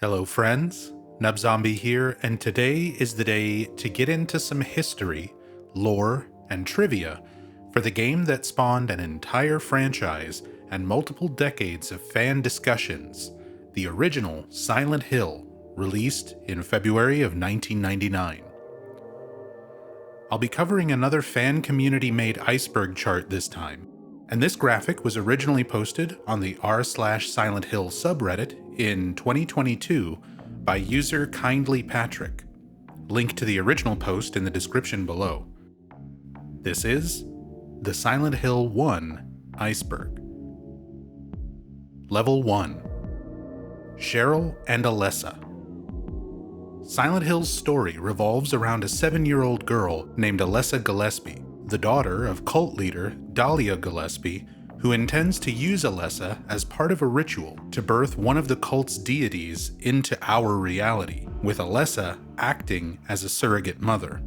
Hello friends, NubZombie here, and today is the day to get into some history, lore, and trivia for the game that spawned an entire franchise and multiple decades of fan discussions, the original Silent Hill, released in February of 1999. I'll be covering another fan community-made Iceberg chart this time, and this graphic was originally posted on the r/Silent Hill subreddit in 2022 by user Kindly Patrick. Link to the original post in the description below. This is the Silent Hill 1 Iceberg. Level 1. Cheryl and Alessa. Silent Hill's story revolves around a 7-year-old girl named Alessa Gillespie, the daughter of cult leader Dahlia Gillespie, who intends to use Alessa as part of a ritual to birth one of the cult's deities into our reality, with Alessa acting as a surrogate mother.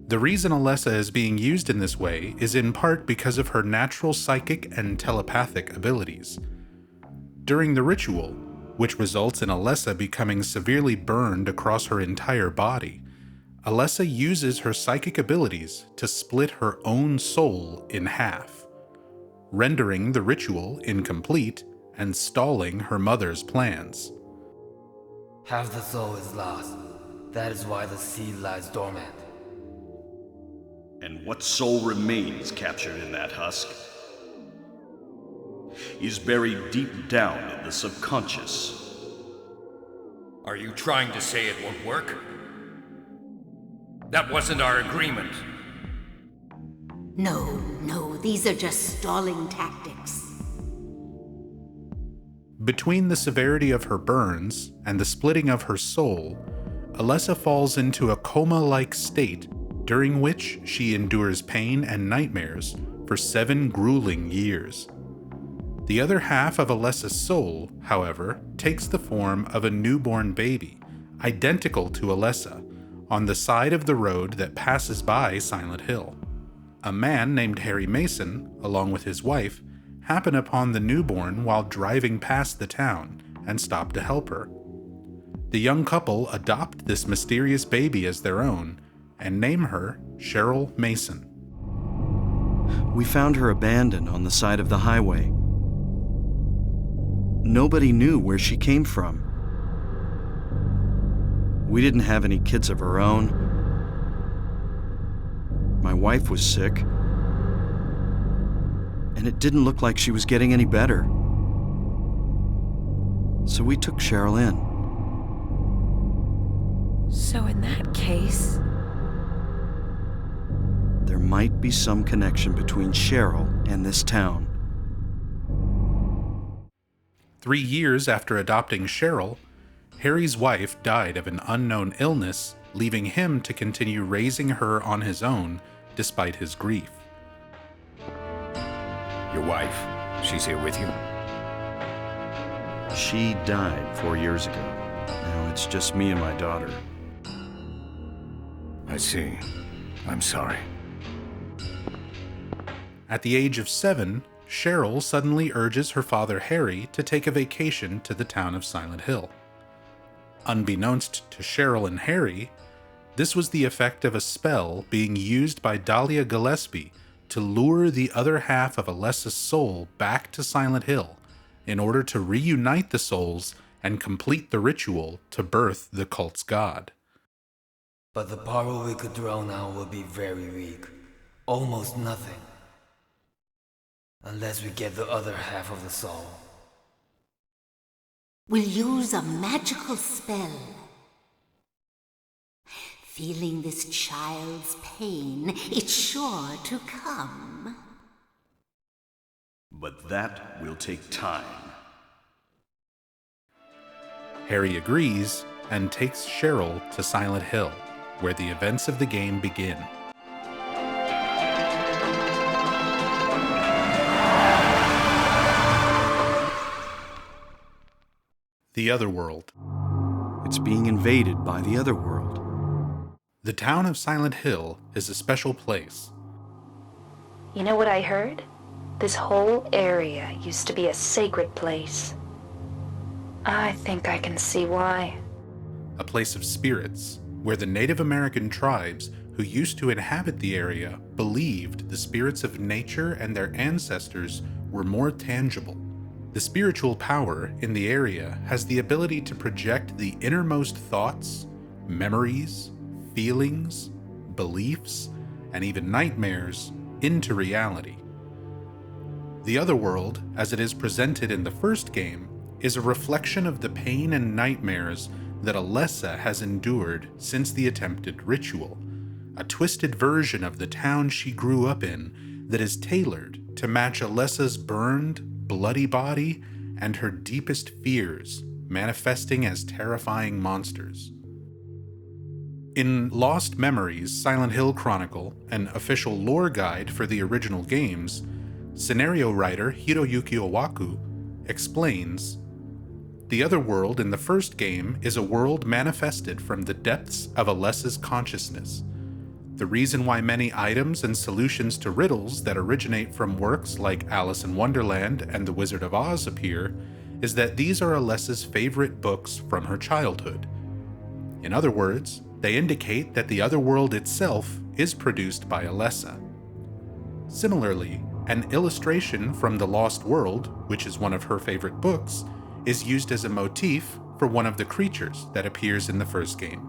The reason Alessa is being used in this way is in part because of her natural psychic and telepathic abilities. During the ritual, which results in Alessa becoming severely burned across her entire body, Alessa uses her psychic abilities to split her own soul in half, rendering the ritual incomplete and stalling her mother's plans. Half the soul is lost. That is why the seed lies dormant. And what soul remains captured in that husk is buried deep down in the subconscious. Are you trying to say it won't work? That wasn't our agreement. No, these are just stalling tactics. Between the severity of her burns and the splitting of her soul, Alessa falls into a coma-like state during which she endures pain and nightmares for 7 grueling years. The other half of Alessa's soul, however, takes the form of a newborn baby, identical to Alessa, on the side of the road that passes by Silent Hill. A man named Harry Mason, along with his wife, happen upon the newborn while driving past the town and stop to help her. The young couple adopt this mysterious baby as their own and name her Cheryl Mason. We found her abandoned on the side of the highway. Nobody knew where she came from. We didn't have any kids of our own. My wife was sick, and it didn't look like she was getting any better. So we took Cheryl in. So in that case, there might be some connection between Cheryl and this town. 3 years after adopting Cheryl, Harry's wife died of an unknown illness, leaving him to continue raising her on his own despite his grief. Your wife, she's here with you? She died 4 years ago. Now it's just me and my daughter. I see. I'm sorry. At the age of 7, Cheryl suddenly urges her father Harry to take a vacation to the town of Silent Hill. Unbeknownst to Cheryl and Harry, this was the effect of a spell being used by Dahlia Gillespie to lure the other half of Alessa's soul back to Silent Hill in order to reunite the souls and complete the ritual to birth the cult's god. But the power we could draw now will be very weak. Almost nothing. Unless we get the other half of the soul. We'll use a magical spell. Feeling this child's pain, it's sure to come. But that will take time. Harry agrees and takes Cheryl to Silent Hill, where the events of the game begin. The Otherworld. It's being invaded by the Otherworld. The town of Silent Hill is a special place. you know what I heard? This whole area used to be a sacred place. I think I can see why. A place of spirits, where the Native American tribes who used to inhabit the area believed the spirits of nature and their ancestors were more tangible. The spiritual power in the area has the ability to project the innermost thoughts, memories, feelings, beliefs, and even nightmares into reality. The Otherworld, as it is presented in the first game, is a reflection of the pain and nightmares that Alessa has endured since the attempted ritual, a twisted version of the town she grew up in that is tailored to match Alessa's burned, bloody body and her deepest fears, manifesting as terrifying monsters. In Lost Memories, Silent Hill Chronicle, an official lore guide for the original games, scenario writer Hiroyuki Owaku explains, "The Otherworld in the first game is a world manifested from the depths of Alessa's consciousness. The reason why many items and solutions to riddles that originate from works like Alice in Wonderland and The Wizard of Oz appear is that these are Alessa's favorite books from her childhood. In other words, they indicate that the Otherworld itself is produced by Alessa. Similarly, an illustration from The Lost World, which is one of her favorite books, is used as a motif for one of the creatures that appears in the first game.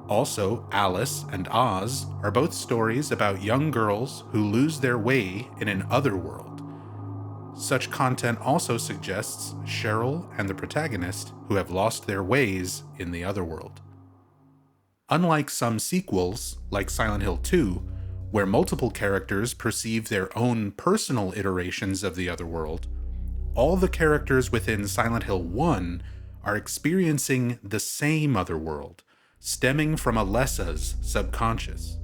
Also, Alice and Oz are both stories about young girls who lose their way in an otherworld. Such content also suggests Cheryl and the protagonist who have lost their ways in the otherworld." Unlike some sequels, like Silent Hill 2, where multiple characters perceive their own personal iterations of the otherworld, all the characters within Silent Hill 1 are experiencing the same otherworld, stemming from Alessa's subconscious.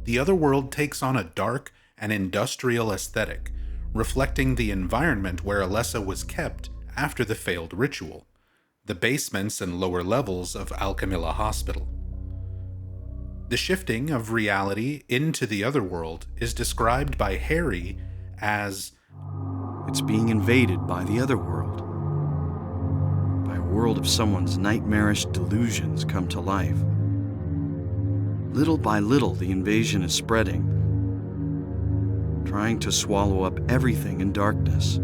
The Otherworld takes on a dark and industrial aesthetic, reflecting the environment where Alessa was kept after the failed ritual, the basements and lower levels of Alchemilla Hospital. The shifting of reality into the Otherworld is described by Harry as, It's being invaded by the Otherworld. By a world of someone's nightmarish delusions come to life. Little by little, the invasion is spreading, trying to swallow up everything in darkness.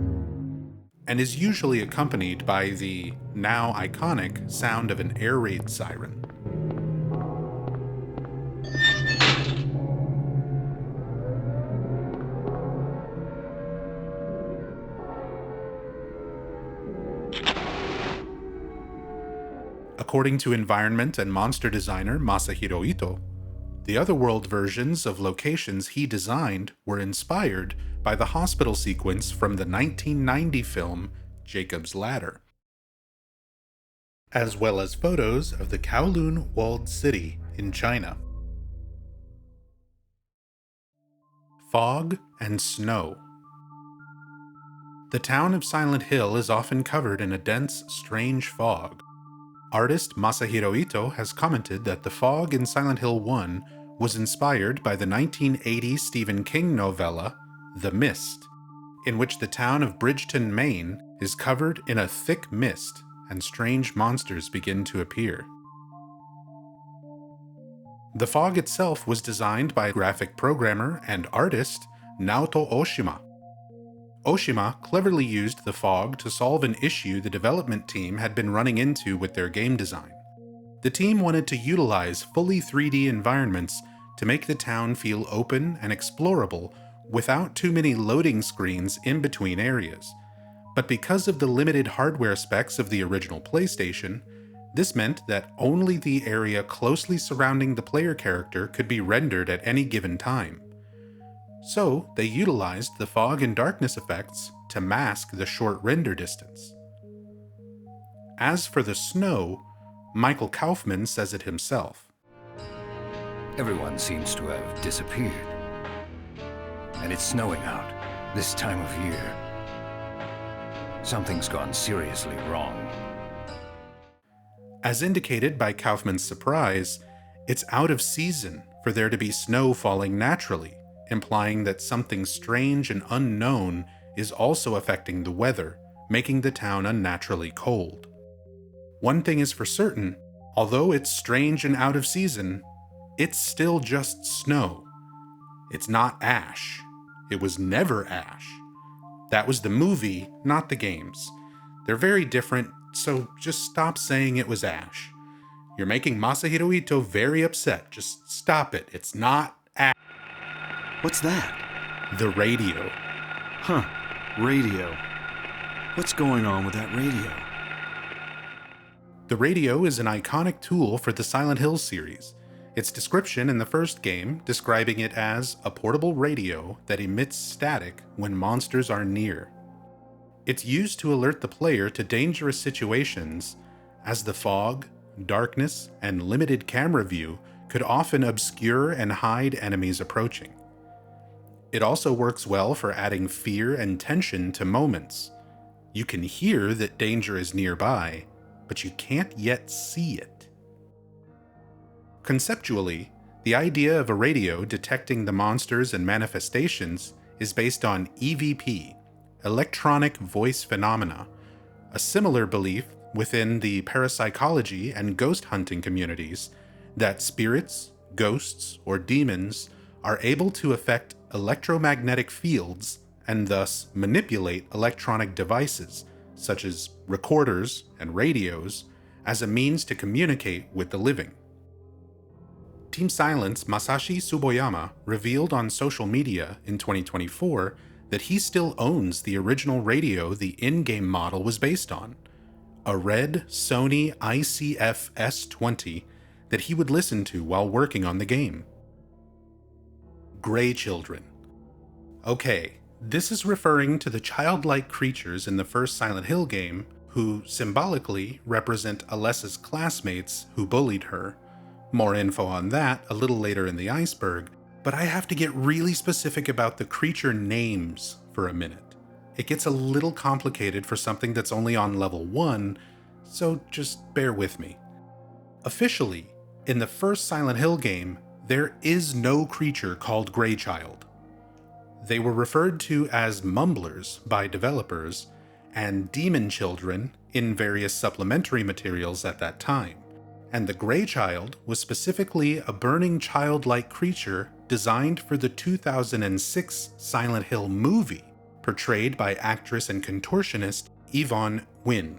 and is usually accompanied by the, now iconic, sound of an air raid siren. According to environment and monster designer Masahiro Ito, the Otherworld versions of locations he designed were inspired by the hospital sequence from the 1990 film Jacob's Ladder, as well as photos of the Kowloon walled city in China. Fog and snow. The town of Silent Hill is often covered in a dense, strange fog. Artist Masahiro Ito has commented that the fog in Silent Hill 1 was inspired by the 1980 Stephen King novella, The Mist, in which the town of Bridgeton, Maine is covered in a thick mist and strange monsters begin to appear. The fog itself was designed by graphic programmer and artist Naoto Oshima. Oshima cleverly used the fog to solve an issue the development team had been running into with their game design. The team wanted to utilize fully 3D environments to make the town feel open and explorable without too many loading screens in between areas. But because of the limited hardware specs of the original PlayStation, this meant that only the area closely surrounding the player character could be rendered at any given time. So, they utilized the fog and darkness effects to mask the short render distance. As for the snow, Michael Kaufman says it himself. Everyone seems to have disappeared. And it's snowing out, this time of year. Something's gone seriously wrong. As indicated by Kaufman's surprise, it's out of season for there to be snow falling naturally, implying that something strange and unknown is also affecting the weather, making the town unnaturally cold. One thing is for certain, although it's strange and out of season, it's still just snow. It's not ash. It was never ash. That was the movie, not the games. They're very different, so just stop saying it was ash. You're making Masahiro Ito very upset. Just stop it. It's not ash. What's that? The radio. Huh. Radio. What's going on with that radio? The radio is an iconic tool for the Silent Hill series. Its description in the first game describing it as a portable radio that emits static when monsters are near. It's used to alert the player to dangerous situations, as the fog, darkness, and limited camera view could often obscure and hide enemies approaching. It also works well for adding fear and tension to moments. You can hear that danger is nearby, but you can't yet see it. Conceptually, the idea of a radio detecting the monsters and manifestations is based on EVP, electronic voice phenomena, a similar belief within the parapsychology and ghost hunting communities that spirits, ghosts, or demons are able to affect electromagnetic fields and thus manipulate electronic devices such as recorders and radios as a means to communicate with the living. Team Silent's Masashi Tsuboyama revealed on social media in 2024 that he still owns the original radio the in-game model was based on, a red Sony ICF S20 that he would listen to while working on the game. Gray Children. Okay, this is referring to the childlike creatures in the first Silent Hill game who symbolically represent Alessa's classmates who bullied her. More info on that a little later in the Iceberg, but I have to get really specific about the creature names for a minute. It gets a little complicated for something that's only on level 1, so just bear with me. Officially, in the first Silent Hill game, there is no creature called Greychild. They were referred to as mumblers by developers and demon children in various supplementary materials at that time, and the Greychild was specifically a burning childlike creature designed for the 2006 Silent Hill movie, portrayed by actress and contortionist Yvonne Nguyen.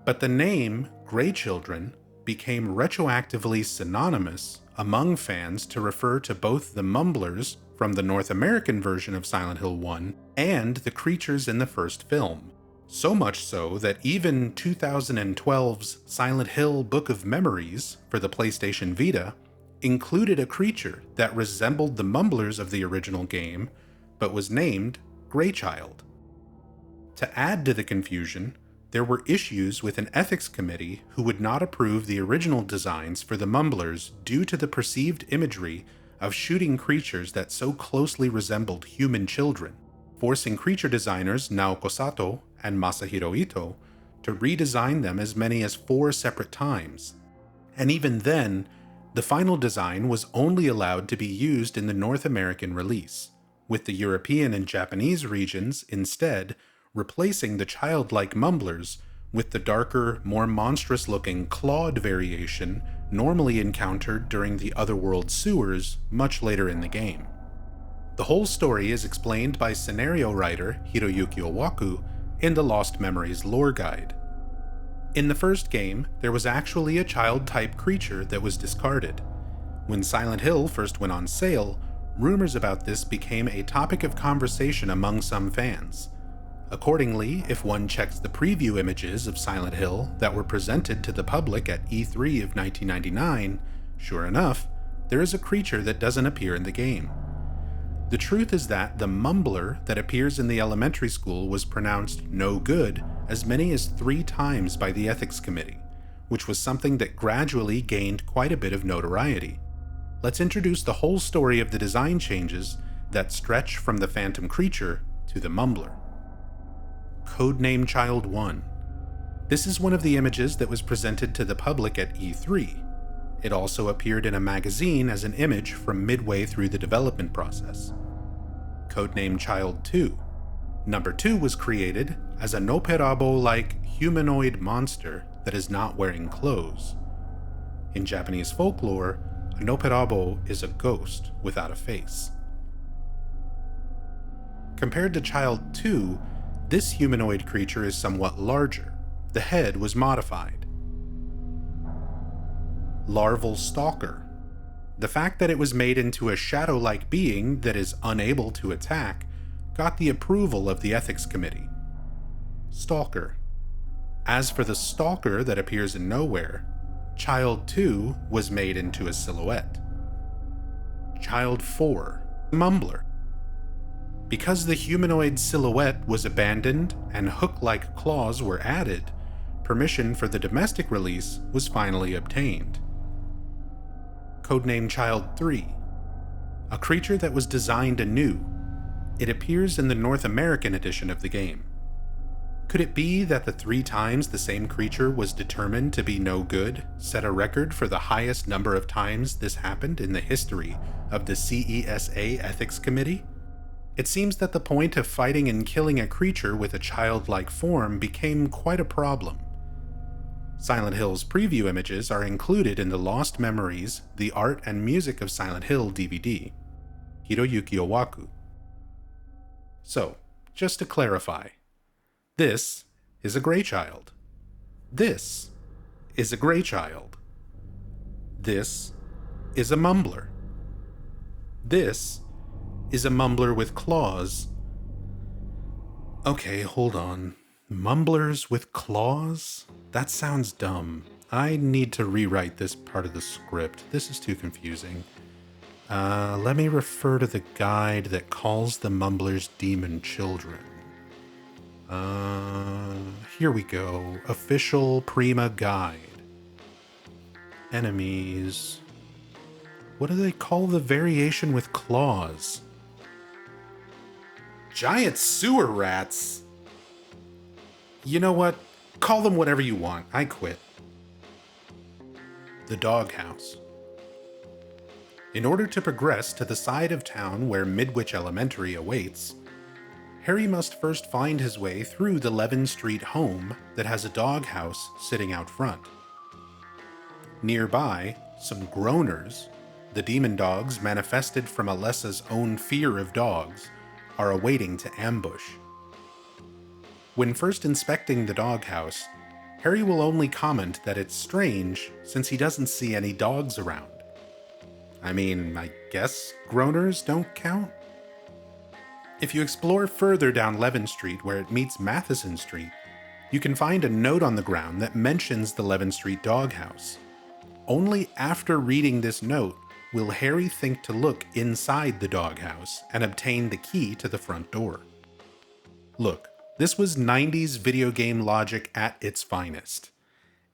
But the name Grey Children became retroactively synonymous among fans to refer to both the mumblers from the North American version of Silent Hill 1 and the creatures in the first film. So much so that even 2012's Silent Hill Book of Memories for the PlayStation Vita included a creature that resembled the mumblers of the original game, but was named Greychild. To add to the confusion, there were issues with an ethics committee who would not approve the original designs for the mumblers due to the perceived imagery of shooting creatures that so closely resembled human children, forcing creature designers Naoko Sato and Masahiro Ito to redesign them as many as 4 separate times. And even then, the final design was only allowed to be used in the North American release, with the European and Japanese regions instead replacing the childlike mumblers with the darker, more monstrous-looking clawed variation normally encountered during the Otherworld sewers much later in the game. The whole story is explained by scenario writer Hiroyuki Owaku in the Lost Memories lore guide. In the first game, there was actually a child-type creature that was discarded. When Silent Hill first went on sale, rumors about this became a topic of conversation among some fans. Accordingly, if one checks the preview images of Silent Hill that were presented to the public at E3 of 1999, sure enough, there is a creature that doesn't appear in the game. The truth is that the mumbler that appears in the elementary school was pronounced no good as many as 3 times by the ethics committee, which was something that gradually gained quite a bit of notoriety. Let's introduce the whole story of the design changes that stretch from the phantom creature to the mumbler. Codename Child 1. This is one of the images that was presented to the public at E3. It also appeared in a magazine as an image from midway through the development process. Codename Child 2. Number 2 was created as a noperabo-like humanoid monster that is not wearing clothes. In Japanese folklore, a noperabo is a ghost without a face. Compared to Child 2, this humanoid creature is somewhat larger. The head was modified. Larval Stalker. The fact that it was made into a shadow-like being that is unable to attack got the approval of the ethics committee. Stalker. As for the stalker that appears in nowhere, Child 2 was made into a silhouette. Child 4, Mumbler. Because the humanoid silhouette was abandoned and hook-like claws were added, permission for the domestic release was finally obtained. Codename Child 3. A creature that was designed anew. It appears in the North American edition of the game. Could it be that the 3 times the same creature was determined to be no good set a record for the highest number of times this happened in the history of the CESA Ethics Committee? It seems that the point of fighting and killing a creature with a childlike form became quite a problem. Silent Hill's preview images are included in the Lost Memories, The Art and Music of Silent Hill DVD. Hiroyuki Owaku. So, just to clarify, this is a gray child. This is a gray child. This is a mumbler. This is a mumbler with claws. Okay, hold on. Mumblers with claws? That sounds dumb. I need to rewrite this part of the script. This is too confusing. Let me refer to the guide that calls the mumblers demon children. Here we go. Official Prima Guide. Enemies. What do they call the variation with claws? Giant sewer rats? You know what? Call them whatever you want. I quit. The doghouse. In order to progress to the side of town where Midwich Elementary awaits, Harry must first find his way through the Levin Street home that has a doghouse sitting out front. Nearby, some groaners, the demon dogs manifested from Alessa's own fear of dogs, are awaiting to ambush. When first inspecting the doghouse, Harry will only comment that it's strange since he doesn't see any dogs around. I mean, I guess groaners don't count? If you explore further down Levin Street where it meets Matheson Street, you can find a note on the ground that mentions the Levin Street doghouse. Only after reading this note will Harry think to look inside the doghouse and obtain the key to the front door. Look, this was 90s video game logic at its finest.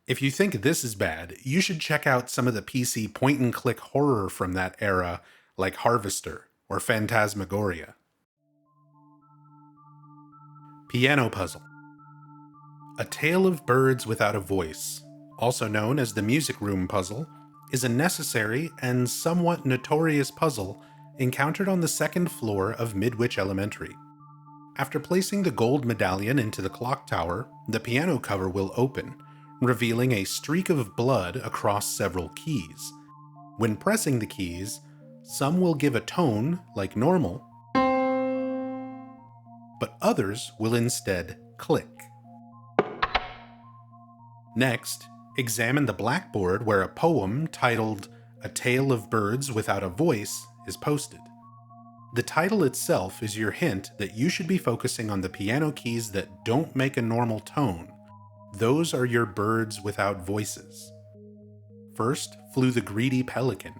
If you think this is bad, you should check out some of the PC point-and-click horror from that era, like Harvester or Phantasmagoria. Piano Puzzle. A Tale of Birds Without a Voice, also known as the Music Room Puzzle, is a necessary and somewhat notorious puzzle encountered on the second floor of Midwich Elementary. After placing the gold medallion into the clock tower, the piano cover will open, revealing a streak of blood across several keys. When pressing the keys, some will give a tone like normal, but others will instead click. Next, examine the blackboard where a poem titled A Tale of Birds Without a Voice is posted. The title itself is your hint that you should be focusing on the piano keys that don't make a normal tone. Those are your birds without voices. First flew the greedy pelican,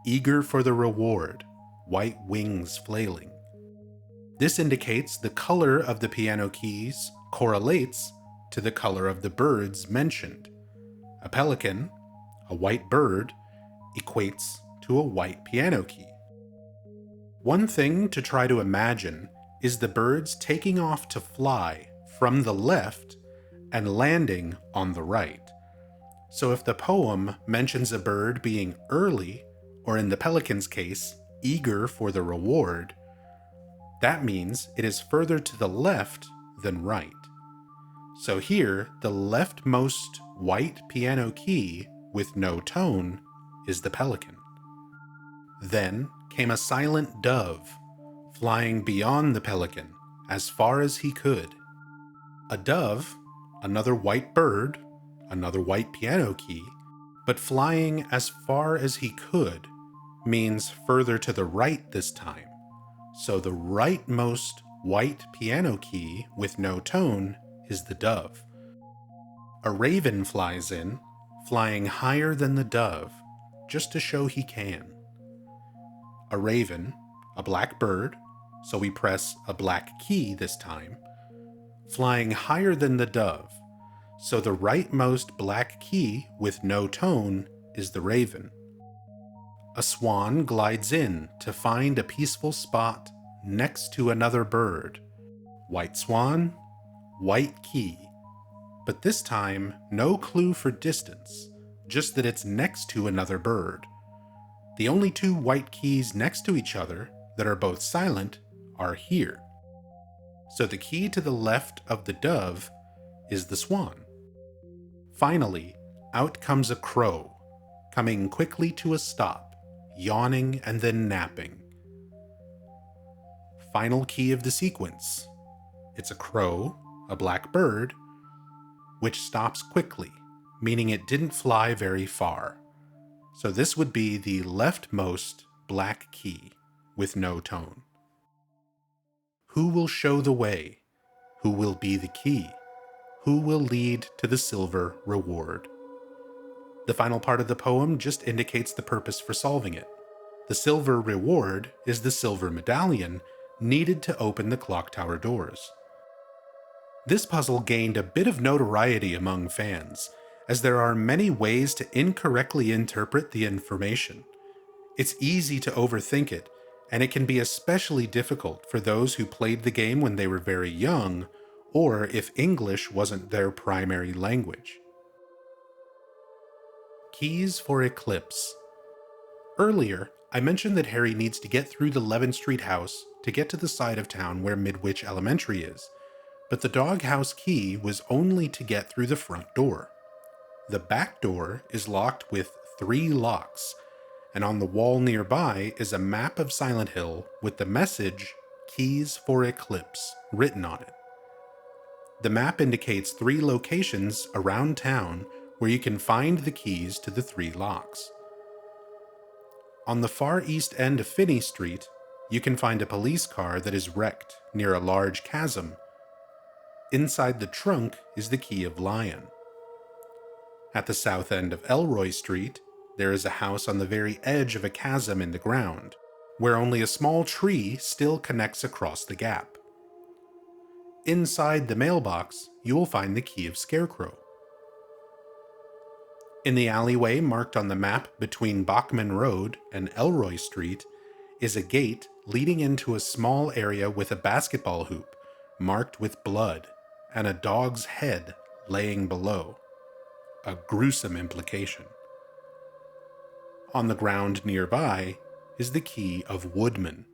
eager for the reward, white wings flailing. This indicates the color of the piano keys correlates to the color of the birds mentioned. A pelican, a white bird, equates to a white piano key. One thing to try to imagine is the birds taking off to fly from the left and landing on the right. So if the poem mentions a bird being early, or in the pelican's case, eager for the reward, That means it is further to the left than right. So here, the leftmost white piano key with no tone is the pelican. Then came a silent dove, flying beyond the pelican as far as he could. A dove, another white bird, another white piano key, but flying as far as he could means further to the right this time. So the rightmost white piano key with no tone is the dove. A raven flies in, flying higher than the dove, just to show he can. A raven, a black bird, so we press a black key this time, flying higher than the dove, so the rightmost black key with no tone is the raven. A swan glides in to find a peaceful spot next to another bird. White swan, white key, but this time no clue for distance, just that it's next to another bird. The only two white keys next to each other that are both silent are here. So the key to the left of the dove is the swan. Finally, out comes a crow, coming quickly to a stop, yawning and then napping. Final key of the sequence. It's a crow, a black bird, which stops quickly, meaning it didn't fly very far. So this would be the leftmost black key with no tone. Who will show the way? Who will be the key? Who will lead to the silver reward? The final part of the poem just indicates the purpose for solving it. The silver reward is the silver medallion needed to open the clock tower doors. This puzzle gained a bit of notoriety among fans, as there are many ways to incorrectly interpret the information. It's easy to overthink it, and it can be especially difficult for those who played the game when they were very young, or if English wasn't their primary language. Keys for Eclipse. Earlier, I mentioned that Harry needs to get through the Levin Street house to get to the side of town where Midwich Elementary is, but the doghouse key was only to get through the front door. The back door is locked with 3 locks, and on the wall nearby is a map of Silent Hill with the message, Keys for Eclipse, written on it. The map indicates 3 locations around town where you can find the keys to the 3 locks. On the far east end of Finney Street, you can find a police car that is wrecked near a large chasm. Inside the trunk is the key of Lion. At the south end of Elroy Street, there is a house on the very edge of a chasm in the ground, where only a small tree still connects across the gap. Inside the mailbox, you will find the key of Scarecrow. In the alleyway marked on the map between Bachman Road and Elroy Street is a gate leading into a small area with a basketball hoop marked with blood and a dog's head laying below. A gruesome implication. On the ground nearby is the key of Woodman.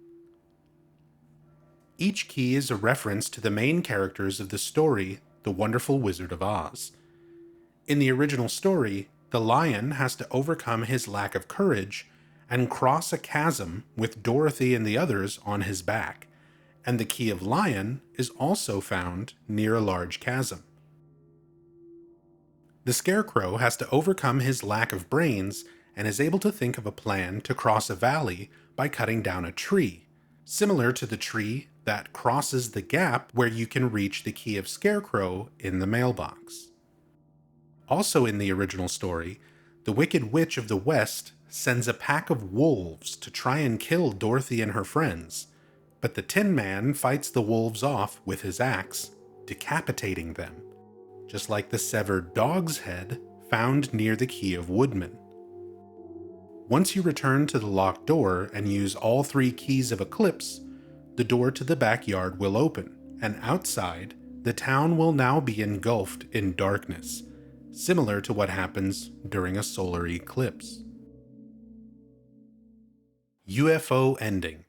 Each key is a reference to the main characters of the story, The Wonderful Wizard of Oz. In the original story, the lion has to overcome his lack of courage and cross a chasm with Dorothy and the others on his back, and the key of Lion is also found near a large chasm. The Scarecrow has to overcome his lack of brains and is able to think of a plan to cross a valley by cutting down a tree, similar to the tree that crosses the gap where you can reach the key of Scarecrow in the mailbox. Also in the original story, the Wicked Witch of the West sends a pack of wolves to try and kill Dorothy and her friends, but the Tin Man fights the wolves off with his axe, decapitating them, just like the severed dog's head found near the key of Woodman. Once you return to the locked door and use all 3 keys of Eclipse, the door to the backyard will open, and outside, the town will now be engulfed in darkness, similar to what happens during a solar eclipse. UFO ending.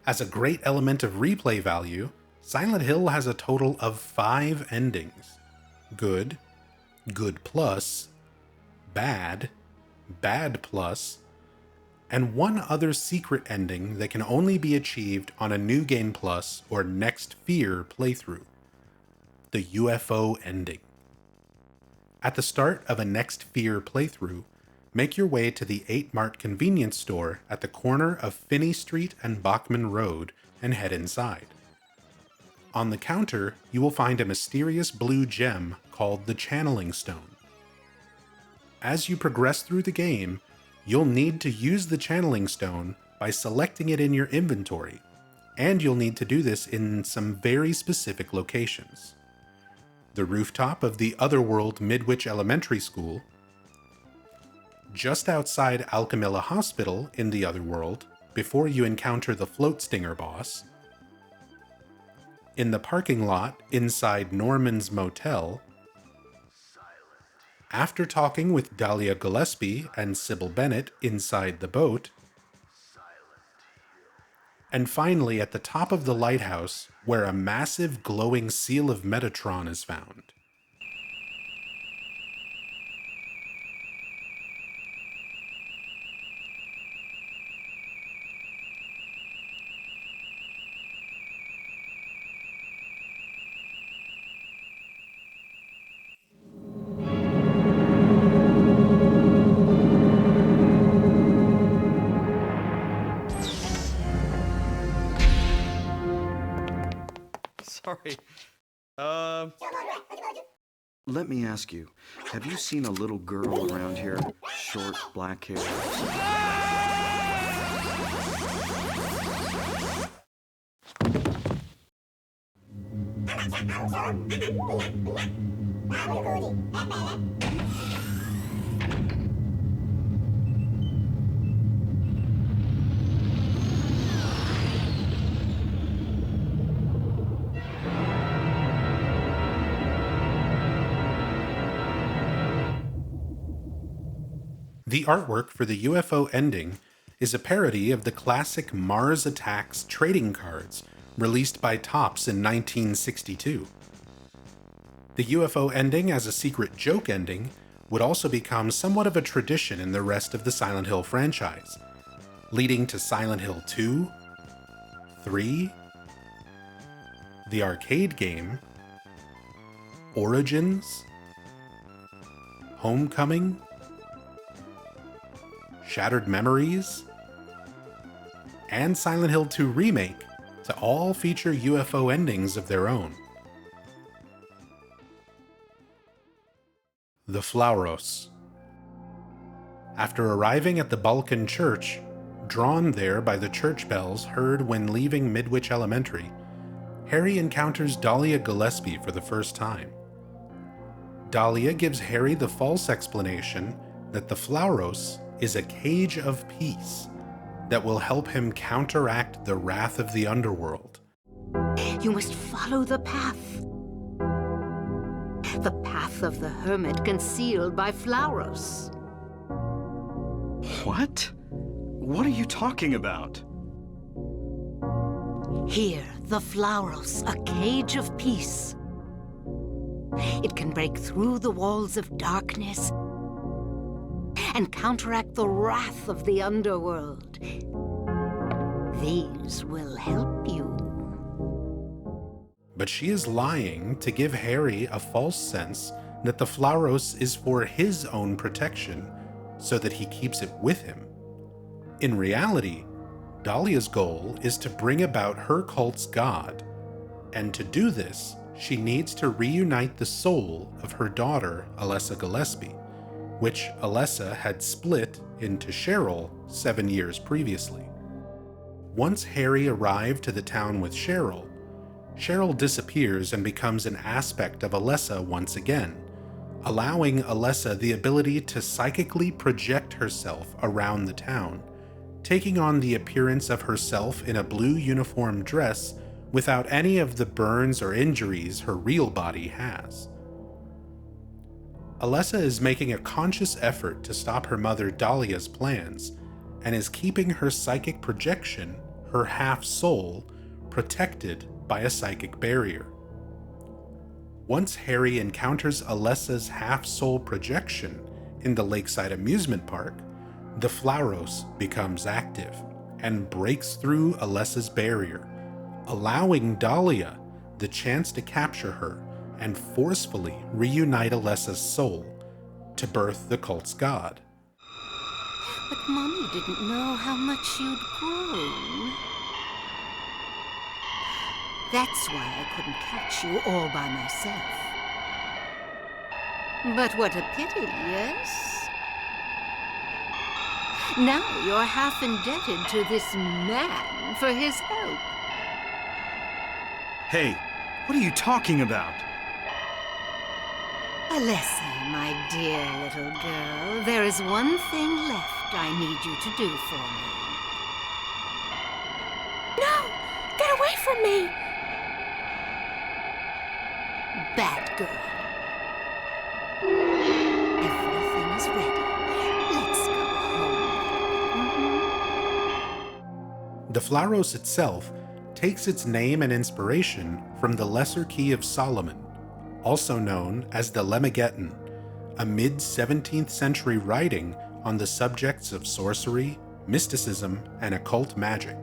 As a great element of replay value, Silent Hill has a total of 5 endings: good, good plus, bad, bad plus, and one other secret ending that can only be achieved on a New Game Plus or Next Fear playthrough: the UFO ending. At the start of a Next Fear playthrough, make your way to the 8 Mart convenience store at the corner of Finney Street and Bachman Road and head inside. On the counter, you will find a mysterious blue gem called the Channeling Stone. As you progress through the game, you'll need to use the Channeling Stone by selecting it in your inventory, and you'll need to do this in some very specific locations: the rooftop of the Otherworld Midwich Elementary School, just outside Alchemilla Hospital in the Otherworld before you encounter the Float Stinger boss, in the parking lot inside Norman's Motel, after talking with Dahlia Gillespie and Sybil Bennett inside the boat, and finally at the top of the lighthouse where a massive glowing seal of Metatron is found. Sorry. Let me ask you, have you seen a little girl around here? Short, black hair. The artwork for the UFO ending is a parody of the classic Mars Attacks trading cards released by Topps in 1962. The UFO ending as a secret joke ending would also become somewhat of a tradition in the rest of the Silent Hill franchise, leading to Silent Hill 2, 3, the arcade game, Origins, Homecoming, Shattered Memories, and Silent Hill 2 Remake to all feature UFO endings of their own. The Flauros. After arriving at the Balkan Church, drawn there by the church bells heard when leaving Midwich Elementary, Harry encounters Dahlia Gillespie for the first time. Dahlia gives Harry the false explanation that the Flauros is a cage of peace that will help him counteract the wrath of the underworld. You must follow the path. The path of the hermit concealed by Flauros. What? What are you talking about? Here, the Flauros, a cage of peace. It can break through the walls of darkness and counteract the wrath of the underworld. These will help you. But she is lying to give Harry a false sense that the Flauros is for his own protection, so that he keeps it with him. In reality, Dahlia's goal is to bring about her cult's god, and to do this, she needs to reunite the soul of her daughter, Alessa Gillespie, which Alessa had split into Cheryl 7 years previously. Once Harry arrived to the town with Cheryl, Cheryl disappears and becomes an aspect of Alessa once again, allowing Alessa the ability to psychically project herself around the town, taking on the appearance of herself in a blue uniform dress without any of the burns or injuries her real body has. Alessa is making a conscious effort to stop her mother Dahlia's plans, and is keeping her psychic projection, her half-soul, protected by a psychic barrier. Once Harry encounters Alessa's half-soul projection in the lakeside amusement park, the Flauros becomes active and breaks through Alessa's barrier, allowing Dahlia the chance to capture her and forcefully reunite Alessa's soul to birth the cult's god. But Mommy didn't know how much you'd grown. That's why I couldn't catch you all by myself. But what a pity, yes? Now you're half indebted to this man for his help. Hey, what are you talking about? Alessa, my dear little girl, there is one thing left I need you to do for me. No! Get away from me! Bad girl. Everything's ready. Let's go home. The Flauros itself takes its name and inspiration from the Lesser Key of Solomon, also known as the Lemegeton, a mid-17th century writing on the subjects of sorcery, mysticism, and occult magic.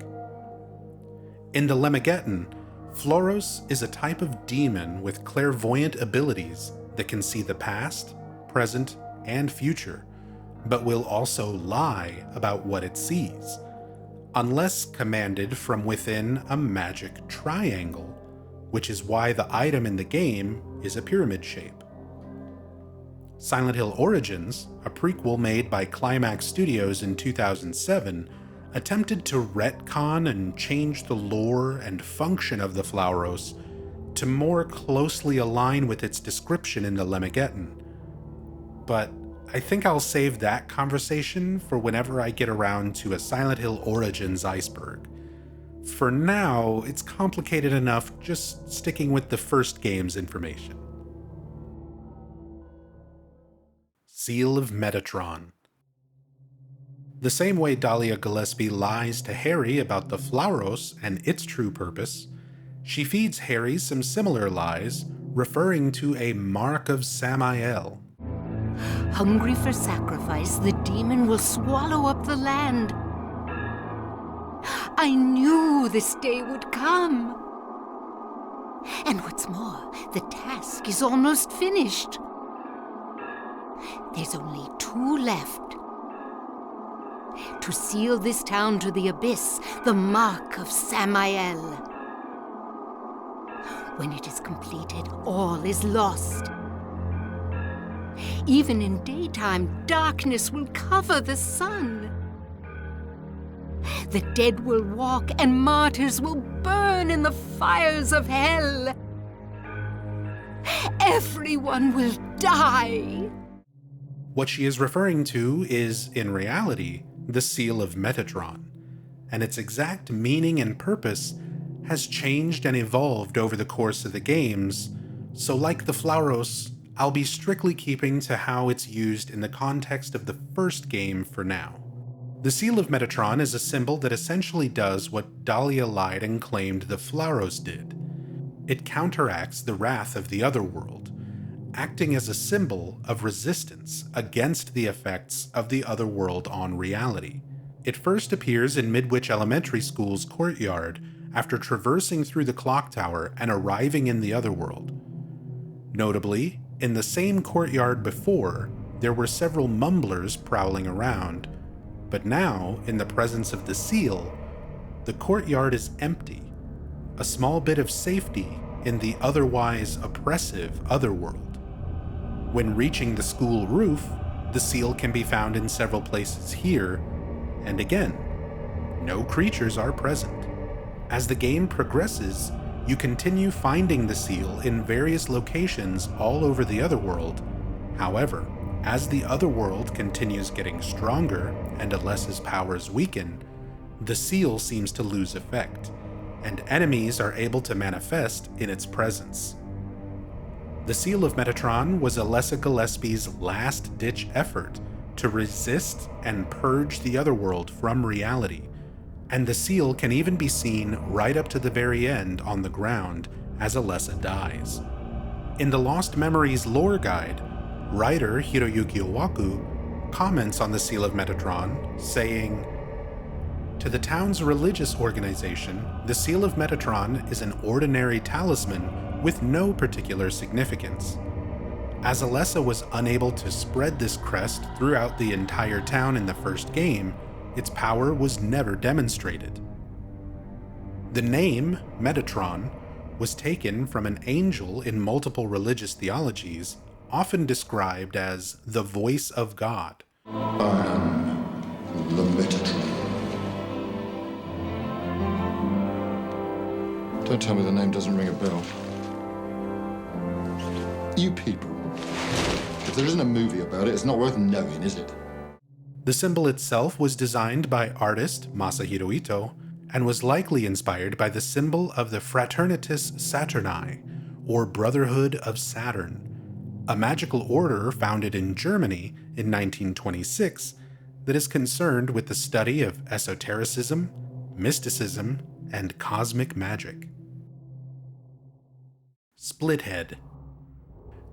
In the Lemegeton, Flauros is a type of demon with clairvoyant abilities that can see the past, present, and future, but will also lie about what it sees, unless commanded from within a magic triangle, which is why the item in the game is a pyramid shape. Silent Hill Origins, a prequel made by Climax Studios in 2007, attempted to retcon and change the lore and function of the Flauros to more closely align with its description in the Lemegeton. But I think I'll save that conversation for whenever I get around to a Silent Hill Origins Iceberg. For now, it's complicated enough just sticking with the first game's information. Seal of Metatron. The same way Dahlia Gillespie lies to Harry about the Flauros and its true purpose, she feeds Harry some similar lies, referring to a mark of Samael. Hungry for sacrifice, the demon will swallow up the land. I knew this day would come. And what's more, the task is almost finished. There's only 2 left. To seal this town to the abyss, the mark of Samael. When it is completed, all is lost. Even in daytime, darkness will cover the sun. The dead will walk and martyrs will burn in the fires of hell. Everyone will die. What she is referring to is, in reality, the Seal of Metatron, and its exact meaning and purpose has changed and evolved over the course of the games, so like the Flauros, I'll be strictly keeping to how it's used in the context of the first game for now. The Seal of Metatron is a symbol that essentially does what Dahlia lied and claimed the Flauros did. It counteracts the wrath of the Otherworld, acting as a symbol of resistance against the effects of the Otherworld on reality. It first appears in Midwich Elementary School's courtyard after traversing through the clock tower and arriving in the Otherworld. Notably, in the same courtyard before, there were several mumblers prowling around, but now, in the presence of the seal, the courtyard is empty, a small bit of safety in the otherwise oppressive Otherworld. When reaching the school roof, the seal can be found in several places here, and again, no creatures are present. As the game progresses, you continue finding the seal in various locations all over the Otherworld. However, as the Otherworld continues getting stronger and Alessa's powers weaken, the seal seems to lose effect, and enemies are able to manifest in its presence. The Seal of Metatron was Alessa Gillespie's last-ditch effort to resist and purge the Otherworld from reality, and the seal can even be seen right up to the very end on the ground as Alessa dies. In the Lost Memories lore guide, writer Hiroyuki Owaku comments on the Seal of Metatron, saying, "To the town's religious organization, the Seal of Metatron is an ordinary talisman with no particular significance. As Alessa was unable to spread this crest throughout the entire town in the first game, its power was never demonstrated." The name, Metatron, was taken from an angel in multiple religious theologies, often described as the voice of God. I am the Metatron. Don't tell me the name doesn't ring a bell. You people. If there isn't a movie about it, it's not worth knowing, is it? The symbol itself was designed by artist Masahiro Ito and was likely inspired by the symbol of the Fraternitas Saturni, or Brotherhood of Saturn, a magical order founded in Germany in 1926 that is concerned with the study of esotericism, mysticism, and cosmic magic. Splithead.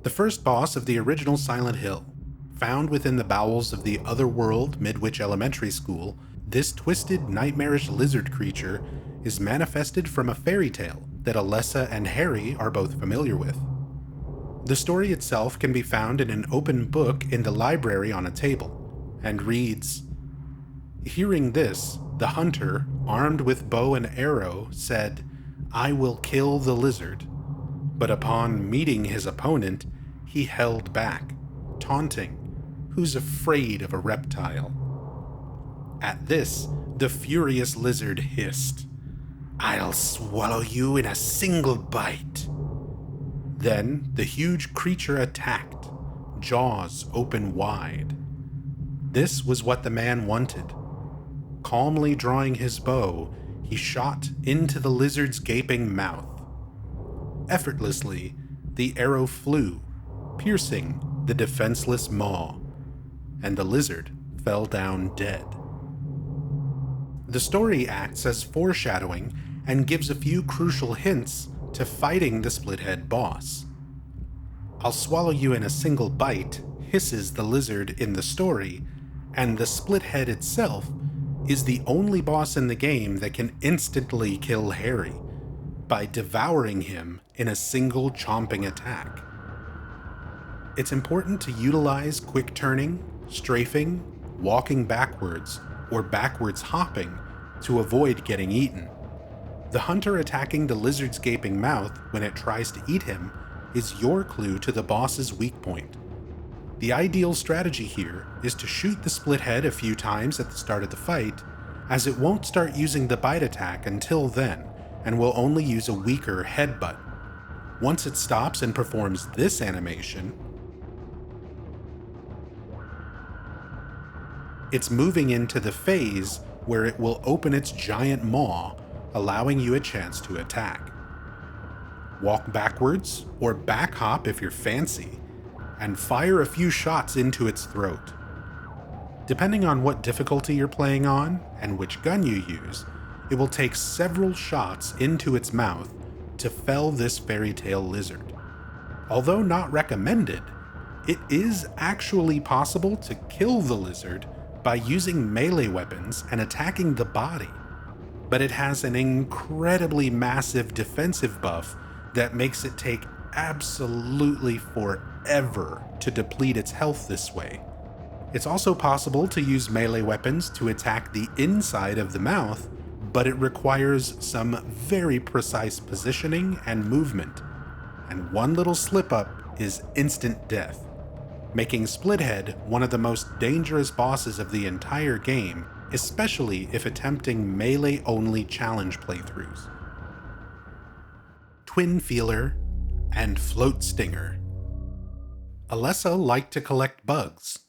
The first boss of the original Silent Hill. Found within the bowels of the Otherworld Midwich Elementary School, this twisted, nightmarish lizard creature is manifested from a fairy tale that Alessa and Harry are both familiar with. The story itself can be found in an open book in the library on a table, and reads, "Hearing this, the hunter, armed with bow and arrow, said, 'I will kill the lizard.' But upon meeting his opponent, he held back, taunting, 'Who's afraid of a reptile?' At this, the furious lizard hissed, 'I'll swallow you in a single bite.' Then the huge creature attacked, jaws open wide. This was what the man wanted. Calmly drawing his bow, he shot into the lizard's gaping mouth. Effortlessly, the arrow flew, piercing the defenseless maw, and the lizard fell down dead. The story acts as foreshadowing and gives a few crucial hints to fighting the Splithead boss. "I'll swallow you in a single bite," hisses the lizard in the story, and the Splithead itself is the only boss in the game that can instantly kill Harry by devouring him in a single chomping attack. It's important to utilize quick turning, strafing, walking backwards, or backwards hopping to avoid getting eaten. The hunter attacking the lizard's gaping mouth when it tries to eat him is your clue to the boss's weak point. The ideal strategy here is to shoot the Splithead a few times at the start of the fight, as it won't start using the bite attack until then, and will only use a weaker headbutt. Once it stops and performs this animation, it's moving into the phase where it will open its giant maw, allowing you a chance to attack. Walk backwards, or back hop if you're fancy, and fire a few shots into its throat. Depending on what difficulty you're playing on and which gun you use, it will take several shots into its mouth to fell this fairy tale lizard. Although not recommended, it is actually possible to kill the lizard by using melee weapons and attacking the body, but it has an incredibly massive defensive buff that makes it take absolutely forever to deplete its health this way. It's also possible to use melee weapons to attack the inside of the mouth, but it requires some very precise positioning and movement, and one little slip up is instant death, making Splithead one of the most dangerous bosses of the entire game, especially if attempting melee-only challenge playthroughs. Twin Feeler and Float Stinger. Alessa liked to collect bugs,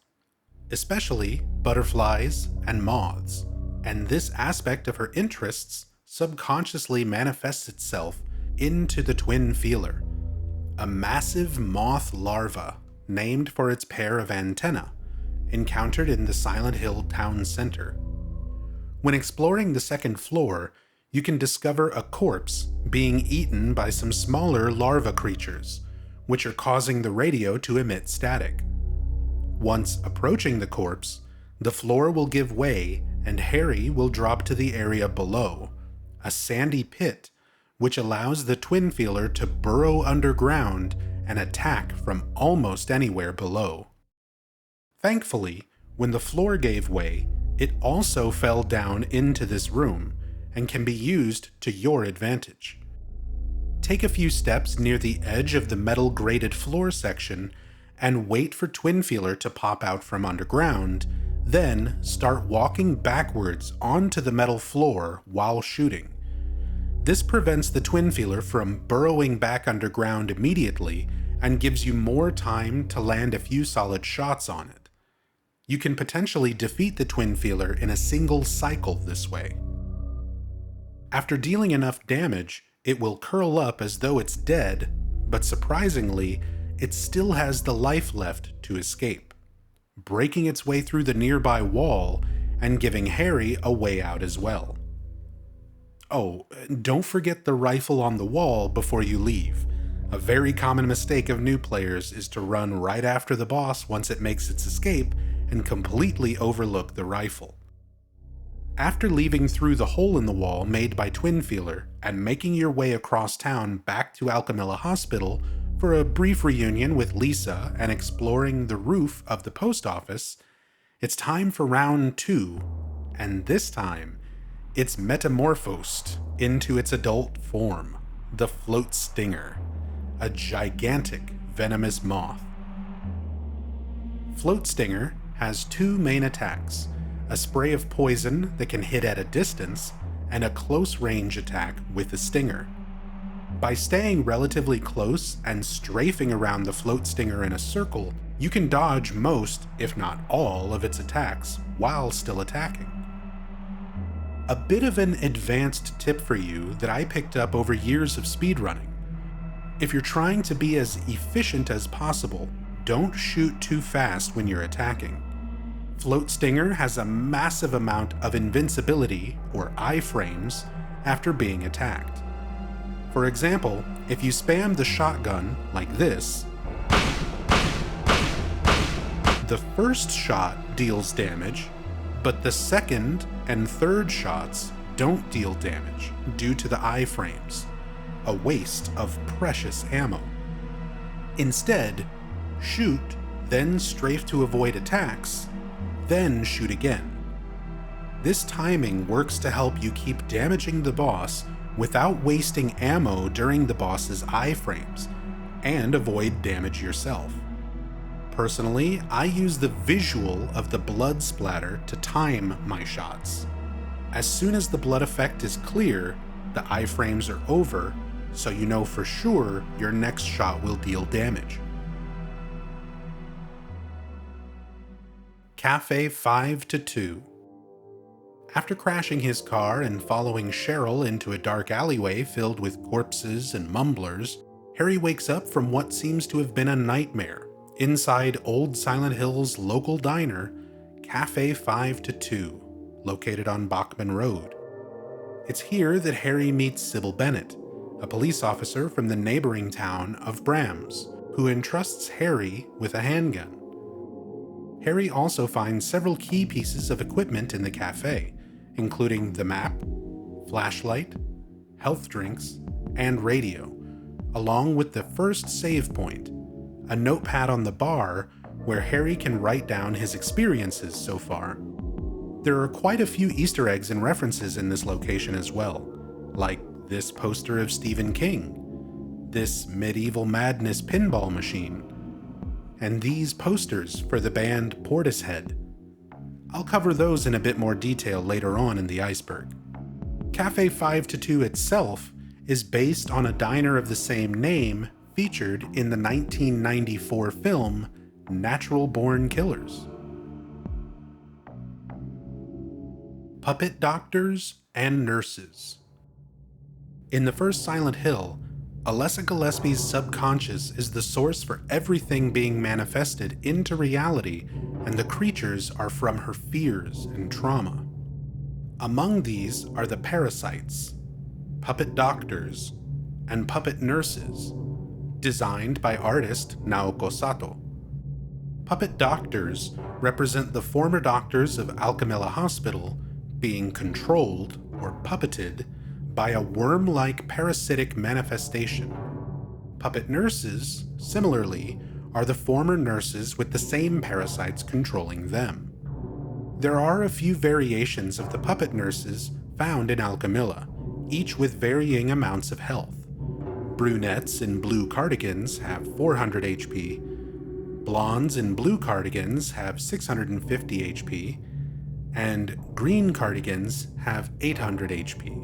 especially butterflies and moths, and this aspect of her interests subconsciously manifests itself into the Twin Feeler, a massive moth larva named for its pair of antennae, encountered in the Silent Hill town center. When exploring the second floor, you can discover a corpse being eaten by some smaller larva creatures, which are causing the radio to emit static. Once approaching the corpse, the floor will give way and Harry will drop to the area below, a sandy pit, which allows the twin feeler to burrow underground and attack from almost anywhere below. Thankfully, when the floor gave way, it also fell down into this room and can be used to your advantage. Take a few steps near the edge of the metal grated floor section and wait for Twin Feeler to pop out from underground, then start walking backwards onto the metal floor while shooting. This prevents the Twin Feeler from burrowing back underground immediately and gives you more time to land a few solid shots on it. You can potentially defeat the Twin Feeler in a single cycle this way. After dealing enough damage, it will curl up as though it's dead, but surprisingly, it still has the life left to escape, breaking its way through the nearby wall and giving Harry a way out as well. Oh, don't forget the rifle on the wall before you leave. A very common mistake of new players is to run right after the boss once it makes its escape and completely overlook the rifle. After leaving through the hole in the wall made by Twin Feeler and making your way across town back to Alchemilla Hospital for a brief reunion with Lisa and exploring the roof of the post office, it's time for round 2, and this time, it's metamorphosed into its adult form, the Float Stinger, a gigantic venomous moth. Float Stinger has 2 main attacks, a spray of poison that can hit at a distance, and a close-range attack with a stinger. By staying relatively close and strafing around the Float Stinger in a circle, you can dodge most, if not all, of its attacks while still attacking. A bit of an advanced tip for you that I picked up over years of speedrunning. If you're trying to be as efficient as possible, don't shoot too fast when you're attacking. Float Stinger has a massive amount of invincibility, or iframes, after being attacked. For example, if you spam the shotgun like this, the first shot deals damage, but the second and third shots don't deal damage due to the iframes, a waste of precious ammo. Instead, shoot, then strafe to avoid attacks, then shoot again. This timing works to help you keep damaging the boss without wasting ammo during the boss's iframes, and avoid damage yourself. Personally, I use the visual of the blood splatter to time my shots. As soon as the blood effect is clear, the iframes are over, so you know for sure your next shot will deal damage. Cafe 5-2. After crashing his car and following Cheryl into a dark alleyway filled with corpses and mumblers, Harry wakes up from what seems to have been a nightmare inside Old Silent Hill's local diner, Cafe 5-2, located on Bachman Road. It's here that Harry meets Sybil Bennett, a police officer from the neighboring town of Brams, who entrusts Harry with a handgun. Harry also finds several key pieces of equipment in the cafe, including the map, flashlight, health drinks, and radio, along with the first save point, a notepad on the bar where Harry can write down his experiences so far. There are quite a few Easter eggs and references in this location as well, like this poster of Stephen King, this Medieval Madness pinball machine, and these posters for the band Portishead. I'll cover those in a bit more detail later on in the Iceberg. Cafe 5-2 itself is based on a diner of the same name featured in the 1994 film Natural Born Killers. Puppet doctors and nurses. In the first Silent Hill, Alessa Gillespie's subconscious is the source for everything being manifested into reality, and the creatures are from her fears and trauma. Among these are the parasites, puppet doctors, and puppet nurses, designed by artist Naoko Sato. Puppet doctors represent the former doctors of Alchemilla Hospital being controlled or puppeted by a worm-like parasitic manifestation. Puppet nurses, similarly, are the former nurses with the same parasites controlling them. There are a few variations of the puppet nurses found in Alchemilla, each with varying amounts of health. Brunettes in blue cardigans have 400 HP, blondes in blue cardigans have 650 HP, and green cardigans have 800 HP.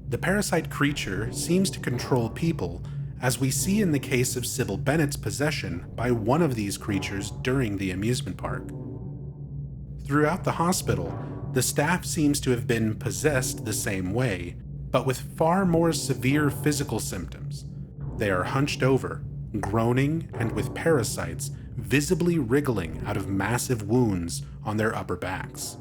The parasite creature seems to control people, as we see in the case of Sybil Bennett's possession by one of these creatures during the amusement park. Throughout the hospital, the staff seems to have been possessed the same way, but with far more severe physical symptoms. They are hunched over, groaning, and with parasites visibly wriggling out of massive wounds on their upper backs.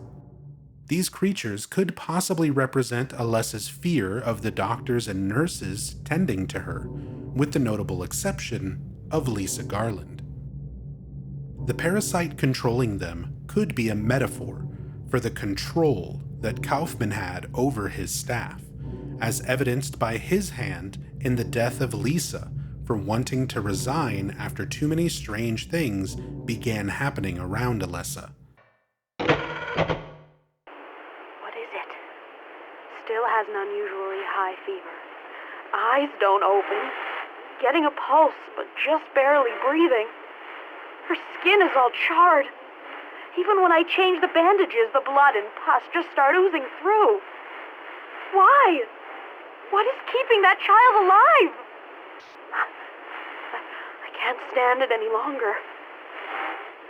These creatures could possibly represent Alessa's fear of the doctors and nurses tending to her, with the notable exception of Lisa Garland. The parasite controlling them could be a metaphor for the control that Kaufman had over his staff, as evidenced by his hand in the death of Lisa for wanting to resign after too many strange things began happening around Alessa. What is it? Still has an unusually high fever. Eyes don't open. Getting a pulse, but just barely breathing. Her skin is all charred. Even when I change the bandages, the blood and pus just start oozing through. Why? What is keeping that child alive? I can't stand it any longer.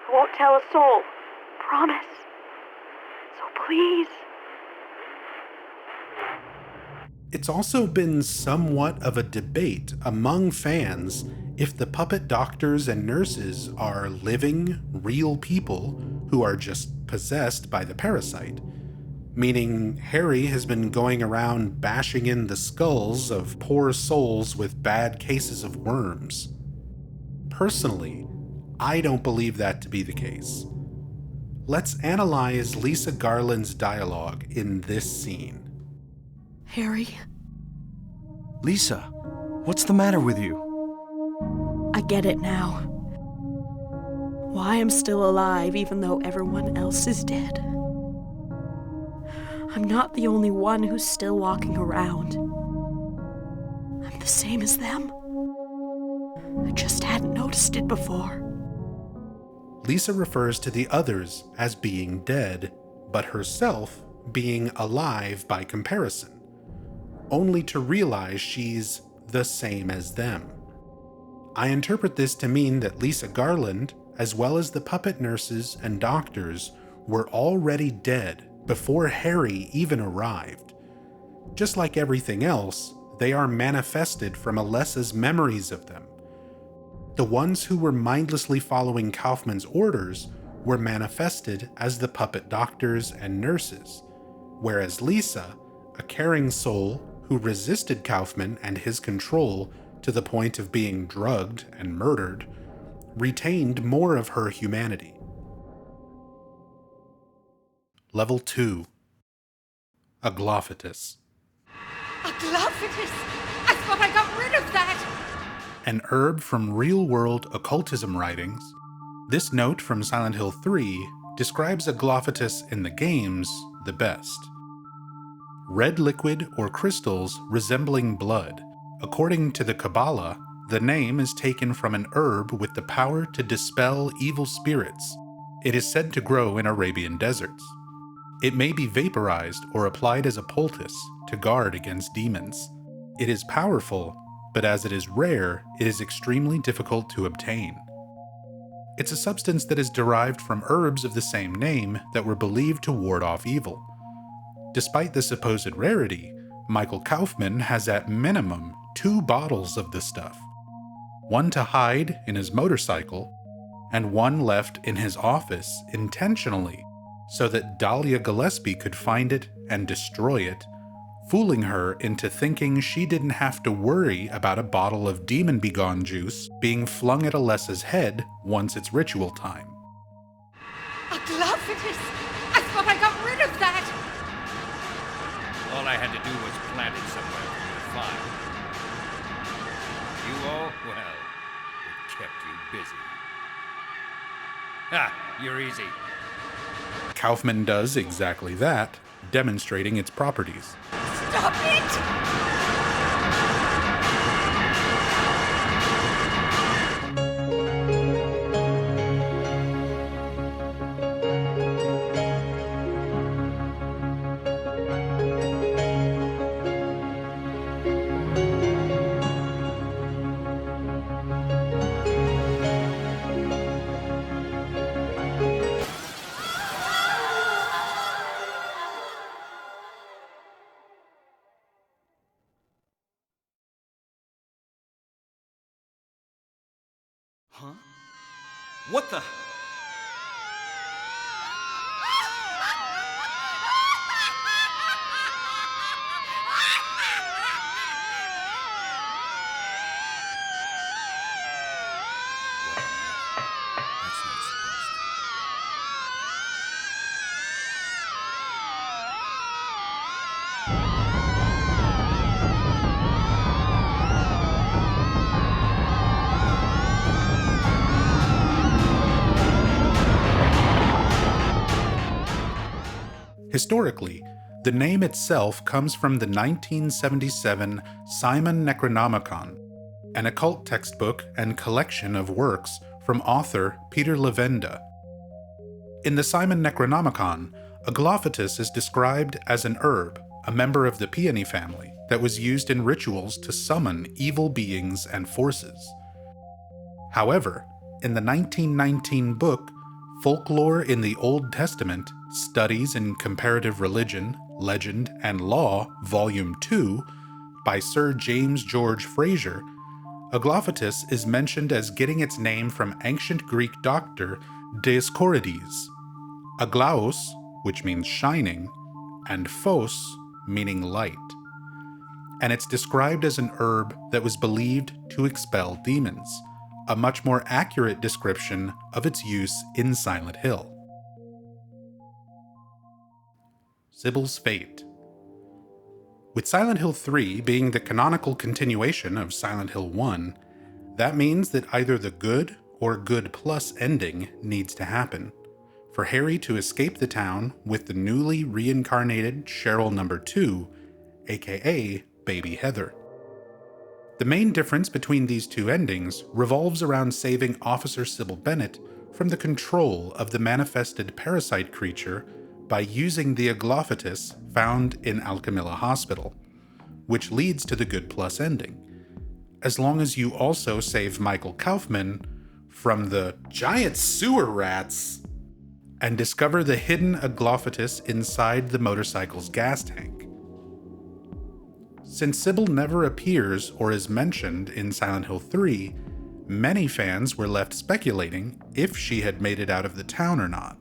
I won't tell a soul. Promise. So please. It's also been somewhat of a debate among fans if the puppet doctors and nurses are living, real people who are just possessed by the parasite, meaning Harry has been going around bashing in the skulls of poor souls with bad cases of worms. Personally, I don't believe that to be the case. Let's analyze Lisa Garland's dialogue in this scene. Harry? Lisa, what's the matter with you? I get it now. Why I'm still alive even though everyone else is dead. I'm not the only one who's still walking around. I'm the same as them. I just hadn't noticed it before. Lisa refers to the others as being dead, but herself being alive by comparison, only to realize she's the same as them. I interpret this to mean that Lisa Garland, as well as the puppet nurses and doctors, were already dead before Harry even arrived. Just like everything else, they are manifested from Alessa's memories of them. The ones who were mindlessly following Kaufman's orders were manifested as the puppet doctors and nurses, whereas Lisa, a caring soul who resisted Kaufman and his control to the point of being drugged and murdered, retained more of her humanity. Level 2. Aglaophytus. Aglaophytus! I thought I got rid of that! An herb from real-world occultism writings, this note from Silent Hill 3 describes Aglaophytus in the games the best. Red liquid or crystals resembling blood. According to the Kabbalah, the name is taken from an herb with the power to dispel evil spirits. It is said to grow in Arabian deserts. It may be vaporized or applied as a poultice to guard against demons. It is powerful, but as it is rare, it is extremely difficult to obtain. It's a substance that is derived from herbs of the same name that were believed to ward off evil. Despite the supposed rarity, Michael Kaufman has at minimum 2 bottles of the stuff. One to hide in his motorcycle, and one left in his office intentionally so that Dahlia Gillespie could find it and destroy it, fooling her into thinking she didn't have to worry about a bottle of Demon Begone juice being flung at Alessa's head once it's ritual time. A Glophitus! I thought I got rid of that! All I had to do was plant it somewhere for you to find. You all, well, it kept you busy. Ha! You're easy. Kaufman does exactly that, demonstrating its properties. Stop it! Huh? What the? Historically, the name itself comes from the 1977 Simon Necronomicon, an occult textbook and collection of works from author Peter Levenda. In the Simon Necronomicon, a Glophitus is described as an herb, a member of the peony family, that was used in rituals to summon evil beings and forces. However, in the 1919 book, Folklore in the Old Testament, Studies in Comparative Religion, Legend, and Law, Volume 2, by Sir James George Fraser, a Glophitus is mentioned as getting its name from ancient Greek doctor Dioscorides. Aglaos, which means shining, and phos, meaning light. And it's described as an herb that was believed to expel demons, a much more accurate description of its use in Silent Hill. Sybil's Fate. With Silent Hill 3 being the canonical continuation of Silent Hill 1, that means that either the good or good plus ending needs to happen, for Harry to escape the town with the newly reincarnated Cheryl No. 2, aka Baby Heather. The main difference between these two endings revolves around saving Officer Sybil Bennett from the control of the manifested parasite creature by using the Aglophitus found in Alchemilla Hospital, which leads to the good plus ending, as long as you also save Michael Kaufman from the giant sewer rats and discover the hidden Aglophitus inside the motorcycle's gas tank. Since Sybil never appears or is mentioned in Silent Hill 3, many fans were left speculating if she had made it out of the town or not.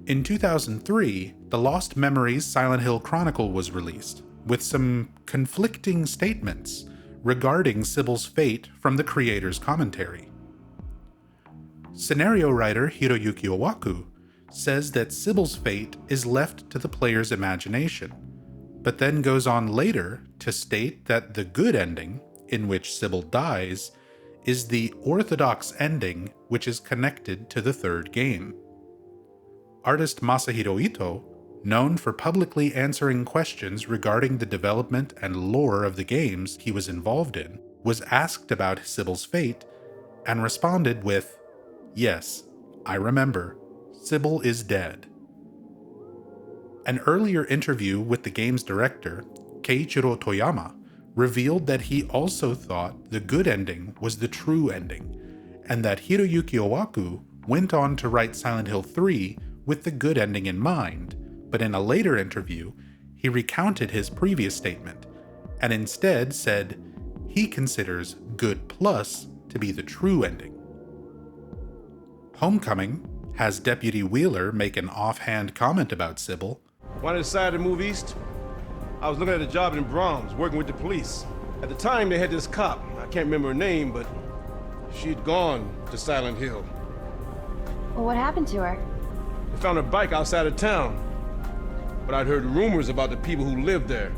In 2003, the Lost Memories Silent Hill Chronicle was released, with some conflicting statements regarding Sybil's fate from the creator's commentary. Scenario writer Hiroyuki Owaku says that Sybil's fate is left to the player's imagination, but then goes on later to state that the good ending, in which Sybil dies, is the orthodox ending which is connected to the third game. Artist Masahiro Ito, known for publicly answering questions regarding the development and lore of the games he was involved in, was asked about Sybil's fate and responded with, "Yes, I remember. Sybil is dead." An earlier interview with the game's director, Keiichiro Toyama, revealed that he also thought the good ending was the true ending, and that Hiroyuki Owaku went on to write Silent Hill 3 with the good ending in mind, but in a later interview, he recounted his previous statement, and instead said he considers good plus to be the true ending. Homecoming has Deputy Wheeler make an offhand comment about Sybil. When I decided to move east, I was looking at a job in Brahms, working with the police. At the time, they had this cop. I can't remember her name, but she'd gone to Silent Hill. Well, what happened to her? They found her bike outside of town, but I'd heard rumors about the people who lived there.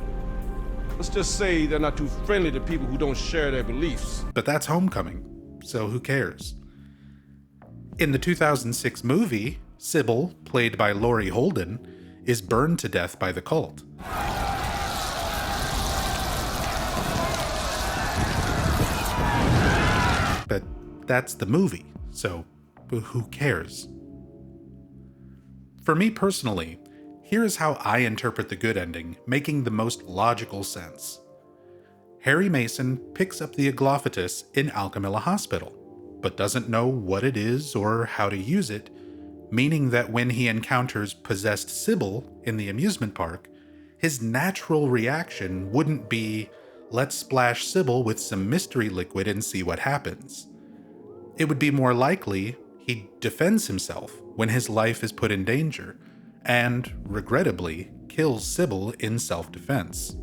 Let's just say they're not too friendly to people who don't share their beliefs. But that's Homecoming, so who cares? In the 2006 movie, Sybil, played by Laurie Holden, is burned to death by the cult. But that's the movie, so who cares? For me personally, here is how I interpret the good ending, making the most logical sense. Harry Mason picks up the Aglaophatus in Alchemilla Hospital, but doesn't know what it is or how to use it, meaning that when he encounters possessed Sybil in the amusement park, his natural reaction wouldn't be, let's splash Sybil with some mystery liquid and see what happens. It would be more likely he defends himself when his life is put in danger, and, regrettably, kills Sybil in self-defense.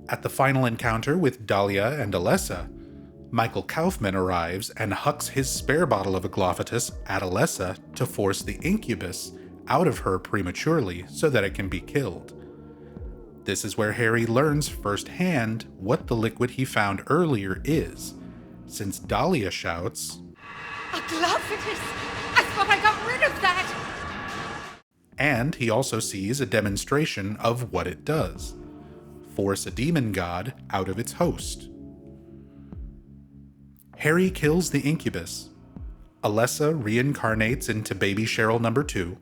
At the final encounter with Dahlia and Alessa, Michael Kaufman arrives and hucks his spare bottle of Aglaophatus at Alessa to force the incubus out of her prematurely so that it can be killed. This is where Harry learns firsthand what the liquid he found earlier is, since Dahlia shouts, Aglaophatus! I thought I got rid of that! And he also sees a demonstration of what it does: force a demon god out of its host. Harry kills the incubus, Alessa reincarnates into baby Cheryl number 2,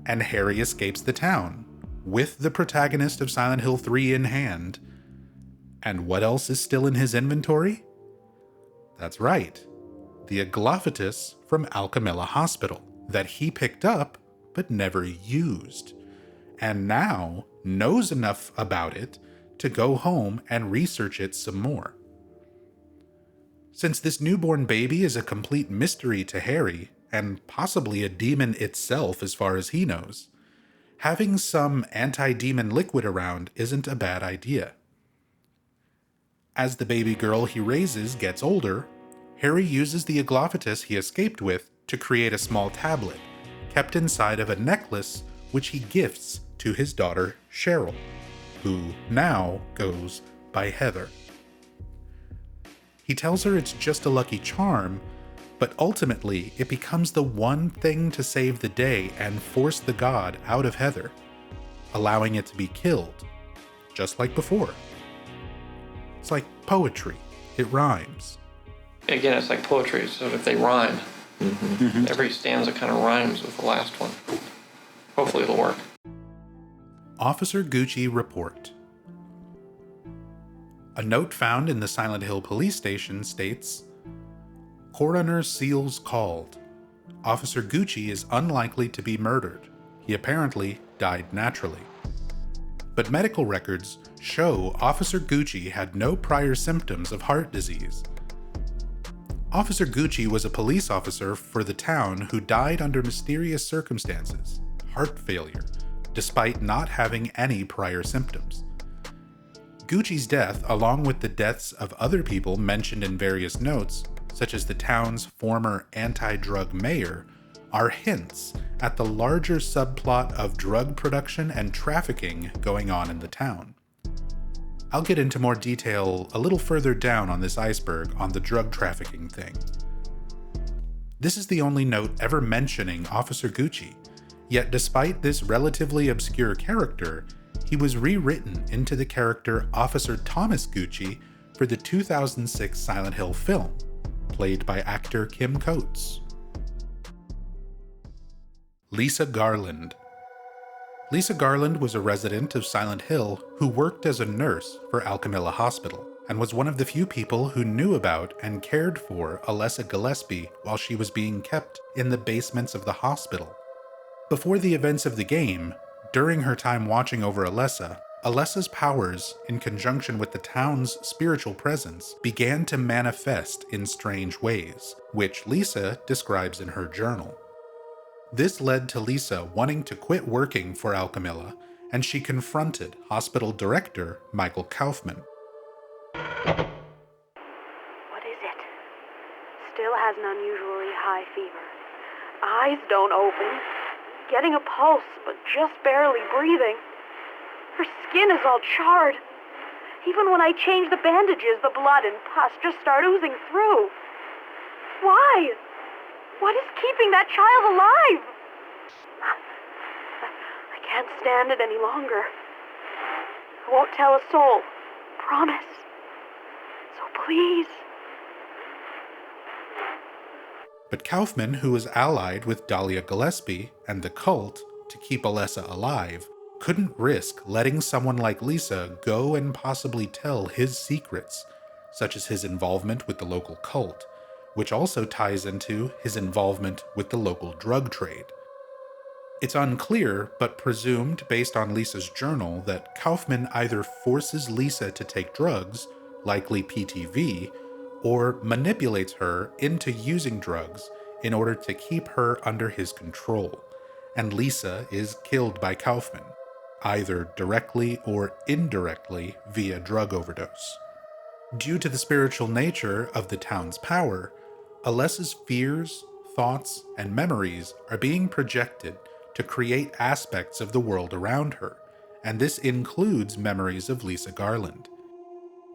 and Harry escapes the town, with the protagonist of Silent Hill 3 in hand. And what else is still in his inventory? That's right, the Aglaophatus from Alchemilla Hospital that he picked up but never used, and now knows enough about it to go home and research it some more. Since this newborn baby is a complete mystery to Harry, and possibly a demon itself as far as he knows, having some anti-demon liquid around isn't a bad idea. As the baby girl he raises gets older, Harry uses the Aglaophatus he escaped with to create a small tablet, kept inside of a necklace which he gifts to his daughter Cheryl, who now goes by Heather. He tells her it's just a lucky charm, but ultimately it becomes the one thing to save the day and force the god out of Heather, allowing it to be killed, just like before. It's like poetry. It rhymes. Again, it's like poetry, so if they rhyme, every stanza kind of rhymes with the last one. Hopefully it'll work. Officer Gucci report. A note found in the Silent Hill police station states, Coroner Seals called. Officer Gucci is unlikely to be murdered. He apparently died naturally. But medical records show Officer Gucci had no prior symptoms of heart disease. Officer Gucci was a police officer for the town who died under mysterious circumstances, heart failure, despite not having any prior symptoms. Gucci's death, along with the deaths of other people mentioned in various notes, such as the town's former anti-drug mayor, are hints at the larger subplot of drug production and trafficking going on in the town. I'll get into more detail a little further down on this iceberg on the drug trafficking thing. This is the only note ever mentioning Officer Gucci, yet despite this relatively obscure character, he was rewritten into the character Officer Thomas Gucci for the 2006 Silent Hill film, played by actor Kim Coates. Lisa Garland. Lisa Garland was a resident of Silent Hill who worked as a nurse for Alchemilla Hospital, and was one of the few people who knew about and cared for Alessa Gillespie while she was being kept in the basements of the hospital. Before the events of the game, during her time watching over Alessa, Alessa's powers, in conjunction with the town's spiritual presence, began to manifest in strange ways, which Lisa describes in her journal. This led to Lisa wanting to quit working for Alchemilla, and she confronted hospital director Michael Kaufman. What is it? Still has an unusually high fever. Eyes don't open. Getting a pulse, but just barely breathing. Her skin is all charred. Even when I change the bandages, the blood and pus just start oozing through. Why? What is keeping that child alive? I can't stand it any longer. I won't tell a soul. Promise. So please. But Kaufman, who was allied with Dahlia Gillespie and the cult to keep Alessa alive, couldn't risk letting someone like Lisa go and possibly tell his secrets, such as his involvement with the local cult, which also ties into his involvement with the local drug trade. It's unclear, but presumed based on Lisa's journal, that Kaufman either forces Lisa to take drugs, likely PTV, or manipulates her into using drugs in order to keep her under his control, and Lisa is killed by Kaufman, either directly or indirectly via drug overdose. Due to the spiritual nature of the town's power, Alessa's fears, thoughts, and memories are being projected to create aspects of the world around her, and this includes memories of Lisa Garland.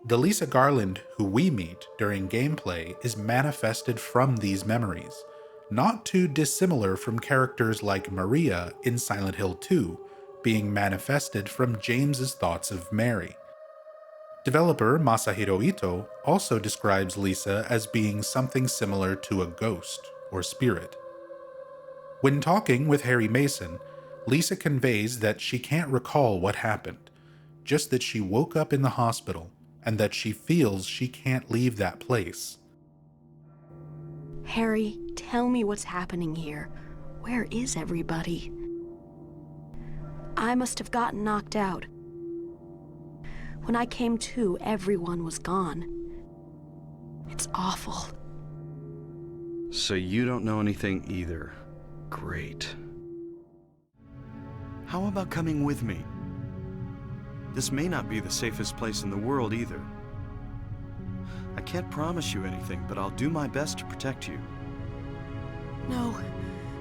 The Lisa Garland who we meet during gameplay is manifested from these memories, not too dissimilar from characters like Maria in Silent Hill 2, being manifested from James's thoughts of Mary. Developer Masahiro Ito also describes Lisa as being something similar to a ghost or spirit. When talking with Harry Mason, Lisa conveys that she can't recall what happened, just that she woke up in the hospital and that she feels she can't leave that place. Harry, tell me what's happening here. Where is everybody? I must have gotten knocked out. When I came to, everyone was gone. It's awful. So you don't know anything either. Great. How about coming with me? This may not be the safest place in the world either. I can't promise you anything, but I'll do my best to protect you. No.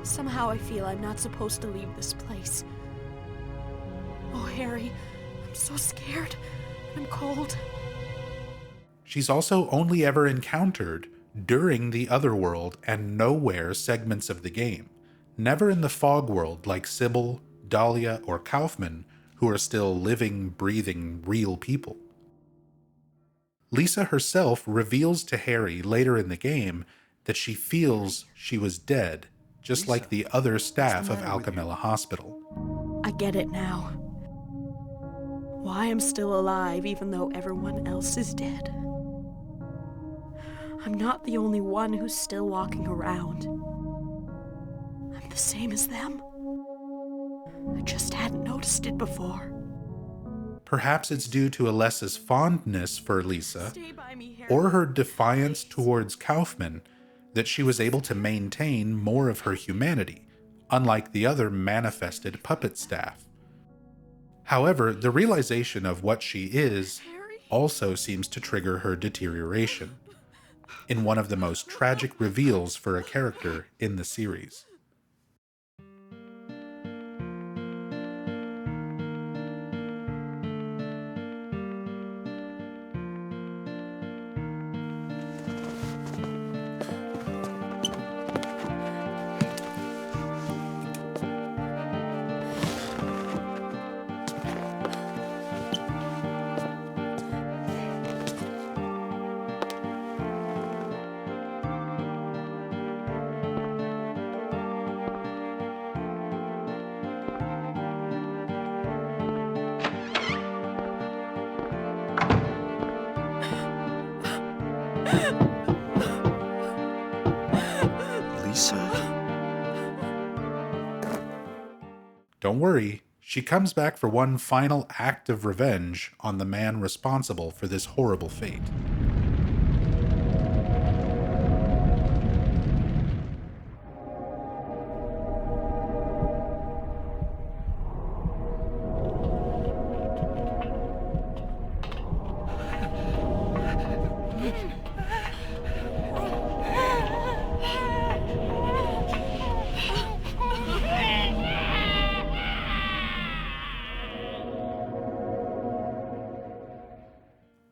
Somehow I feel I'm not supposed to leave this place. Oh, Harry, I'm so scared. I'm cold. She's also only ever encountered during the Otherworld and Nowhere segments of the game, never in the Fog World like Sybil, Dahlia, or Kaufman, who are still living, breathing, real people. Lisa herself reveals to Harry later in the game that she feels she was dead, just Lisa, like the other staff what's of the matter with you? Alchemilla Hospital. I get it now. Why I'm still alive even though everyone else is dead. I'm not the only one who's still walking around. I'm the same as them. I just hadn't noticed it before. Perhaps it's due to Alessa's fondness for Lisa, Stay by me, Harry. or her defiance towards Kaufman, that she was able to maintain more of her humanity, unlike the other manifested puppet staff. However, the realization of what she is also seems to trigger her deterioration, in one of the most tragic reveals for a character in the series. Lisa? Don't worry, she comes back for one final act of revenge on the man responsible for this horrible fate.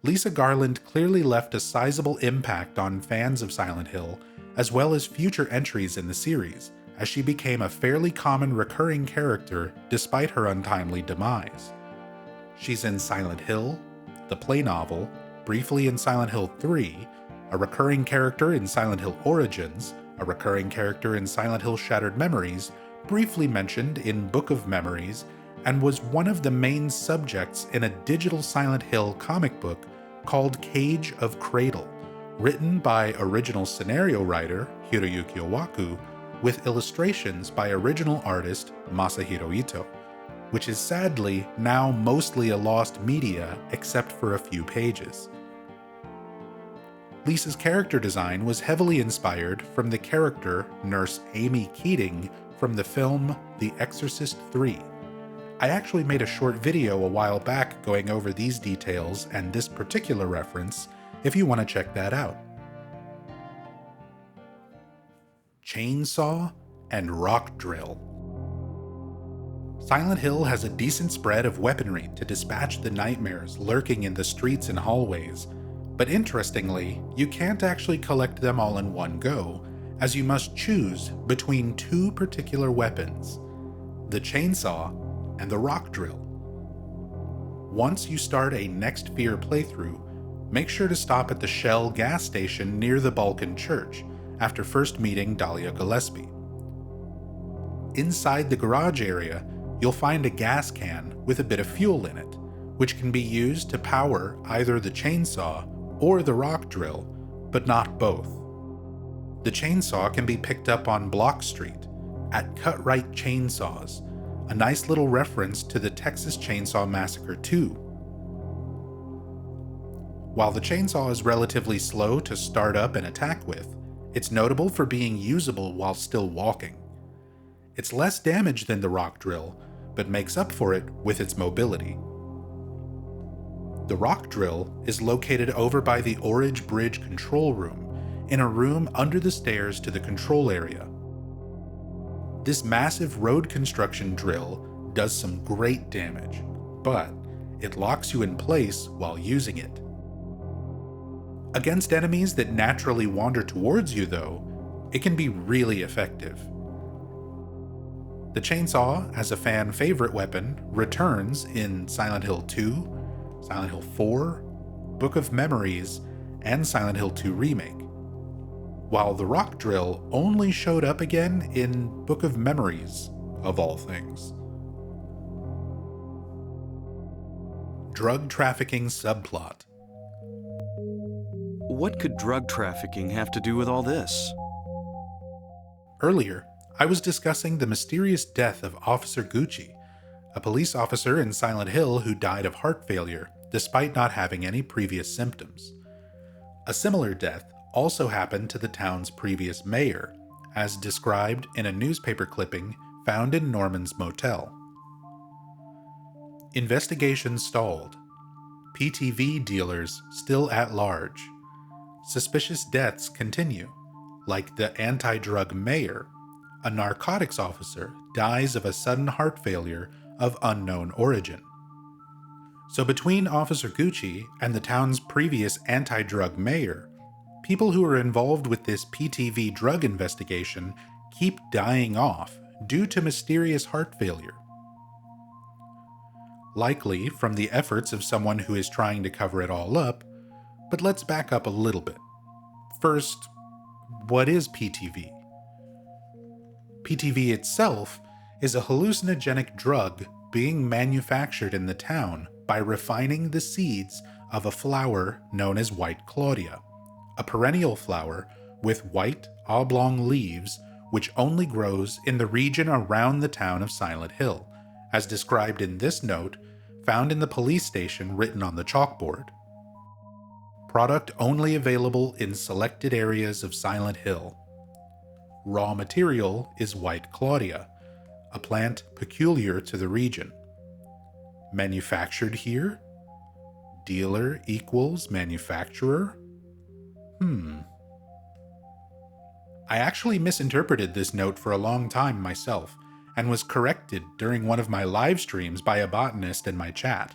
Lisa Garland clearly left a sizable impact on fans of Silent Hill, as well as future entries in the series, as she became a fairly common recurring character despite her untimely demise. She's in Silent Hill, the play novel, briefly in Silent Hill 3, a recurring character in Silent Hill Origins, a recurring character in Silent Hill Shattered Memories, briefly mentioned in Book of Memories, and was one of the main subjects in a digital Silent Hill comic book called Cage of Cradle, written by original scenario writer Hiroyuki Owaku, with illustrations by original artist Masahiro Ito, which is sadly now mostly a lost media except for a few pages. Lisa's character design was heavily inspired from the character Nurse Amy Keating from the film The Exorcist 3. I actually made a short video a while back going over these details and this particular reference if you want to check that out. Chainsaw and rock drill. Silent Hill has a decent spread of weaponry to dispatch the nightmares lurking in the streets and hallways, but interestingly, you can't actually collect them all in one go, as you must choose between two particular weapons: the chainsaw and the rock drill. Once you start a Next Fear playthrough, make sure to stop at the Shell gas station near the Balkan Church after first meeting Dahlia Gillespie. Inside the garage area, you'll find a gas can with a bit of fuel in it, which can be used to power either the chainsaw or the rock drill, but not both. The chainsaw can be picked up on Block Street at Cut Right Chainsaws, a nice little reference to the Texas Chainsaw Massacre 2. While the chainsaw is relatively slow to start up and attack with, it's notable for being usable while still walking. It's less damage than the rock drill, but makes up for it with its mobility. The rock drill is located over by the Orridge Bridge control room, in a room under the stairs to the control area. This massive road construction drill does some great damage, but it locks you in place while using it. Against enemies that naturally wander towards you, though, it can be really effective. The chainsaw, as a fan favorite weapon, returns in Silent Hill 2, Silent Hill 4, Book of Memories, and Silent Hill 2 Remake, while the rock drill only showed up again in Book of Memories, of all things. Drug trafficking subplot. What could drug trafficking have to do with all this? Earlier, I was discussing the mysterious death of Officer Gucci, a police officer in Silent Hill who died of heart failure despite not having any previous symptoms. A similar death also happened to the town's previous mayor, as described in a newspaper clipping found in Norman's motel. Investigation stalled. PTV dealers still at large. Suspicious deaths continue, like the anti-drug mayor. A narcotics officer dies of a sudden heart failure of unknown origin. So between Officer Gucci and the town's previous anti-drug mayor, people who are involved with this PTV drug investigation keep dying off due to mysterious heart failure. Likely from the efforts of someone who is trying to cover it all up, but let's back up a little bit. First, what is PTV? PTV itself is a hallucinogenic drug being manufactured in the town by refining the seeds of a flower known as White Claudia, a perennial flower with white, oblong leaves which only grows in the region around the town of Silent Hill, as described in this note found in the police station written on the chalkboard. Product only available in selected areas of Silent Hill. Raw material is White Claudia, a plant peculiar to the region. Manufactured here? Dealer equals manufacturer? I actually misinterpreted this note for a long time myself, and was corrected during one of my live streams by a botanist in my chat.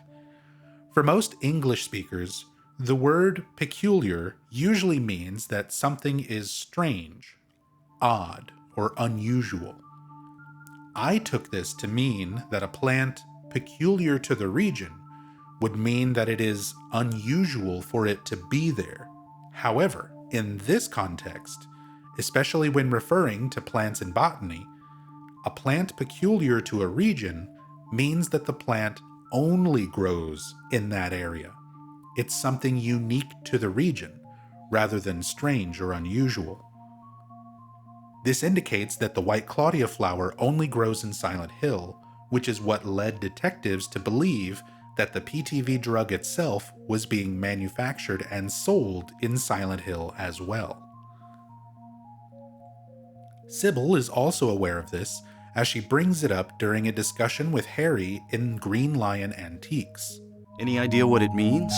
For most English speakers, the word peculiar usually means that something is strange, odd, or unusual. I took this to mean that a plant peculiar to the region would mean that it is unusual for it to be there. However, in this context, especially when referring to plants in botany, a plant peculiar to a region means that the plant only grows in that area. It's something unique to the region, rather than strange or unusual. This indicates that the White Claudia flower only grows in Silent Hill, which is what led detectives to believe that the PTV drug itself was being manufactured and sold in Silent Hill as well. Sybil is also aware of this, as she brings it up during a discussion with Harry in Green Lion Antiques. Any idea what it means?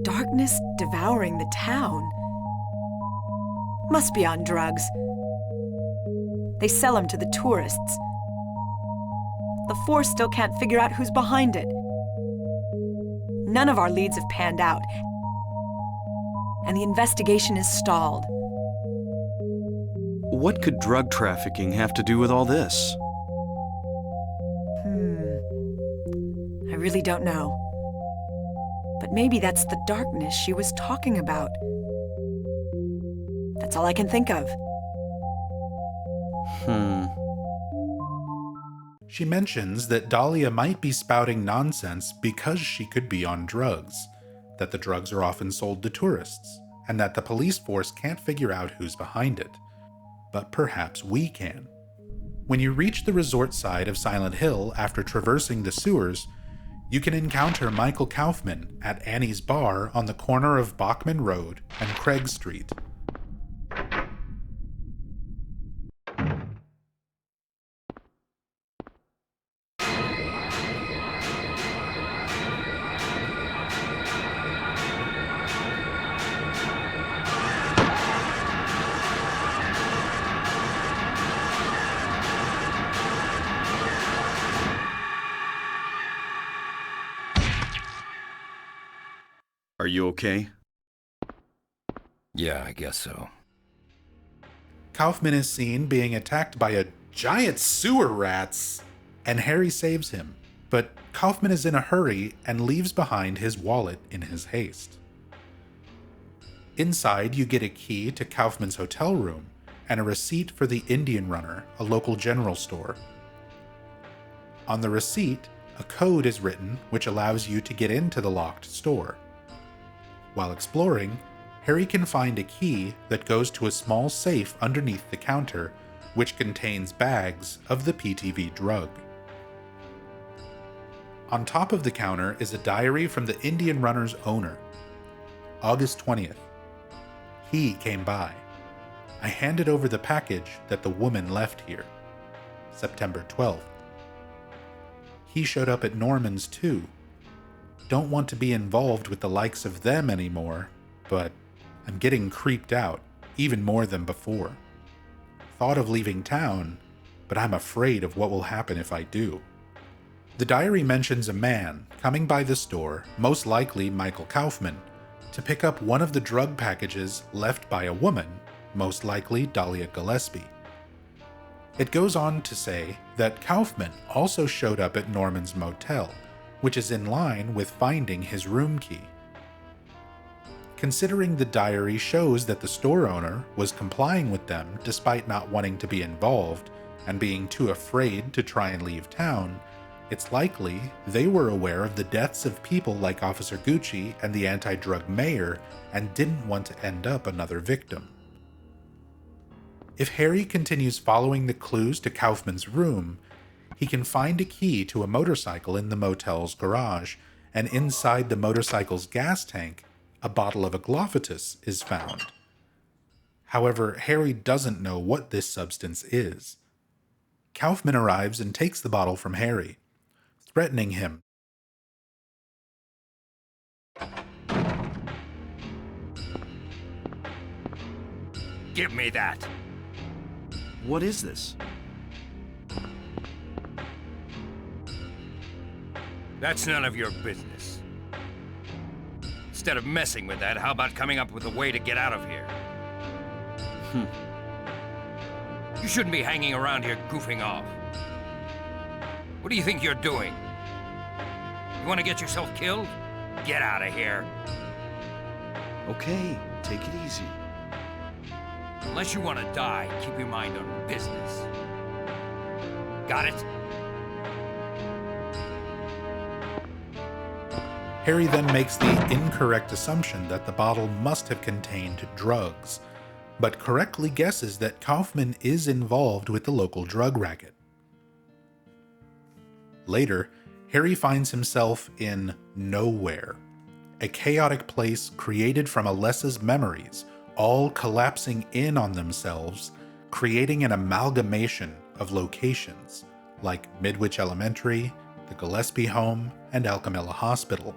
Darkness devouring the town. Must be on drugs. They sell them to the tourists. The force still can't figure out who's behind it. None of our leads have panned out, and the investigation is stalled. What could drug trafficking have to do with all this? I really don't know. But maybe that's the darkness she was talking about. That's all I can think of. She mentions that Dahlia might be spouting nonsense because she could be on drugs, that the drugs are often sold to tourists, and that the police force can't figure out who's behind it. But perhaps we can. When you reach the resort side of Silent Hill after traversing the sewers, you can encounter Michael Kaufman at Annie's Bar on the corner of Bachman Road and Craig Street. Are you okay? Yeah, I guess so. Kaufman is seen being attacked by a giant sewer rats, and Harry saves him, but Kaufman is in a hurry and leaves behind his wallet in his haste. Inside, you get a key to Kaufman's hotel room and a receipt for the Indian Runner, a local general store. On the receipt, a code is written which allows you to get into the locked store. While exploring, Harry can find a key that goes to a small safe underneath the counter, which contains bags of the PTV drug. On top of the counter is a diary from the Indian Runner's owner. August 20th. He came by. I handed over the package that the woman left here. September 12th. He showed up at Norman's too. Don't want to be involved with the likes of them anymore, but I'm getting creeped out, even more than before. Thought of leaving town, but I'm afraid of what will happen if I do. The diary mentions a man coming by the store, most likely Michael Kaufman, to pick up one of the drug packages left by a woman, most likely Dahlia Gillespie. It goes on to say that Kaufman also showed up at Norman's motel, which is in line with finding his room key. Considering the diary shows that the store owner was complying with them despite not wanting to be involved and being too afraid to try and leave town, it's likely they were aware of the deaths of people like Officer Gucci and the anti-drug mayor and didn't want to end up another victim. If Harry continues following the clues to Kaufman's room, he can find a key to a motorcycle in the motel's garage, and inside the motorcycle's gas tank, a bottle of aglaophytus is found. However, Harry doesn't know what this substance is. Kaufman arrives and takes the bottle from Harry, threatening him. Give me that. What is this? That's none of your business. Instead of messing with that, how about coming up with a way to get out of here? You shouldn't be hanging around here goofing off. What do you think you're doing? You want to get yourself killed? Get out of here. Okay, take it easy. Unless you want to die, keep your mind on business. Got it? Harry then makes the incorrect assumption that the bottle must have contained drugs, but correctly guesses that Kaufman is involved with the local drug racket. Later, Harry finds himself in Nowhere, a chaotic place created from Alessa's memories, all collapsing in on themselves, creating an amalgamation of locations like Midwich Elementary, the Gillespie home, and Alchemilla Hospital.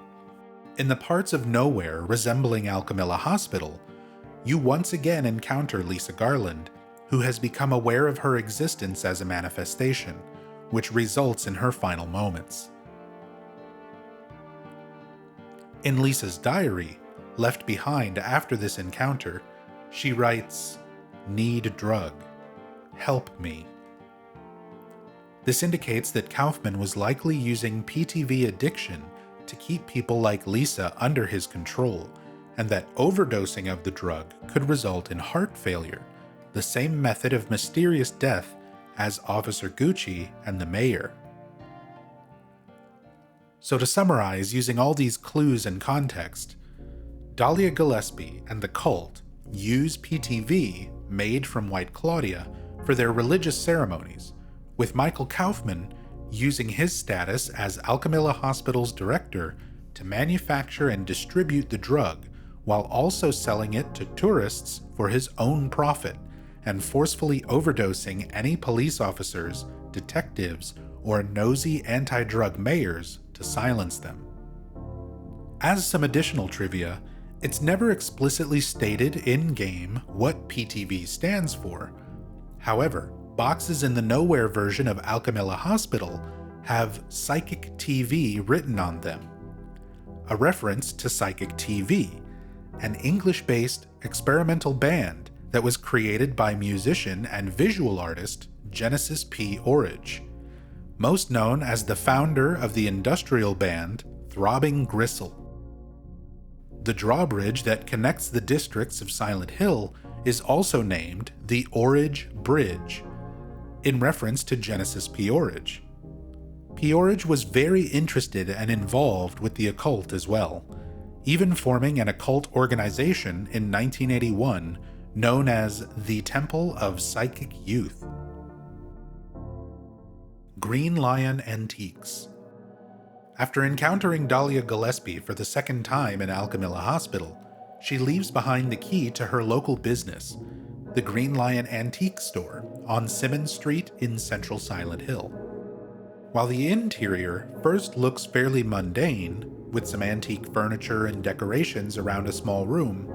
In the parts of Nowhere resembling Alchemilla Hospital, you once again encounter Lisa Garland, who has become aware of her existence as a manifestation, which results in her final moments. In Lisa's diary, left behind after this encounter, she writes, "Need drug. Help me." This indicates that Kaufman was likely using PTV addiction to keep people like Lisa under his control, and that overdosing of the drug could result in heart failure, the same method of mysterious death as Officer Gucci and the mayor. So to summarize, using all these clues and context, Dahlia Gillespie and the cult use PTV made from White Claudia for their religious ceremonies, with Michael Kaufman using his status as Alchemilla Hospital's director to manufacture and distribute the drug while also selling it to tourists for his own profit and forcefully overdosing any police officers, detectives, or nosy anti-drug mayors to silence them. As some additional trivia, it's never explicitly stated in-game what PTV stands for. However, boxes in the Nowhere version of Alchemilla Hospital have Psychic TV written on them, a reference to Psychic TV, an English-based experimental band that was created by musician and visual artist Genesis P. Orridge, most known as the founder of the industrial band Throbbing Gristle. The drawbridge that connects the districts of Silent Hill is also named the Orridge Bridge, in reference to Genesis P. Orridge. P. Orridge was very interested and involved with the occult as well, even forming an occult organization in 1981 known as the Temple of Psychic Youth. Green Lion Antiques. After encountering Dahlia Gillespie for the second time in Alchemilla Hospital, she leaves behind the key to her local business, the Green Lion Antique Store on Simmons Street in central Silent Hill. While the interior first looks fairly mundane, with some antique furniture and decorations around a small room,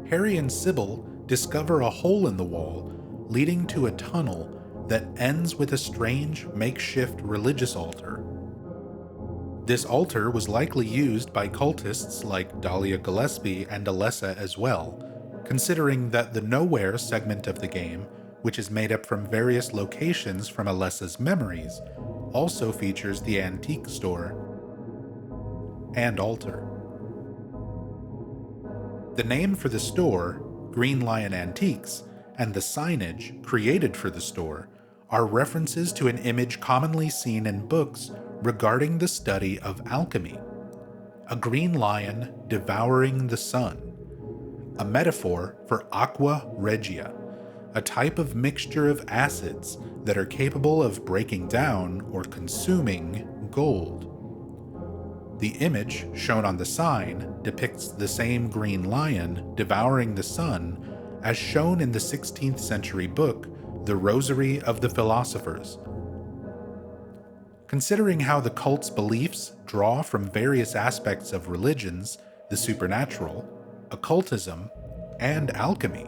Harry and Sybil discover a hole in the wall leading to a tunnel that ends with a strange makeshift religious altar. This altar was likely used by cultists like Dahlia Gillespie and Alessa as well, considering that the Nowhere segment of the game, which is made up from various locations from Alessa's memories, also features the antique store and altar. The name for the store, Green Lion Antiques, and the signage created for the store are references to an image commonly seen in books regarding the study of alchemy: a green lion devouring the sun, a metaphor for aqua regia, a type of mixture of acids that are capable of breaking down or consuming gold. The image shown on the sign depicts the same green lion devouring the sun as shown in the 16th century book, The Rosary of the Philosophers. Considering how the cult's beliefs draw from various aspects of religions, the supernatural, occultism, and alchemy,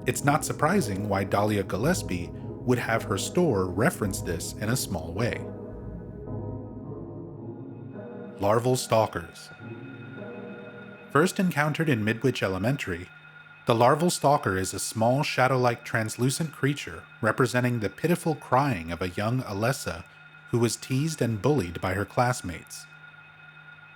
it's not surprising why Dahlia Gillespie would have her store reference this in a small way. Larval stalkers. First encountered in Midwich Elementary, the larval stalker is a small shadow-like translucent creature representing the pitiful crying of a young Alessa who was teased and bullied by her classmates.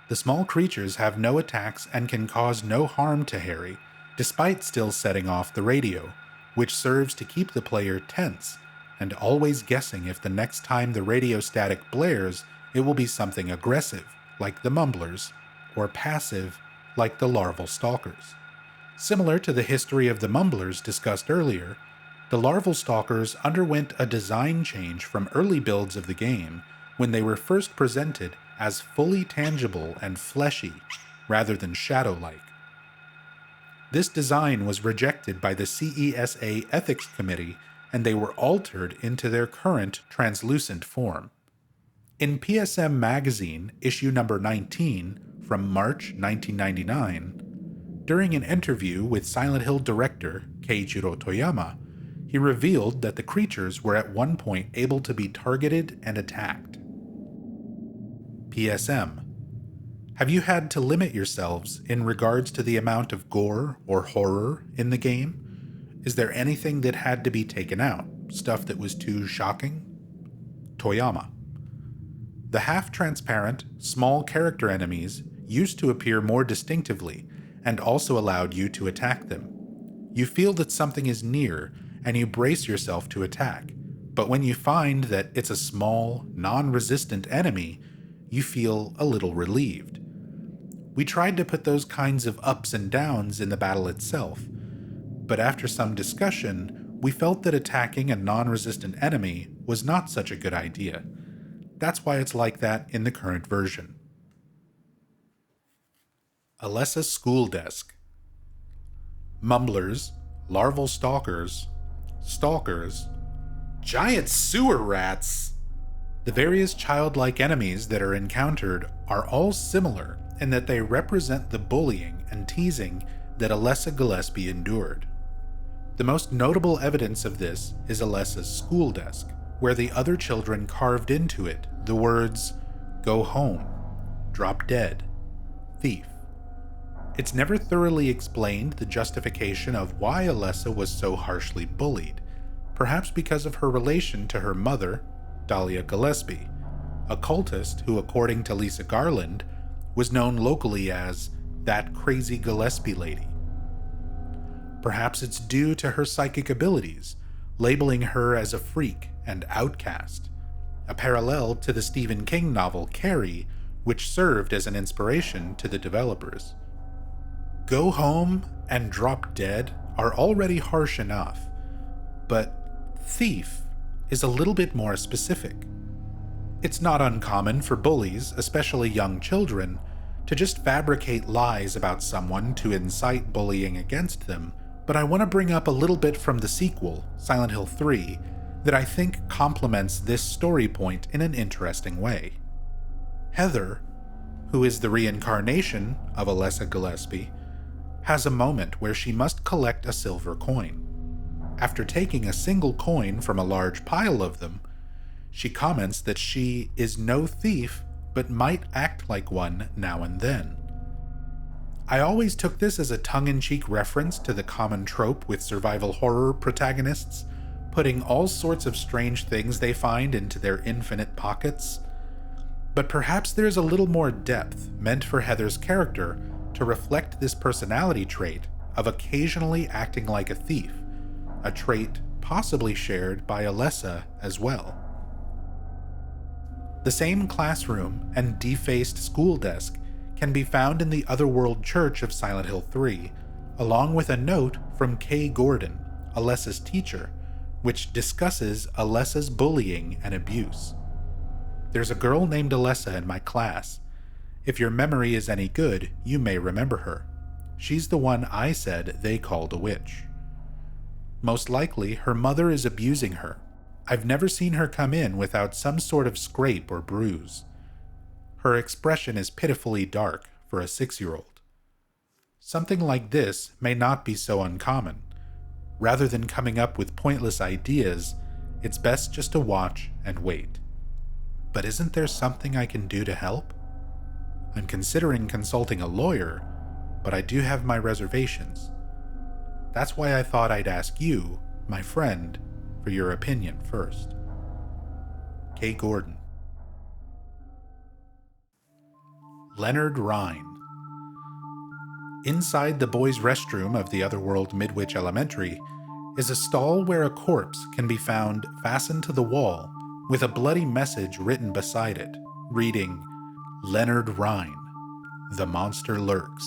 The small creatures have no attacks and can cause no harm to Harry, despite still setting off the radio, which serves to keep the player tense and always guessing if the next time the radio static blares, it will be something aggressive, like the mumblers, or passive, like the larval stalkers. Similar to the history of the mumblers discussed earlier, the larval stalkers underwent a design change from early builds of the game when they were first presented as fully tangible and fleshy, rather than shadow-like. This design was rejected by the CESA Ethics Committee, and they were altered into their current translucent form. In PSM Magazine, issue number 19, from March 1999, during an interview with Silent Hill director Keijiro Toyama, he revealed that the creatures were at one point able to be targeted and attacked. PSM. Have you had to limit yourselves in regards to the amount of gore or horror in the game? Is there anything that had to be taken out? Stuff that was too shocking? Toyama. The half-transparent, small character enemies used to appear more distinctively and also allowed you to attack them. You feel that something is near and you brace yourself to attack, but when you find that it's a small, non-resistant enemy, you feel a little relieved. We tried to put those kinds of ups and downs in the battle itself, but after some discussion, we felt that attacking a non-resistant enemy was not such a good idea. That's why it's like that in the current version. Alessa's school desk. Mumblers, larval stalkers, giant sewer rats. The various childlike enemies that are encountered are all similar in that they represent the bullying and teasing that Alessa Gillespie endured. The most notable evidence of this is Alessa's school desk, where the other children carved into it the words, "Go home," "Drop dead," "Thief." It's never thoroughly explained the justification of why Alessa was so harshly bullied, perhaps because of her relation to her mother, Dahlia Gillespie, a cultist who, according to Lisa Garland, was known locally as that crazy Gillespie lady. Perhaps it's due to her psychic abilities, labeling her as a freak and outcast, a parallel to the Stephen King novel Carrie, which served as an inspiration to the developers. Go home and drop dead are already harsh enough, but thief is a little bit more specific. It's not uncommon for bullies, especially young children, to just fabricate lies about someone to incite bullying against them, but I want to bring up a little bit from the sequel, Silent Hill 3, that I think complements this story point in an interesting way. Heather, who is the reincarnation of Alessa Gillespie, has a moment where she must collect a silver coin. After taking a single coin from a large pile of them, she comments that she is no thief but might act like one now and then. I always took this as a tongue-in-cheek reference to the common trope with survival horror protagonists, putting all sorts of strange things they find into their infinite pockets. But perhaps there's a little more depth meant for Heather's character to reflect this personality trait of occasionally acting like a thief, a trait possibly shared by Alessa as well. The same classroom and defaced school desk can be found in the Otherworld Church of Silent Hill 3, along with a note from Kay Gordon, Alessa's teacher, which discusses Alessa's bullying and abuse. There's a girl named Alessa in my class. If your memory is any good, you may remember her. She's the one I said they called a witch. Most likely, her mother is abusing her. I've never seen her come in without some sort of scrape or bruise. Her expression is pitifully dark for a 6-year-old. Something like this may not be so uncommon. Rather than coming up with pointless ideas, it's best just to watch and wait. But isn't there something I can do to help? I'm considering consulting a lawyer, but I do have my reservations. That's why I thought I'd ask you, my friend, for your opinion first. K. Gordon. Leonard Rhine. Inside the boys' restroom of the Otherworld Midwich Elementary is a stall where a corpse can be found fastened to the wall with a bloody message written beside it, reading, "Leonard Rhine, the monster lurks."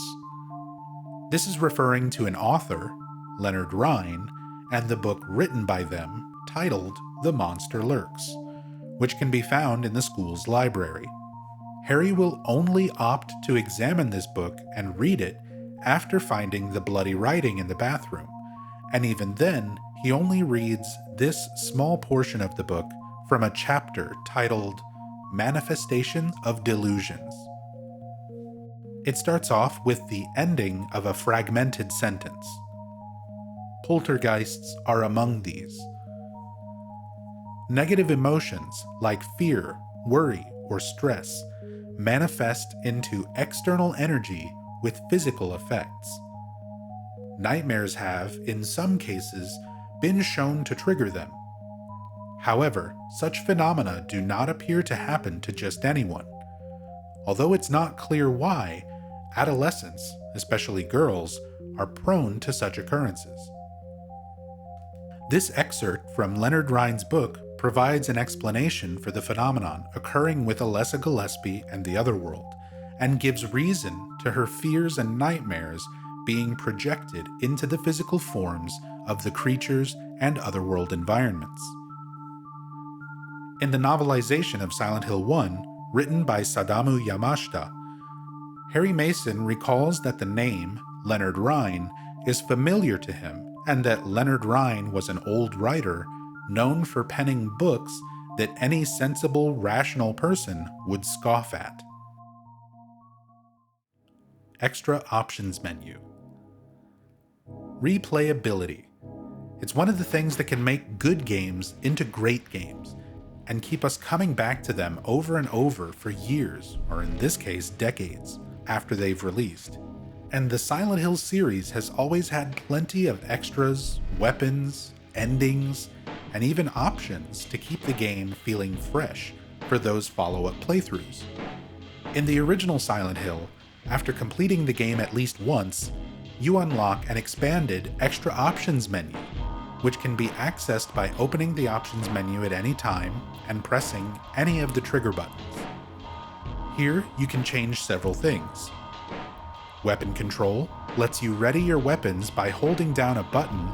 This is referring to an author, Leonard Rhine, and the book written by them titled The Monster Lurks, which can be found in the school's library. Harry will only opt to examine this book and read it after finding the bloody writing in the bathroom, and even then, he only reads this small portion of the book from a chapter titled Manifestation of Delusions. It starts off with the ending of a fragmented sentence. Poltergeists are among these. Negative emotions like fear, worry, or stress manifest into external energy with physical effects. Nightmares have, in some cases, been shown to trigger them. However, such phenomena do not appear to happen to just anyone. Although it's not clear why, adolescents, especially girls, are prone to such occurrences. This excerpt from Leonard Rhine's book provides an explanation for the phenomenon occurring with Alessa Gillespie and the Otherworld, and gives reason to her fears and nightmares being projected into the physical forms of the creatures and Otherworld environments. In the novelization of Silent Hill 1, written by Sadamu Yamashita, Harry Mason recalls that the name, Leonard Rhine, is familiar to him, and that Leonard Rhine was an old writer known for penning books that any sensible, rational person would scoff at. Extra options menu. Replayability. It's one of the things that can make good games into great games, and keep us coming back to them over and over for years, or in this case, decades, after they've released. And the Silent Hill series has always had plenty of extras, weapons, endings, and even options to keep the game feeling fresh for those follow-up playthroughs. In the original Silent Hill, after completing the game at least once, you unlock an expanded extra options menu, which can be accessed by opening the options menu at any time and pressing any of the trigger buttons. Here, you can change several things. Weapon control lets you ready your weapons by holding down a button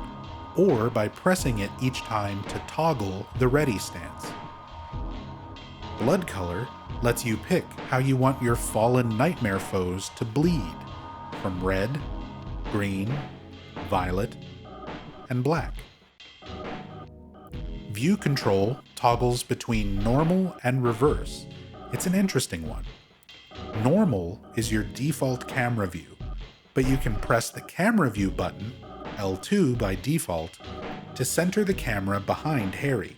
or by pressing it each time to toggle the ready stance. Blood color lets you pick how you want your fallen nightmare foes to bleed, from red, green, violet, and black. View control toggles between normal and reverse. It's an interesting one. Normal is your default camera view, but you can press the camera view button, L2 by default, to center the camera behind Harry.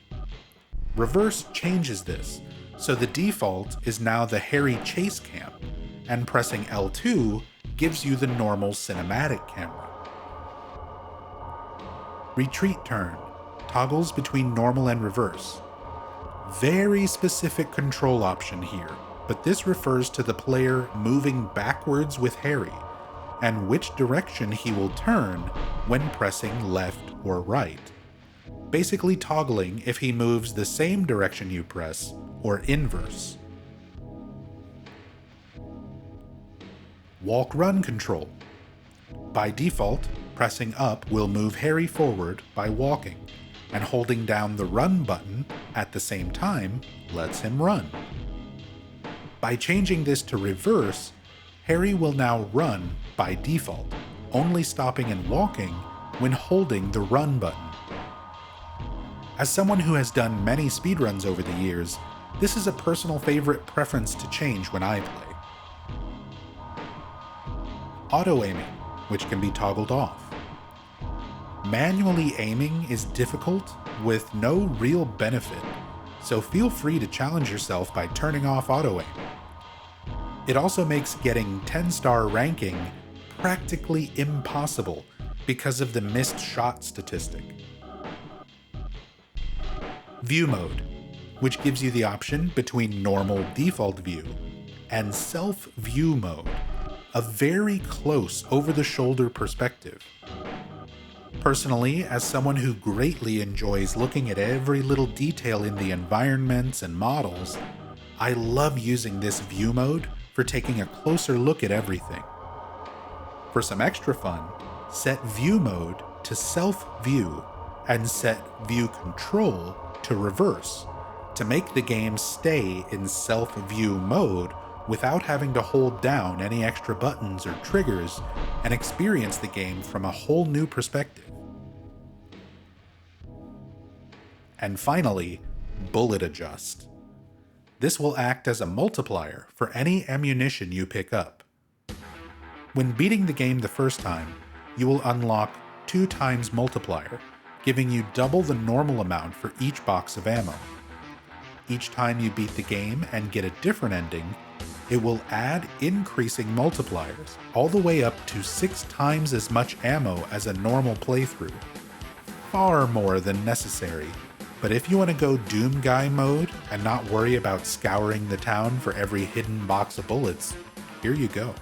Reverse changes this, so the default is now the Harry chase cam, and pressing L2 gives you the normal cinematic camera. Retreat turn toggles between normal and reverse. Very specific control option here, but this refers to the player moving backwards with Harry, and which direction he will turn when pressing left or right. Basically toggling if he moves the same direction you press, or inverse. Walk-run control. By default, pressing up will move Harry forward by walking, and holding down the run button at the same time lets him run. By changing this to reverse, Harry will now run by default, only stopping and walking when holding the run button. As someone who has done many speedruns over the years, this is a personal favorite preference to change when I play. Auto-aiming, which can be toggled off. Manually aiming is difficult with no real benefit, so feel free to challenge yourself by turning off auto-aim. It also makes getting 10-star ranking practically impossible because of the missed shot statistic. View mode, which gives you the option between normal default view and self-view mode, a very close over-the-shoulder perspective. Personally, as someone who greatly enjoys looking at every little detail in the environments and models, I love using this view mode for taking a closer look at everything. For some extra fun, set view mode to self-view and set view control to reverse to make the game stay in self-view mode without having to hold down any extra buttons or triggers and experience the game from a whole new perspective. And finally, bullet adjust. This will act as a multiplier for any ammunition you pick up. When beating the game the first time, you will unlock 2 times multiplier, giving you double the normal amount for each box of ammo. Each time you beat the game and get a different ending, it will add increasing multipliers, all the way up to 6 times as much ammo as a normal playthrough. Far more than necessary, but if you want to go Doom Guy mode and not worry about scouring the town for every hidden box of bullets, here you go.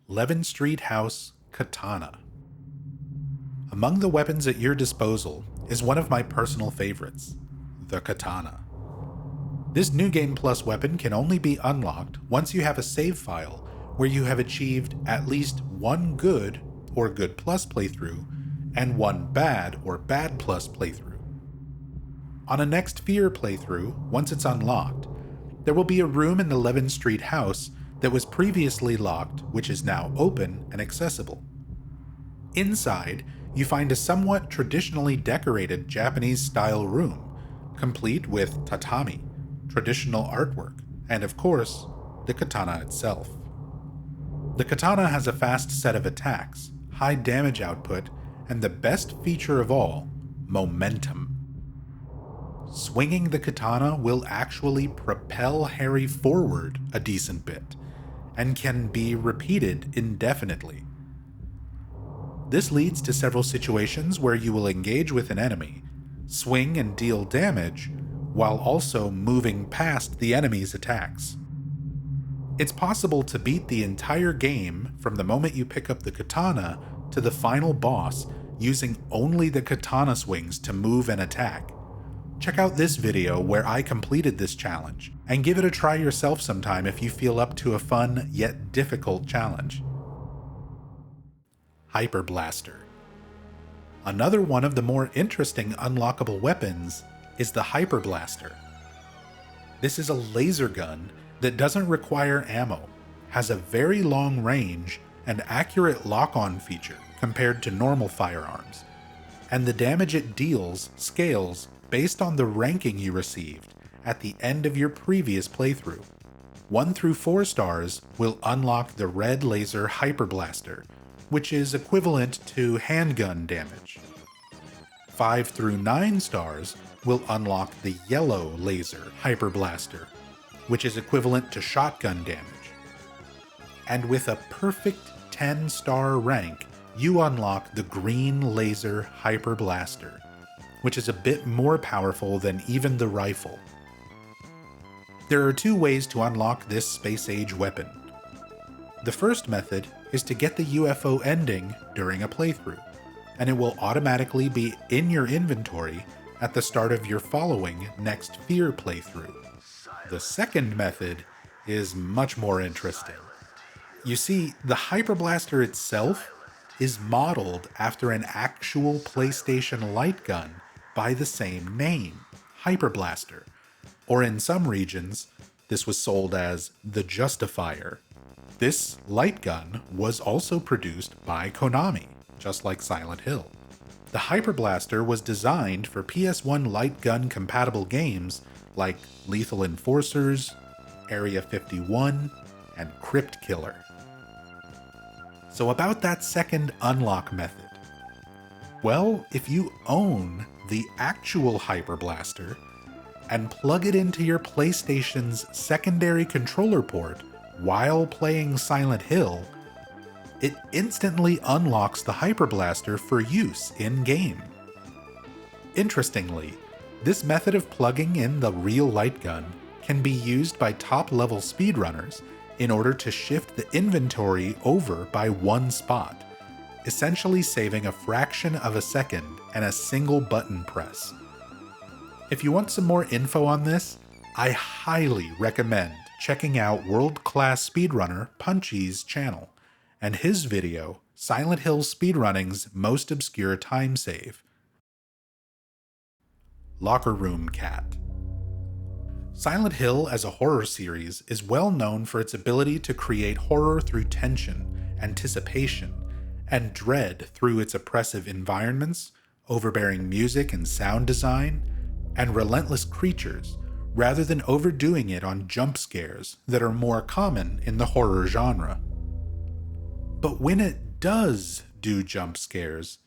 Levin Street House Katana. Among the weapons at your disposal is one of my personal favorites, the katana. This New Game Plus weapon can only be unlocked once you have a save file where you have achieved at least one good or good plus playthrough and one bad or bad plus playthrough. On a next Fear playthrough, once it's unlocked, there will be a room in the Levin Street house that was previously locked, which is now open and accessible. Inside, you find a somewhat traditionally decorated Japanese-style room, complete with tatami, traditional artwork, and of course, the katana itself. The katana has a fast set of attacks, high damage output, and the best feature of all, momentum. Swinging the katana will actually propel Harry forward a decent bit, and can be repeated indefinitely. This leads to several situations where you will engage with an enemy, swing and deal damage, while also moving past the enemy's attacks. It's possible to beat the entire game from the moment you pick up the katana to the final boss using only the katana swings to move and attack. Check out this video where I completed this challenge, and give it a try yourself sometime if you feel up to a fun yet difficult challenge. Hyper Blaster. Another one of the more interesting unlockable weapons is the Hyper Blaster. This is a laser gun that doesn't require ammo, has a very long range and accurate lock-on feature compared to normal firearms, and the damage it deals scales based on the ranking you received at the end of your previous playthrough. 1 through 4 stars will unlock the red laser Hyper Blaster, which is equivalent to handgun damage. 5 through 9 stars will unlock the yellow laser Hyper Blaster, which is equivalent to shotgun damage. And with a perfect 10-star rank, you unlock the green laser Hyper Blaster, which is a bit more powerful than even the rifle. There are 2 ways to unlock this space-age weapon. The first method is to get the UFO ending during a playthrough, and it will automatically be in your inventory at the start of your following next Fear playthrough. The second method is much more interesting. You see, the Hyper Blaster itself is modeled after an actual PlayStation light gun by the same name, Hyper Blaster, or in some regions, this was sold as the Justifier. This light gun was also produced by Konami, just like Silent Hill. The Hyper Blaster was designed for PS1 light gun compatible games like Lethal Enforcers, Area 51, and Crypt Killer. So about that second unlock method. Well, if you own the actual Hyper Blaster and plug it into your PlayStation's secondary controller port while playing Silent Hill, it instantly unlocks the Hyper Blaster for use in-game. Interestingly, this method of plugging in the real light gun can be used by top-level speedrunners in order to shift the inventory over by one spot, essentially saving a fraction of a second and a single button press. If you want some more info on this, I highly recommend checking out world-class speedrunner Punchy's channel and his video, Silent Hill Speedrunning's Most Obscure Time Save. Locker Room Cat. Silent Hill as a horror series is well known for its ability to create horror through tension, anticipation, and dread through its oppressive environments, overbearing music and sound design, and relentless creatures, rather than overdoing it on jump scares that are more common in the horror genre. But when it does do jump scares,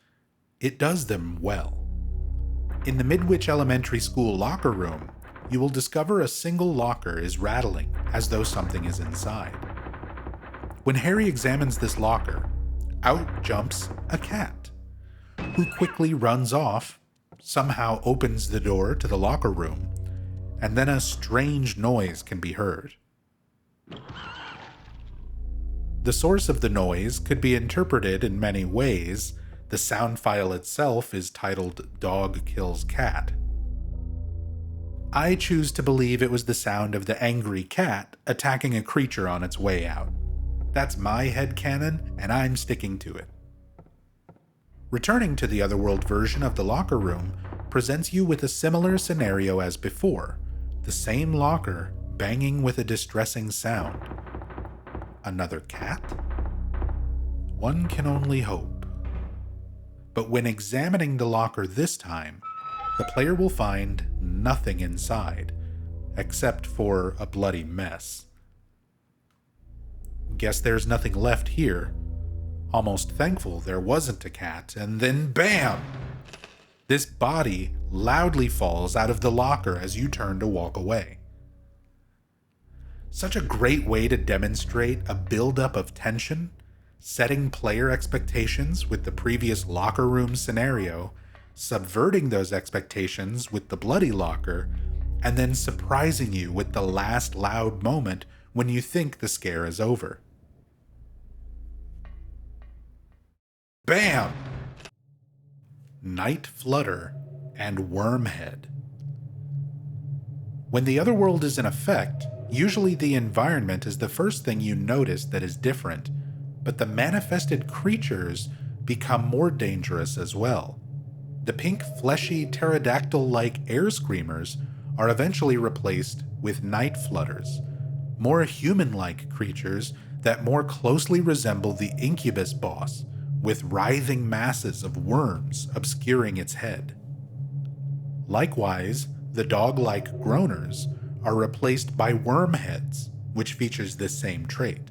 it does them well. In the Midwich Elementary School locker room, you will discover a single locker is rattling as though something is inside. When Harry examines this locker, out jumps a cat, who quickly runs off, somehow opens the door to the locker room, and then a strange noise can be heard. The source of the noise could be interpreted in many ways. The sound file itself is titled Dog Kills Cat. I choose to believe it was the sound of the angry cat attacking a creature on its way out. That's my headcanon, and I'm sticking to it. Returning to the Otherworld version of the locker room presents you with a similar scenario as before, the same locker banging with a distressing sound. Another cat? One can only hope. But when examining the locker this time, the player will find nothing inside, except for a bloody mess. Guess there's nothing left here. Almost thankful there wasn't a cat, and then BAM! This body loudly falls out of the locker as you turn to walk away. Such a great way to demonstrate a buildup of tension, setting player expectations with the previous locker room scenario, subverting those expectations with the bloody locker, and then surprising you with the last loud moment when you think the scare is over. BAM! Night Flutter and Wormhead. When the Otherworld is in effect, usually the environment is the first thing you notice that is different, but the manifested creatures become more dangerous as well. The pink, fleshy, pterodactyl-like air screamers are eventually replaced with night flutters, more human-like creatures that more closely resemble the incubus boss, with writhing masses of worms obscuring its head. Likewise, the dog-like groaners are replaced by wormheads, which features this same trait.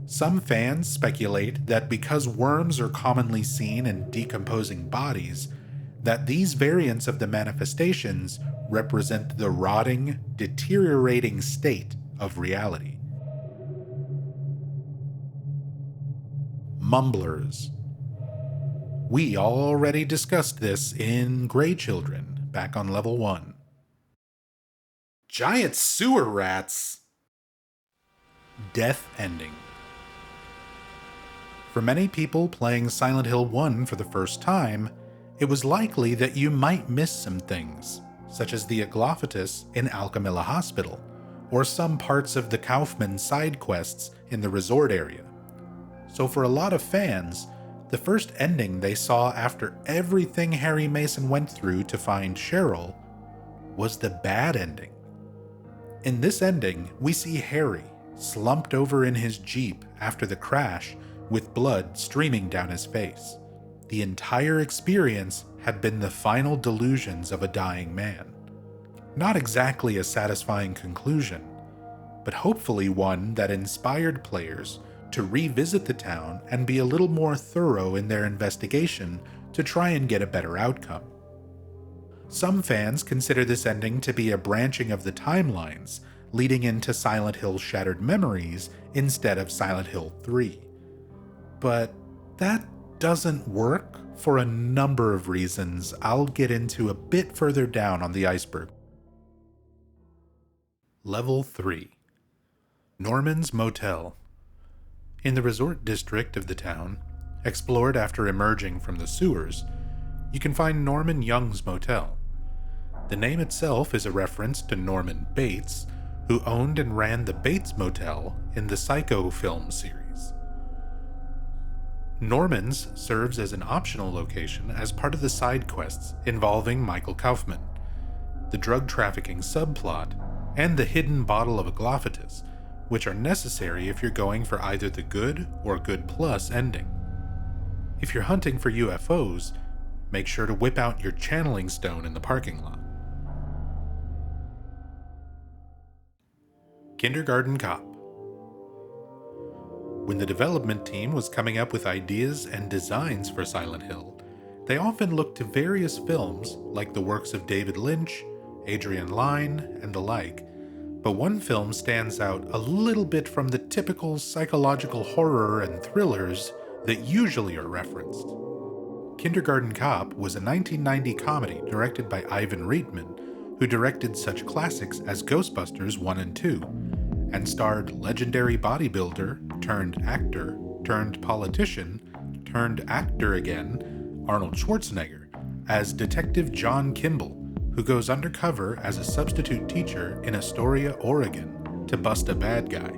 Some fans speculate that because worms are commonly seen in decomposing bodies, that these variants of the manifestations represent the rotting, deteriorating state of reality. Mumblers. We already discussed this in Grey Children, back on level 1. Giant sewer rats! Death ending. For many people playing Silent Hill 1 for the first time, it was likely that you might miss some things, such as the Aglaophatus in Alchemilla Hospital, or some parts of the Kaufman side quests in the resort area. So for a lot of fans, the first ending they saw after everything Harry Mason went through to find Cheryl was the bad ending. In this ending, we see Harry slumped over in his Jeep after the crash with blood streaming down his face. The entire experience had been the final delusions of a dying man. Not exactly a satisfying conclusion, but hopefully one that inspired players to revisit the town and be a little more thorough in their investigation to try and get a better outcome. Some fans consider this ending to be a branching of the timelines, leading into Silent Hill Shattered Memories instead of Silent Hill 3. But that doesn't work for a number of reasons I'll get into a bit further down on the iceberg. Level 3. Norman's Motel. In the resort district of the town, explored after emerging from the sewers, you can find Norman Young's Motel. The name itself is a reference to Norman Bates, who owned and ran the Bates Motel in the Psycho film series. Norman's serves as an optional location as part of the side quests involving Michael Kaufman, the drug trafficking subplot, and the hidden bottle of aglaophatus, which are necessary if you're going for either the good or good plus ending. If you're hunting for UFOs, make sure to whip out your channeling stone in the parking lot. Kindergarten Cop. When the development team was coming up with ideas and designs for Silent Hill, they often looked to various films like the works of David Lynch, Adrian Lyne, and the like, but one film stands out a little bit from the typical psychological horror and thrillers that usually are referenced. Kindergarten Cop was a 1990 comedy directed by Ivan Reitman, who directed such classics as Ghostbusters 1 and 2, and starred legendary bodybuilder turned actor turned politician turned actor again, Arnold Schwarzenegger, as Detective John Kimball, who goes undercover as a substitute teacher in Astoria, Oregon, to bust a bad guy.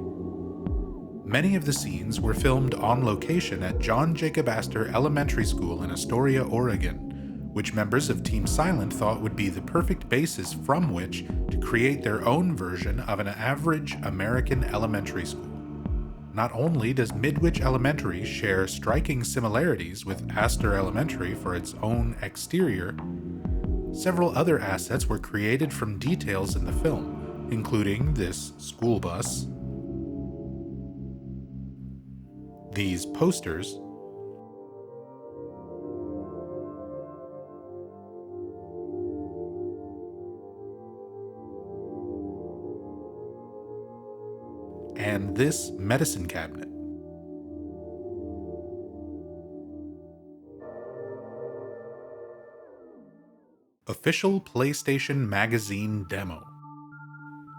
Many of the scenes were filmed on location at John Jacob Astor Elementary School in Astoria, Oregon, which members of Team Silent thought would be the perfect basis from which to create their own version of an average American elementary school. Not only does Midwich Elementary share striking similarities with Astor Elementary for its own exterior, several other assets were created from details in the film, including this school bus, these posters, and this medicine cabinet. Official PlayStation Magazine Demo.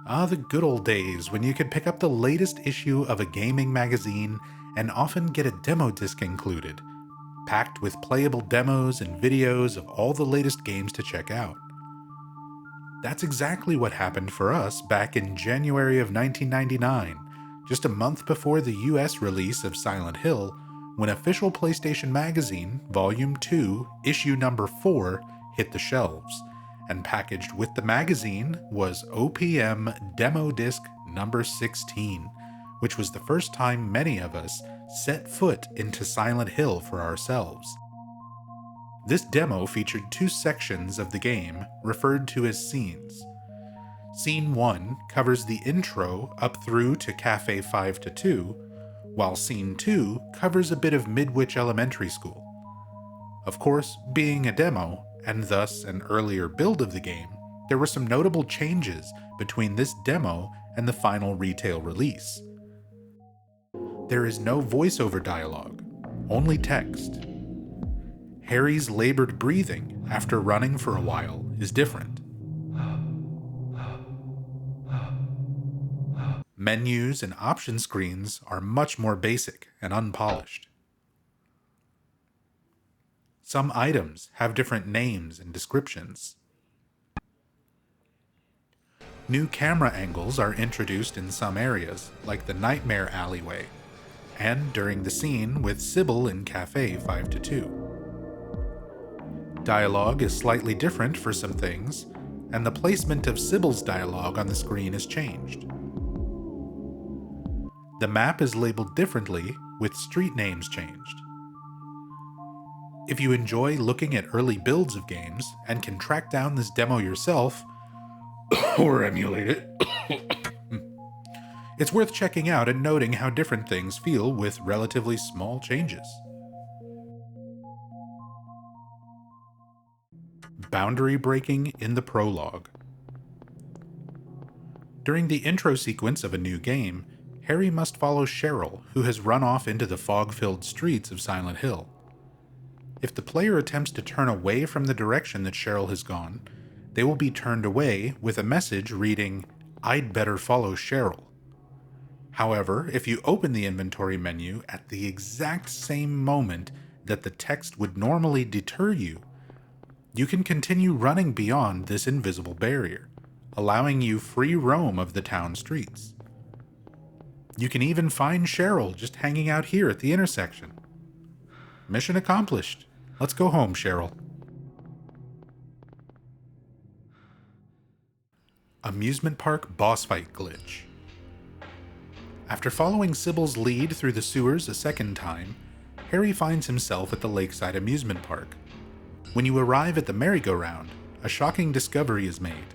Ah, the good old days when you could pick up the latest issue of a gaming magazine and often get a demo disc included, packed with playable demos and videos of all the latest games to check out. That's exactly what happened for us back in January of 1999, just a month before the US release of Silent Hill, when Official PlayStation Magazine, Volume 2, Issue Number 4, hit the shelves, and packaged with the magazine was OPM Demo Disc Number 16, which was the first time many of us set foot into Silent Hill for ourselves. This demo featured two sections of the game referred to as scenes. Scene 1 covers the intro up through to Cafe 5-2, while Scene 2 covers a bit of Midwich Elementary School. Of course, being a demo, and thus an earlier build of the game, there were some notable changes between this demo and the final retail release. There is no voiceover dialogue, only text. Harry's labored breathing after running for a while is different. Menus and option screens are much more basic and unpolished. Some items have different names and descriptions. New camera angles are introduced in some areas, like the Nightmare Alleyway, and during the scene with Sybil in Cafe 5-2. Dialogue is slightly different for some things, and the placement of Sybil's dialogue on the screen is changed. The map is labeled differently, with street names changed. If you enjoy looking at early builds of games and can track down this demo yourself, or emulate it, it's worth checking out and noting how different things feel with relatively small changes. Boundary breaking in the prologue. During the intro sequence of a new game, Harry must follow Cheryl, who has run off into the fog-filled streets of Silent Hill. If the player attempts to turn away from the direction that Cheryl has gone, they will be turned away with a message reading, "I'd better follow Cheryl." However, if you open the inventory menu at the exact same moment that the text would normally deter you, you can continue running beyond this invisible barrier, allowing you free roam of the town streets. You can even find Cheryl just hanging out here at the intersection. Mission accomplished. Let's go home, Cheryl. Amusement Park Boss Fight Glitch. After following Sybil's lead through the sewers a second time, Harry finds himself at the Lakeside Amusement Park. When you arrive at the merry-go-round, a shocking discovery is made.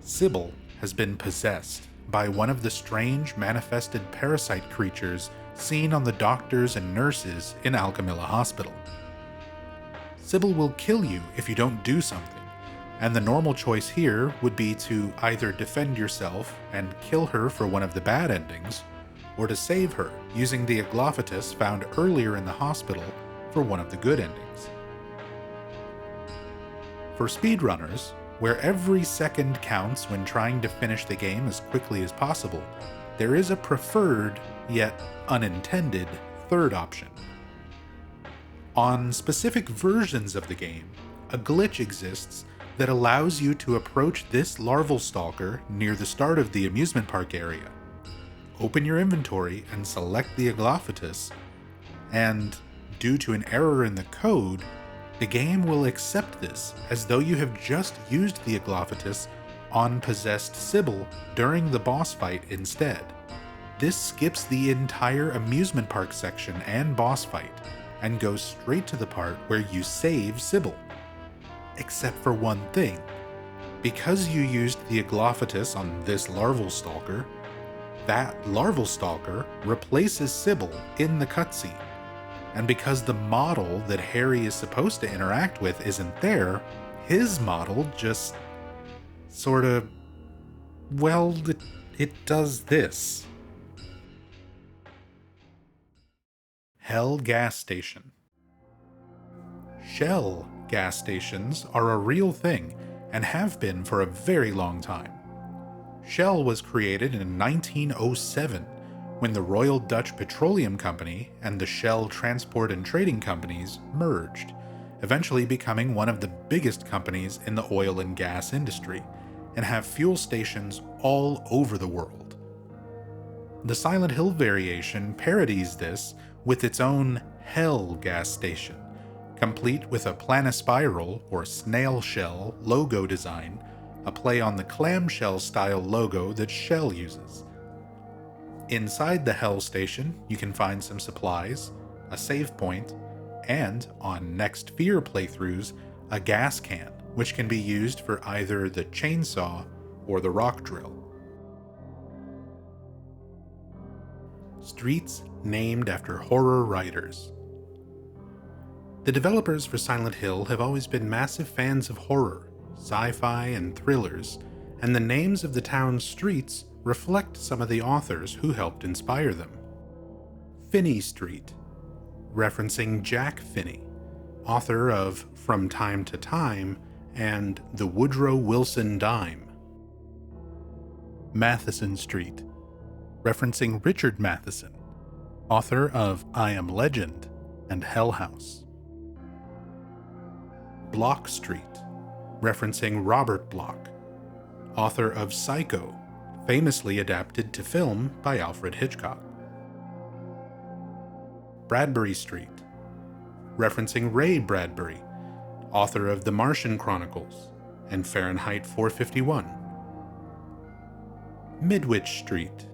Sybil has been possessed by one of the strange manifested parasite creatures seen on the doctors and nurses in Alchemilla Hospital. Sybil will kill you if you don't do something, and the normal choice here would be to either defend yourself and kill her for one of the bad endings, or to save her using the Aglophatus found earlier in the hospital for one of the good endings. For speedrunners, where every second counts when trying to finish the game as quickly as possible, there is a preferred, yet unintended, third option. On specific versions of the game, a glitch exists that allows you to approach this larval stalker near the start of the amusement park area. Open your inventory and select the Aglophatus, and, due to an error in the code, the game will accept this as though you have just used the Aglophatus on possessed Sybil during the boss fight instead. This skips the entire amusement park section and boss fight, and goes straight to the part where you save Sybil. Except for one thing. Because you used the Aglophatus on this larval stalker, that larval stalker replaces Sybil in the cutscene. And because the model that Harry is supposed to interact with isn't there, his model just sort of, well, it does this. Hell Gas Station. Shell gas stations are a real thing and have been for a very long time. Shell was created in 1907 when the Royal Dutch Petroleum Company and the Shell Transport and Trading Companies merged, eventually becoming one of the biggest companies in the oil and gas industry, and have fuel stations all over the world. The Silent Hill variation parodies this with its own Hell gas station, complete with a planispiral or snail shell logo design, a play on the clamshell style logo that Shell uses. Inside the Hell station, you can find some supplies, a save point, and, on Next Fear playthroughs, a gas can, which can be used for either the chainsaw or the rock drill. Streets named after horror writers. The developers for Silent Hill have always been massive fans of horror, sci-fi, and thrillers, and the names of the town's streets reflect some of the authors who helped inspire them. Finney Street, referencing Jack Finney, author of From Time to Time and The Woodrow Wilson Dime. Matheson Street, referencing Richard Matheson, author of I Am Legend and Hell House. Block Street, referencing Robert Bloch, author of Psycho, famously adapted to film by Alfred Hitchcock. Bradbury Street, referencing Ray Bradbury, author of The Martian Chronicles and Fahrenheit 451. Midwich Street.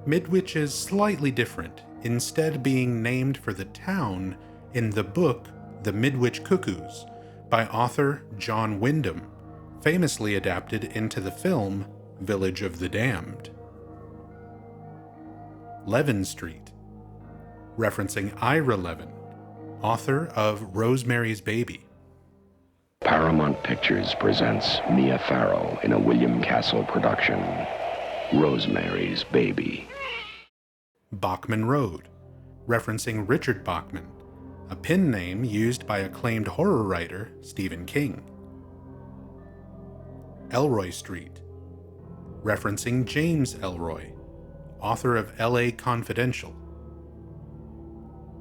Midwich is slightly different, instead being named for the town in the book The Midwich Cuckoos by author John Wyndham, famously adapted into the film Village of the Damned. Levin Street, referencing Ira Levin, author of Rosemary's Baby. Paramount Pictures presents Mia Farrow in a William Castle production, Rosemary's Baby. Bachman Road, referencing Richard Bachman, a pen name used by acclaimed horror writer Stephen King. Elroy Street, referencing James Elroy, author of L.A. Confidential.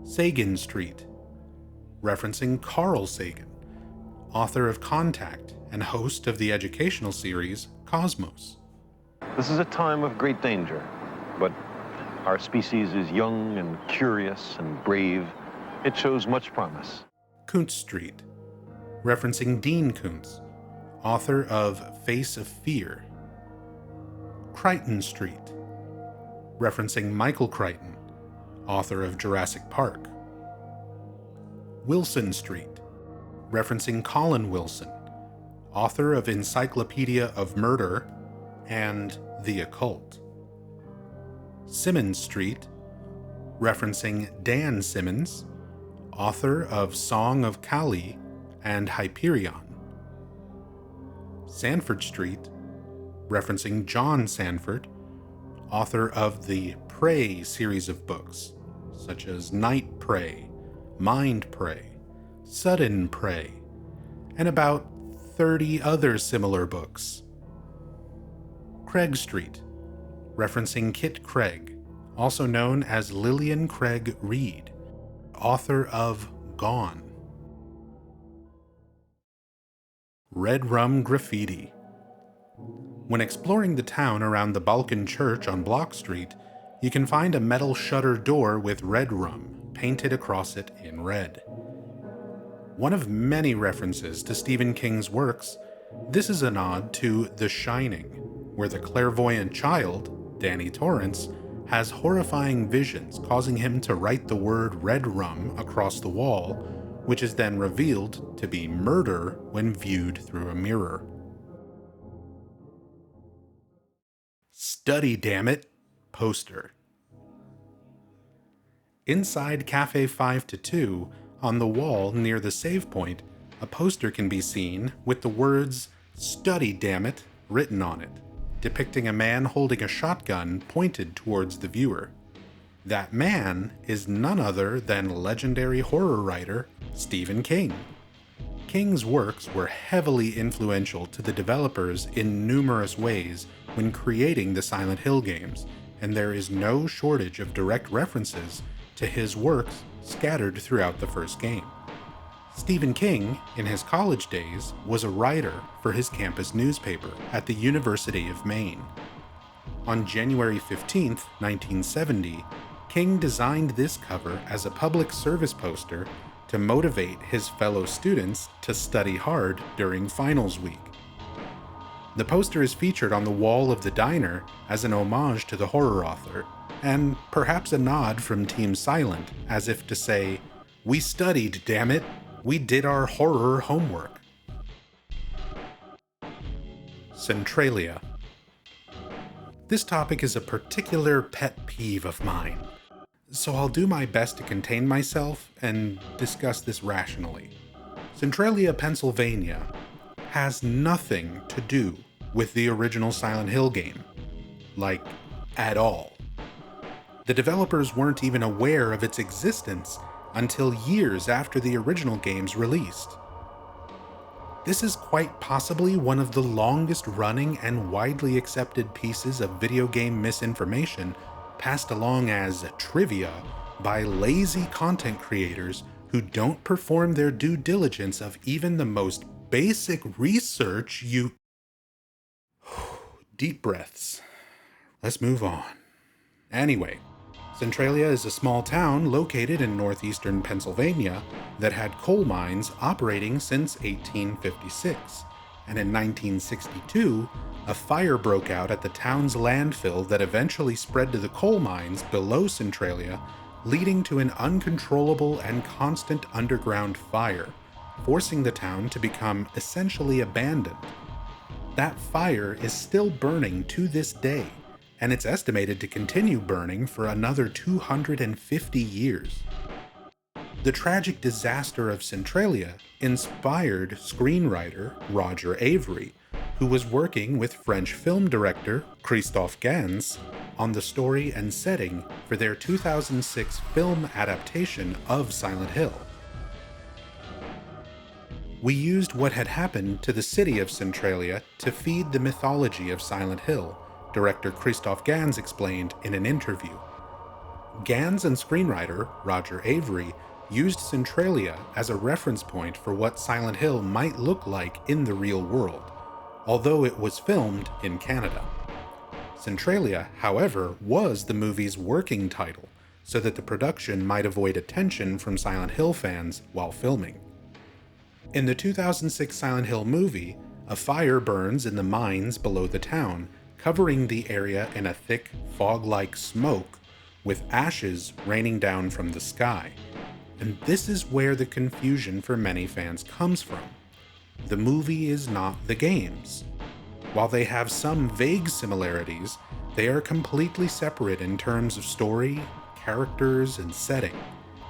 Sagan Street, referencing Carl Sagan, author of Contact and host of the educational series Cosmos. This is a time of great danger, but our species is young and curious and brave. It shows much promise. Kuntz Street, referencing Dean Kuntz, author of Face of Fear. Crichton Street, referencing Michael Crichton, author of Jurassic Park. Wilson Street, referencing Colin Wilson, author of Encyclopedia of Murder and The Occult. Simmons Street, referencing Dan Simmons, author of Song of Kali and Hyperion. Sanford Street, referencing John Sanford, author of the Prey series of books, such as Night Prey, Mind Prey, Sudden Prey, and about 30 other similar books. Craig Street, referencing Kit Craig, also known as Lillian Craig Reed, author of Gone. Red Rum Graffiti. When exploring the town around the Balkan Church on Block Street, you can find a metal shutter door with red rum painted across it in red. One of many references to Stephen King's works, this is a nod to The Shining, where the clairvoyant child, Danny Torrance, has horrifying visions causing him to write the word red rum across the wall, which is then revealed to be murder when viewed through a mirror. Study, damn it! Poster. Inside Cafe 5-2, on the wall near the save point, a poster can be seen with the words "Study, damn it" written on it, depicting a man holding a shotgun pointed towards the viewer. That man is none other than legendary horror writer Stephen King. King's works were heavily influential to the developers in numerous ways when creating the Silent Hill games, and there is no shortage of direct references to his works scattered throughout the first game. Stephen King, in his college days, was a writer for his campus newspaper at the University of Maine. On January 15, 1970, King designed this cover as a public service poster to motivate his fellow students to study hard during finals week. The poster is featured on the wall of the diner as an homage to the horror author, and perhaps a nod from Team Silent, as if to say, "We studied, damn it! We did our horror homework." Centralia. This topic is a particular pet peeve of mine, so I'll do my best to contain myself and discuss this rationally. Centralia, Pennsylvania has nothing to do with the original Silent Hill game. Like, at all. The developers weren't even aware of its existence until years after the original games released. This is quite possibly one of the longest running and widely accepted pieces of video game misinformation passed along as trivia by lazy content creators who don't perform their due diligence of even the most basic research. Deep breaths. Let's move on. Anyway, Centralia is a small town located in northeastern Pennsylvania that had coal mines operating since 1856, and in 1962, a fire broke out at the town's landfill that eventually spread to the coal mines below Centralia, leading to an uncontrollable and constant underground fire, forcing the town to become essentially abandoned. That fire is still burning to this day, and it's estimated to continue burning for another 250 years. The tragic disaster of Centralia inspired screenwriter Roger Avary, who was working with French film director Christophe Gans on the story and setting for their 2006 film adaptation of Silent Hill. We used what had happened to the city of Centralia to feed the mythology of Silent Hill, director Christophe Gans explained in an interview. Gans and screenwriter Roger Avary used Centralia as a reference point for what Silent Hill might look like in the real world, although it was filmed in Canada. Centralia, however, was the movie's working title, so that the production might avoid attention from Silent Hill fans while filming. In the 2006 Silent Hill movie, a fire burns in the mines below the town, covering the area in a thick, fog-like smoke, with ashes raining down from the sky. And this is where the confusion for many fans comes from. The movie is not the games. While they have some vague similarities, they are completely separate in terms of story, characters, and setting,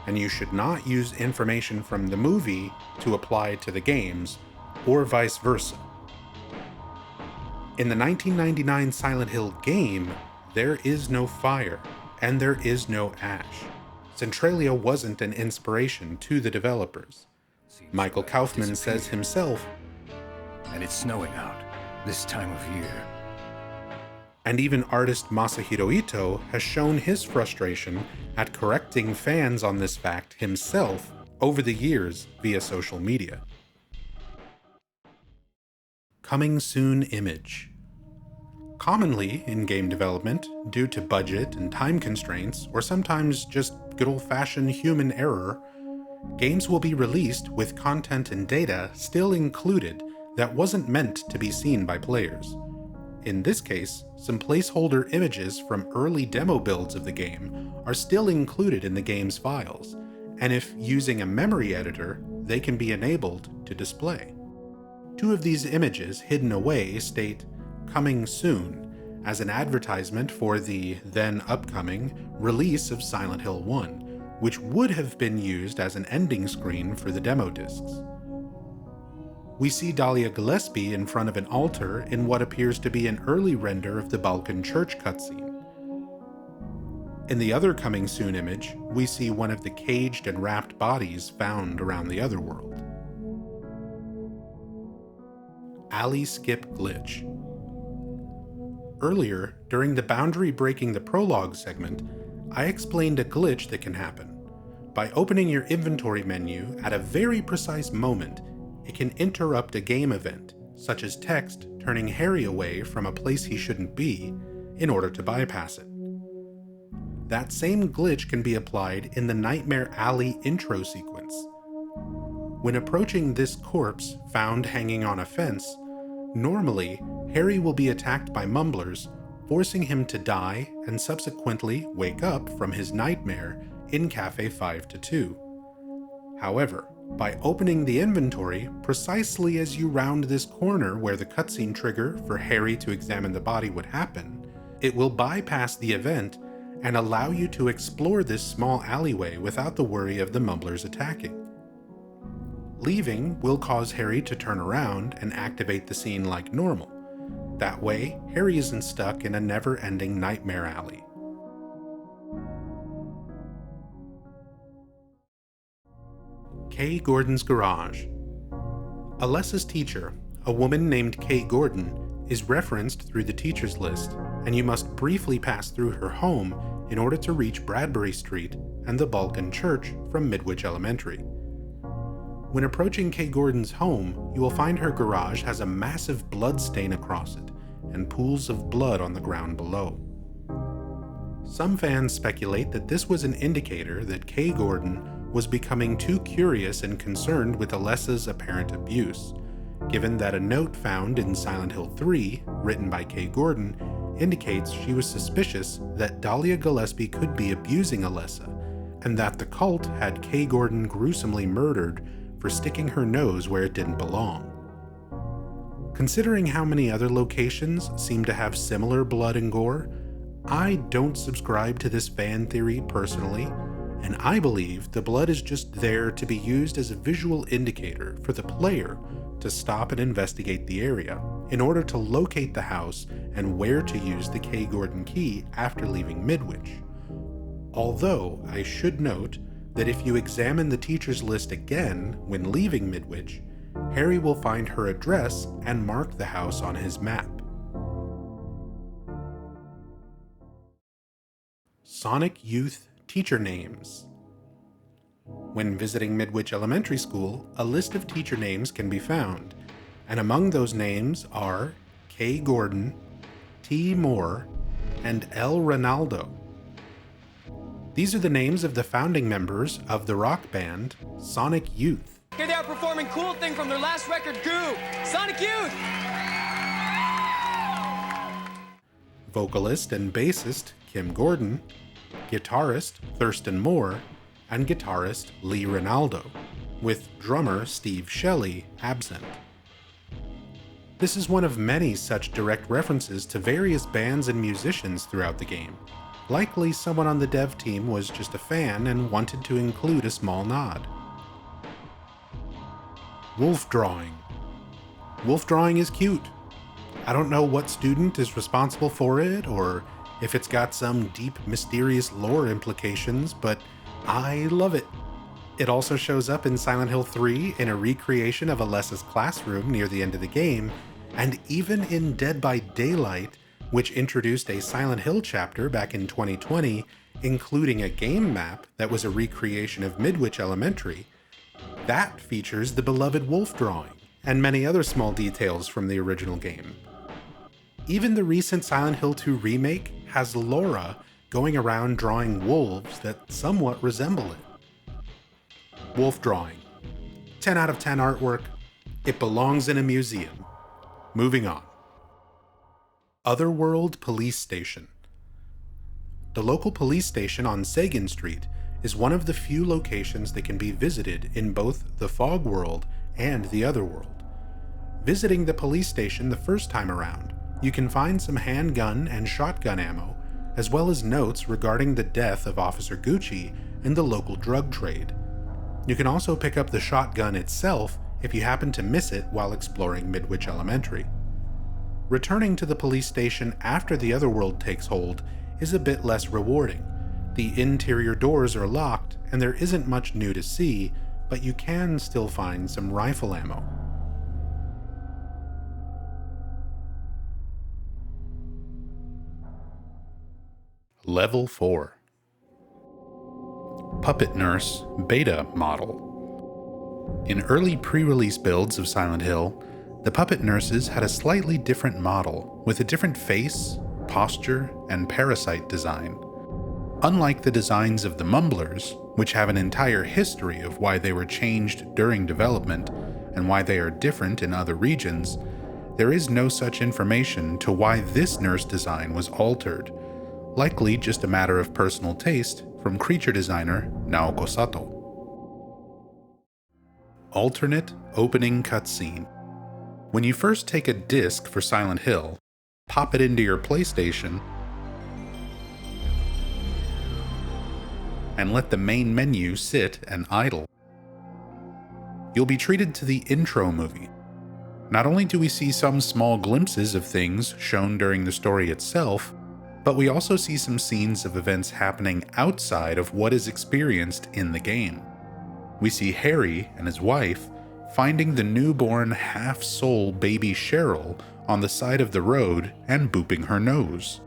and you should not use information from the movie to apply to the games, or vice versa. In the 1999 Silent Hill game, there is no fire, and there is no ash. Centralia wasn't an inspiration to the developers. Michael Kaufman says himself, "And it's snowing out this time of year." And even artist Masahiro Ito has shown his frustration at correcting fans on this fact himself over the years via social media. Coming soon image. Commonly in game development, due to budget and time constraints, or sometimes just good old-fashioned human error, games will be released with content and data still included that wasn't meant to be seen by players. In this case, some placeholder images from early demo builds of the game are still included in the game's files, and if using a memory editor, they can be enabled to display. Two of these images hidden away state "Coming Soon" as an advertisement for the then upcoming release of Silent Hill 1, which would have been used as an ending screen for the demo discs. We see Dahlia Gillespie in front of an altar in what appears to be an early render of the Balkan Church cutscene. In the other Coming Soon image, we see one of the caged and wrapped bodies found around the otherworld. Alley Skip Glitch. Earlier, during the Boundary Breaking the Prologue segment, I explained a glitch that can happen. By opening your inventory menu at a very precise moment, it can interrupt a game event, such as text turning Harry away from a place he shouldn't be, in order to bypass it. That same glitch can be applied in the Nightmare Alley intro sequence. When approaching this corpse found hanging on a fence, normally, Harry will be attacked by mumblers, forcing him to die and subsequently wake up from his nightmare in Cafe 5-2. However, by opening the inventory precisely as you round this corner where the cutscene trigger for Harry to examine the body would happen, it will bypass the event and allow you to explore this small alleyway without the worry of the mumblers attacking. Leaving will cause Harry to turn around and activate the scene like normal. That way, Harry isn't stuck in a never-ending nightmare alley. Kay Gordon's Garage. Alessa's teacher, a woman named Kay Gordon, is referenced through the teacher's list, and you must briefly pass through her home in order to reach Bradbury Street and the Balkan Church from Midwich Elementary. When approaching Kay Gordon's home, you will find her garage has a massive blood stain across it, and pools of blood on the ground below. Some fans speculate that this was an indicator that Kay Gordon was becoming too curious and concerned with Alessa's apparent abuse, given that a note found in Silent Hill 3, written by Kay Gordon, indicates she was suspicious that Dahlia Gillespie could be abusing Alessa, and that the cult had Kay Gordon gruesomely murdered for sticking her nose where it didn't belong. Considering how many other locations seem to have similar blood and gore, I don't subscribe to this fan theory personally, and I believe the blood is just there to be used as a visual indicator for the player to stop and investigate the area in order to locate the house and where to use the Kay Gordon key after leaving Midwich. Although I should note that if you examine the teacher's list again when leaving Midwich, Harry will find her address and mark the house on his map. Sonic Youth Teacher Names. When visiting Midwich Elementary School, a list of teacher names can be found, and among those names are Kay Gordon, T. Moore, and L. Ronaldo. These are the names of the founding members of the rock band Sonic Youth. Here they are performing Cool Thing from their last record, Goo! Sonic Youth! Vocalist and bassist Kim Gordon, guitarist Thurston Moore, and guitarist Lee Ronaldo, with drummer Steve Shelley absent. This is one of many such direct references to various bands and musicians throughout the game. Likely someone on the dev team was just a fan and wanted to include a small nod. Wolf Drawing. Wolf Drawing is cute. I don't know what student is responsible for it, or if it's got some deep, mysterious lore implications, but I love it. It also shows up in Silent Hill 3 in a recreation of Alessa's classroom near the end of the game, and even in Dead by Daylight, which introduced a Silent Hill chapter back in 2020, including a game map that was a recreation of Midwich Elementary. That features the beloved wolf drawing, and many other small details from the original game. Even the recent Silent Hill 2 remake has Laura going around drawing wolves that somewhat resemble it. Wolf Drawing. 10 out of 10 artwork. It belongs in a museum. Moving on. Otherworld Police Station. The local police station on Sagan Street is one of the few locations that can be visited in both the Fog World and the Otherworld. Visiting the police station the first time around, you can find some handgun and shotgun ammo, as well as notes regarding the death of Officer Gucci and the local drug trade. You can also pick up the shotgun itself if you happen to miss it while exploring Midwich Elementary. Returning to the police station after the Otherworld takes hold is a bit less rewarding. The interior doors are locked and there isn't much new to see, but you can still find some rifle ammo. Level 4. Puppet Nurse Beta Model. In early pre-release builds of Silent Hill, the puppet nurses had a slightly different model with a different face, posture, and parasite design. Unlike the designs of the Mumblers, which have an entire history of why they were changed during development and why they are different in other regions, there is no such information to why this nurse design was altered, likely just a matter of personal taste from creature designer Naoko Sato. Alternate opening cutscene. When you first take a disc for Silent Hill, pop it into your PlayStation, and let the main menu sit and idle, you'll be treated to the intro movie. Not only do we see some small glimpses of things shown during the story itself, but we also see some scenes of events happening outside of what is experienced in the game. We see Harry and his wife finding the newborn half-soul baby Cheryl on the side of the road and booping her nose.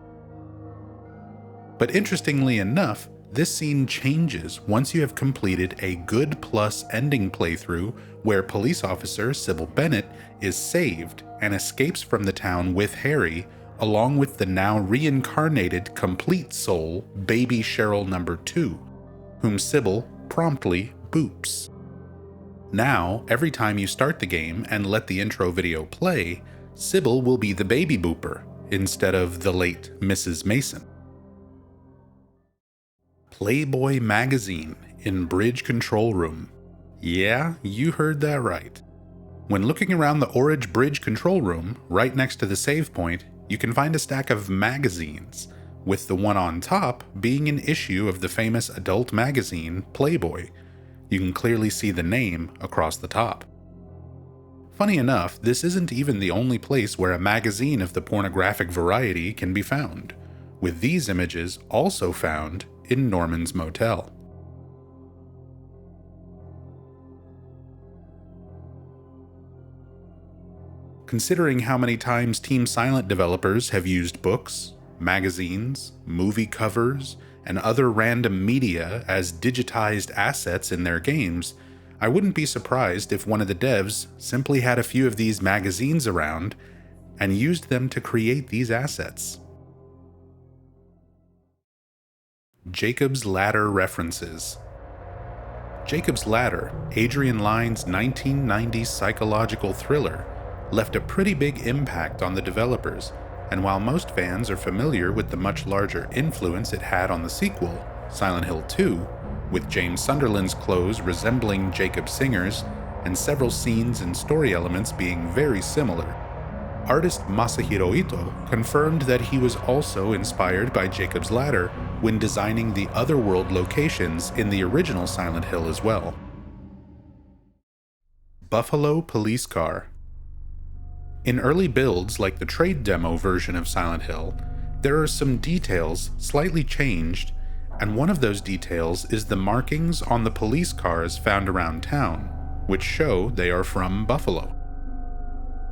But interestingly enough, this scene changes once you have completed a good plus ending playthrough where police officer Sybil Bennett is saved and escapes from the town with Harry, along with the now reincarnated complete soul, Baby Cheryl number 2, whom Sybil promptly boops. Now, every time you start the game and let the intro video play, Sybil will be the baby booper instead of the late Mrs. Mason. Playboy magazine in bridge control room. Yeah, you heard that right. When looking around the Orange Bridge control room, right next to the save point, you can find a stack of magazines, with the one on top being an issue of the famous adult magazine, Playboy. You can clearly see the name across the top. Funny enough, this isn't even the only place where a magazine of the pornographic variety can be found, with these images also found in Norman's Motel. Considering how many times Team Silent developers have used books, magazines, movie covers, and other random media as digitized assets in their games, I wouldn't be surprised if one of the devs simply had a few of these magazines around and used them to create these assets. Jacob's Ladder references. Jacob's Ladder, Adrian Lyne's 1990 psychological thriller, left a pretty big impact on the developers, and while most fans are familiar with the much larger influence it had on the sequel, Silent Hill 2, with James Sunderland's clothes resembling Jacob Singer's and several scenes and story elements being very similar, artist Masahiro Ito confirmed that he was also inspired by Jacob's Ladder when designing the Otherworld locations in the original Silent Hill as well. Buffalo Police Car. In early builds like the trade demo version of Silent Hill, there are some details slightly changed, and one of those details is the markings on the police cars found around town, which show they are from Buffalo.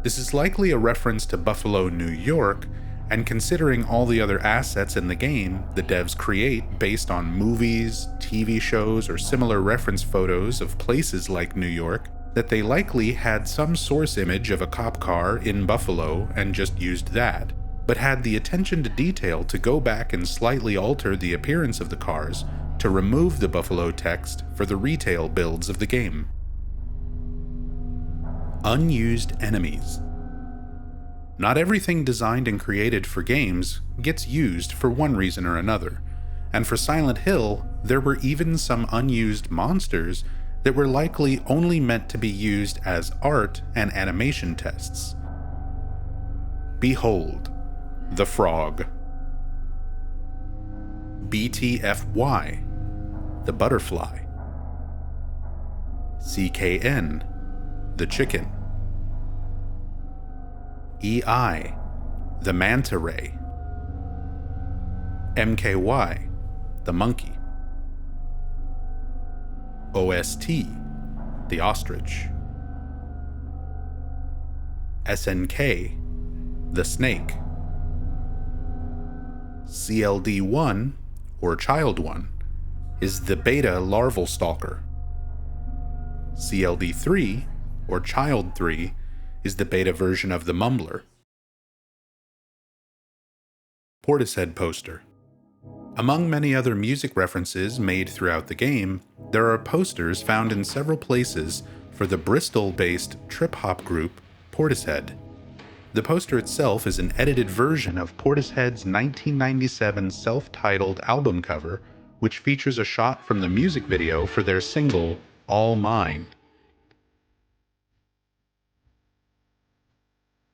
This is likely a reference to Buffalo, New York, and considering all the other assets in the game the devs create based on movies, TV shows, or similar reference photos of places like New York, that they likely had some source image of a cop car in Buffalo and just used that, but had the attention to detail to go back and slightly alter the appearance of the cars to remove the Buffalo text for the retail builds of the game. Unused enemies. Not everything designed and created for games gets used for one reason or another, and for Silent Hill, there were even some unused monsters that were likely only meant to be used as art and animation tests. Behold, the frog. BTFY, the butterfly. CKN, the chicken. EI, the manta ray. MKY, the monkey. OST, the ostrich. SNK, the snake. CLD1, or Child 1, is the beta larval stalker. CLD3, or Child 3, is the beta version of the mumbler. Portishead poster. Among many other music references made throughout the game, there are posters found in several places for the Bristol-based trip-hop group Portishead. The poster itself is an edited version of Portishead's 1997 self-titled album cover, which features a shot from the music video for their single, All Mine.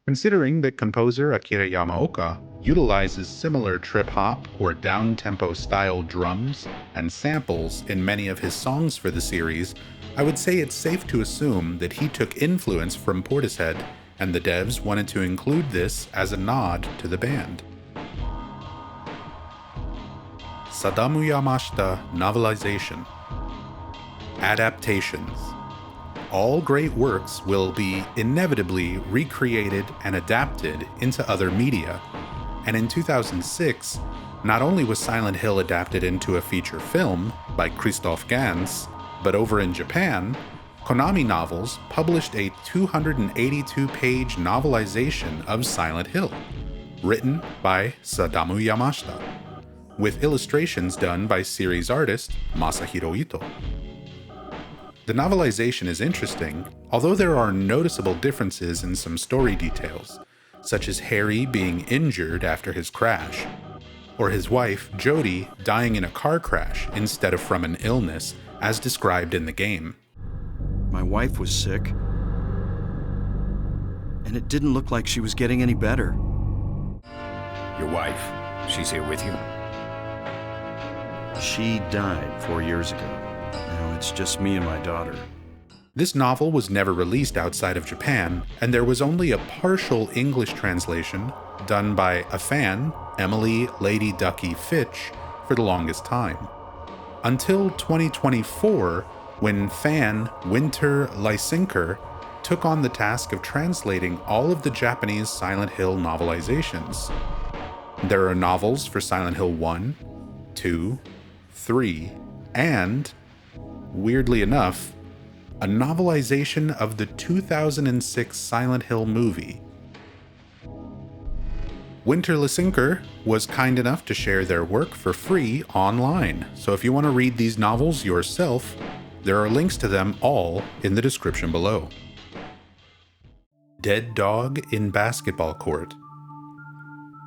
Considering that composer Akira Yamaoka utilizes similar trip-hop or down-tempo style drums and samples in many of his songs for the series, I would say it's safe to assume that he took influence from Portishead, and the devs wanted to include this as a nod to the band. Sadamu Yamashita novelization. Adaptations. All great works will be inevitably recreated and adapted into other media, and in 2006, not only was Silent Hill adapted into a feature film by Christoph Gans, but over in Japan, Konami Novels published a 282-page novelization of Silent Hill, written by Sadamu Yamashita, with illustrations done by series artist Masahiro Ito. The novelization is interesting, although there are noticeable differences in some story details, such as Harry being injured after his crash, or his wife, Jodie, dying in a car crash instead of from an illness, as described in the game. My wife was sick, and it didn't look like she was getting any better. Your wife, she's here with you? She died 4 years ago. Now it's just me and my daughter. This novel was never released outside of Japan, and there was only a partial English translation done by a fan, Emily Lady Ducky Fitch, for the longest time. Until 2024, when fan Winter Lysinker took on the task of translating all of the Japanese Silent Hill novelizations. There are novels for Silent Hill 1, 2, 3, and, weirdly enough, a novelization of the 2006 Silent Hill movie. Winter Lysinker was kind enough to share their work for free online, so if you want to read these novels yourself, there are links to them all in the description below. Dead Dog in Basketball Court.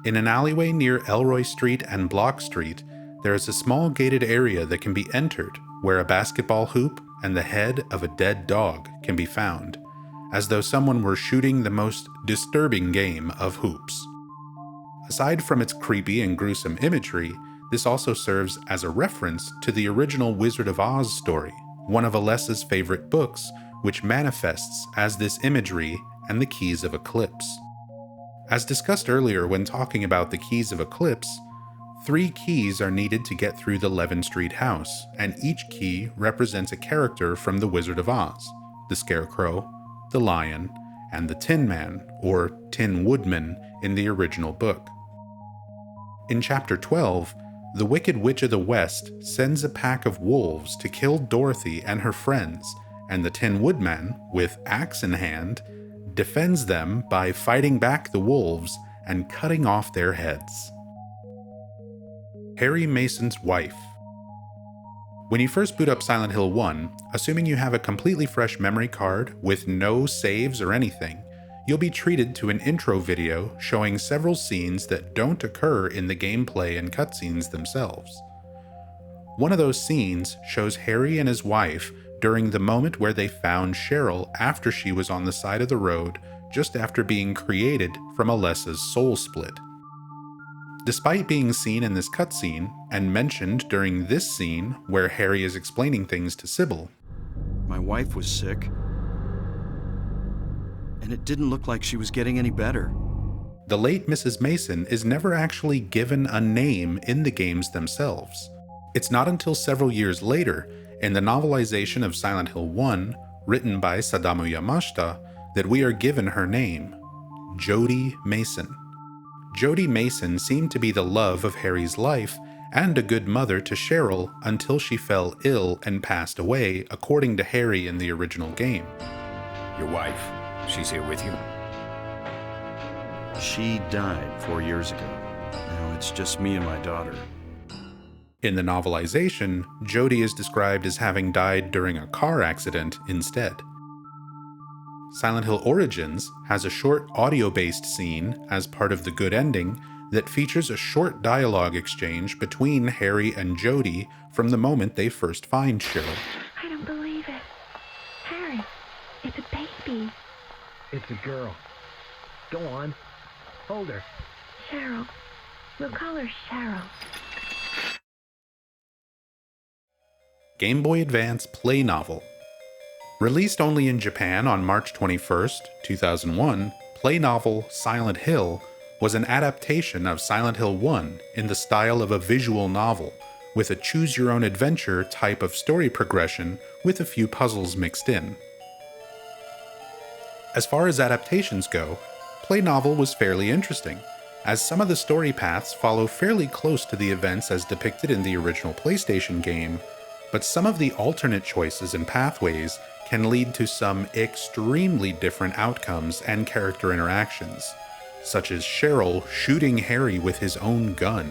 In an alleyway near Elroy Street and Block Street, there is a small gated area that can be entered where a basketball hoop and the head of a dead dog can be found, as though someone were shooting the most disturbing game of hoops. Aside from its creepy and gruesome imagery, this also serves as a reference to the original Wizard of Oz story, one of Alessa's favorite books, which manifests as this imagery and the Keys of Eclipse. As discussed earlier when talking about the Keys of Eclipse, 3 keys are needed to get through the Levin Street house, and each key represents a character from the Wizard of Oz: the Scarecrow, the Lion, and the Tin Man, or Tin Woodman, in the original book. In Chapter 12, the Wicked Witch of the West sends a pack of wolves to kill Dorothy and her friends, and the Tin Woodman, with axe in hand, defends them by fighting back the wolves and cutting off their heads. Harry Mason's wife. When you first boot up Silent Hill 1, assuming you have a completely fresh memory card with no saves or anything, you'll be treated to an intro video showing several scenes that don't occur in the gameplay and cutscenes themselves. One of those scenes shows Harry and his wife during the moment where they found Cheryl after she was on the side of the road just after being created from Alessa's soul split. Despite being seen in this cutscene, and mentioned during this scene where Harry is explaining things to Sybil, my wife was sick, and it didn't look like she was getting any better. The late Mrs. Mason is never actually given a name in the games themselves. It's not until several years later, in the novelization of Silent Hill 1, written by Sadamu Yamashita, that we are given her name, Jodie Mason. Jodie Mason seemed to be the love of Harry's life and a good mother to Cheryl until she fell ill and passed away, according to Harry in the original game. Your wife, she's here with you? She died 4 years ago. Now it's just me and my daughter. In the novelization, Jodie is described as having died during a car accident instead. Silent Hill Origins has a short audio-based scene as part of the good ending that features a short dialogue exchange between Harry and Jodie from the moment they first find Cheryl. I don't believe it. Harry, it's a baby. It's a girl. Go on. Hold her. Cheryl. We'll call her Cheryl. Game Boy Advance Play Novel. Released only in Japan on March 21st, 2001, play novel Silent Hill was an adaptation of Silent Hill 1 in the style of a visual novel, with a choose-your-own-adventure type of story progression with a few puzzles mixed in. As far as adaptations go, play novel was fairly interesting, as some of the story paths follow fairly close to the events as depicted in the original PlayStation game, but some of the alternate choices and pathways can lead to some extremely different outcomes and character interactions. such as Cheryl shooting Harry with his own gun,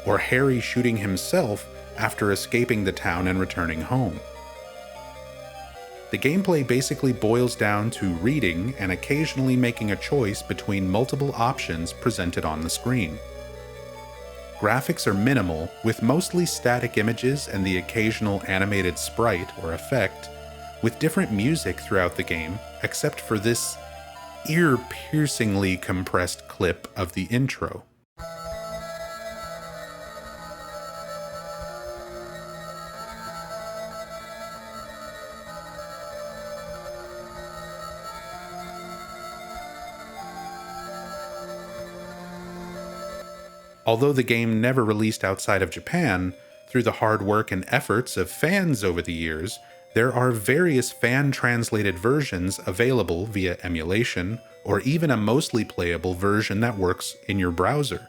or Harry shooting himself after escaping the town and returning home. The gameplay basically boils down to reading and occasionally making a choice between multiple options presented on the screen. Graphics are minimal, with mostly static images and the occasional animated sprite or effect, with different music throughout the game, except for this ear-piercingly compressed clip of the intro. Although the game never released outside of Japan, through the hard work and efforts of fans over the years, there are various fan-translated versions available via emulation, or even a mostly playable version that works in your browser.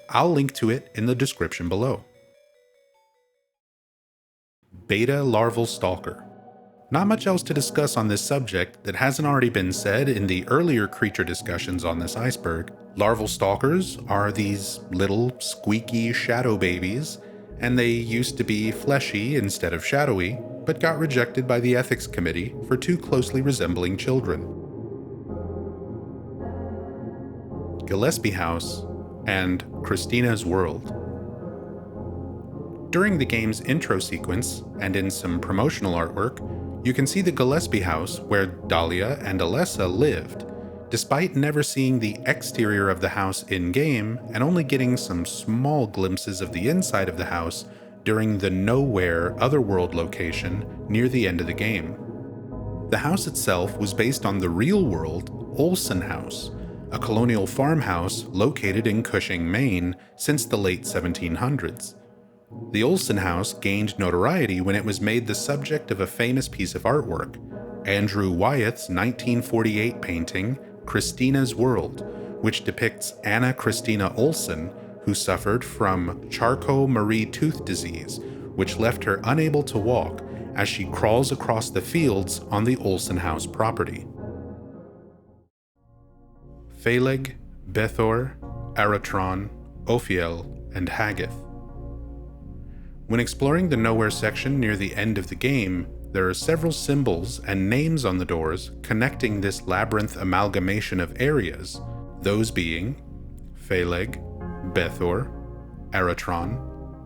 I'll link to it in the description below. Beta Larval Stalker. Not much else to discuss on this subject that hasn't already been said in the earlier creature discussions on this iceberg. Larval stalkers are these little squeaky shadow babies, and they used to be fleshy instead of shadowy, but got rejected by the ethics committee for too closely resembling children. Gillespie House and Christina's World. During the game's intro sequence, and in some promotional artwork, you can see the Gillespie house where Dahlia and Alessa lived, despite never seeing the exterior of the house in-game and only getting some small glimpses of the inside of the house during the Nowhere Otherworld location near the end of the game. The house itself was based on the real-world Olsen House, a colonial farmhouse located in Cushing, Maine since the late 1700s. The Olsen House gained notoriety when it was made the subject of a famous piece of artwork, Andrew Wyeth's 1948 painting, Christina's World, which depicts Anna Christina Olsen, who suffered from Charcot-Marie tooth disease, which left her unable to walk as she crawls across the fields on the Olsen House property. Phaleg, Bethor, Aratron, Ophiel, and Haggith. When exploring the Nowhere section near the end of the game, there are several symbols and names on the doors connecting this labyrinth amalgamation of areas, those being Phaleg, Bethor, Aratron,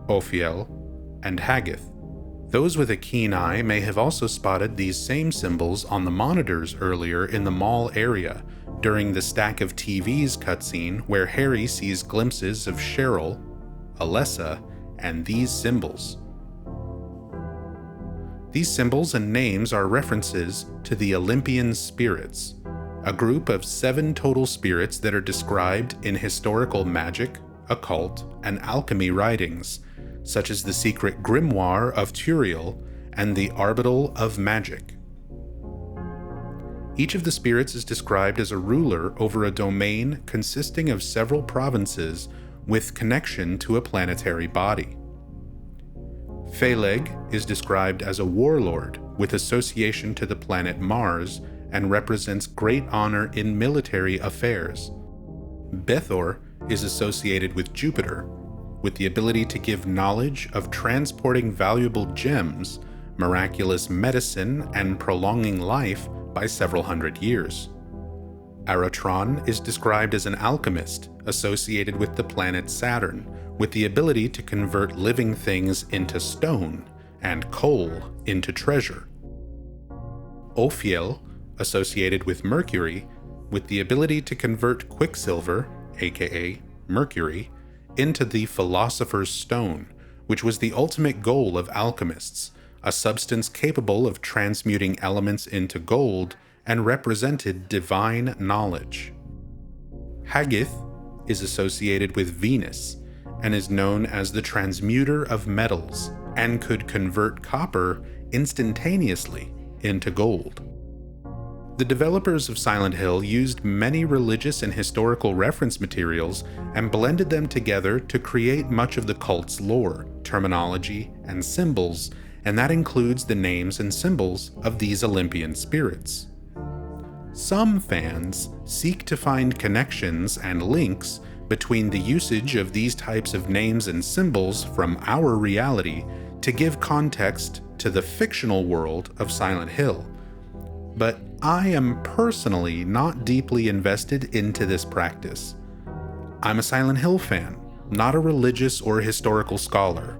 Ophiel, and Haggith. Those with a keen eye may have also spotted these same symbols on the monitors earlier in the mall area during the stack of TVs cutscene where Harry sees glimpses of Cheryl, Alessa, and these symbols. These symbols and names are references to the Olympian spirits, a group of 7 total spirits that are described in historical magic, occult, and alchemy writings, such as the secret grimoire of Turiel and the Arbital of Magic. Each of the spirits is described as a ruler over a domain consisting of several provinces with connection to a planetary body. Phaleg is described as a warlord with association to the planet Mars and represents great honor in military affairs. Bethor is associated with Jupiter, with the ability to give knowledge of transporting valuable gems, miraculous medicine, and prolonging life by several hundred years. Aratron is described as an alchemist associated with the planet Saturn, with the ability to convert living things into stone and coal into treasure. Ophiel, associated with Mercury, with the ability to convert quicksilver, aka mercury, into the Philosopher's Stone, which was the ultimate goal of alchemists, a substance capable of transmuting elements into gold and represented divine knowledge. Haggith is associated with Venus and is known as the transmuter of metals and could convert copper instantaneously into gold. The developers of Silent Hill used many religious and historical reference materials and blended them together to create much of the cult's lore, terminology, and symbols, and that includes the names and symbols of these Olympian spirits. Some fans seek to find connections and links between the usage of these types of names and symbols from our reality to give context to the fictional world of Silent Hill. But I am personally not deeply invested into this practice. I'm a Silent Hill fan, not a religious or historical scholar.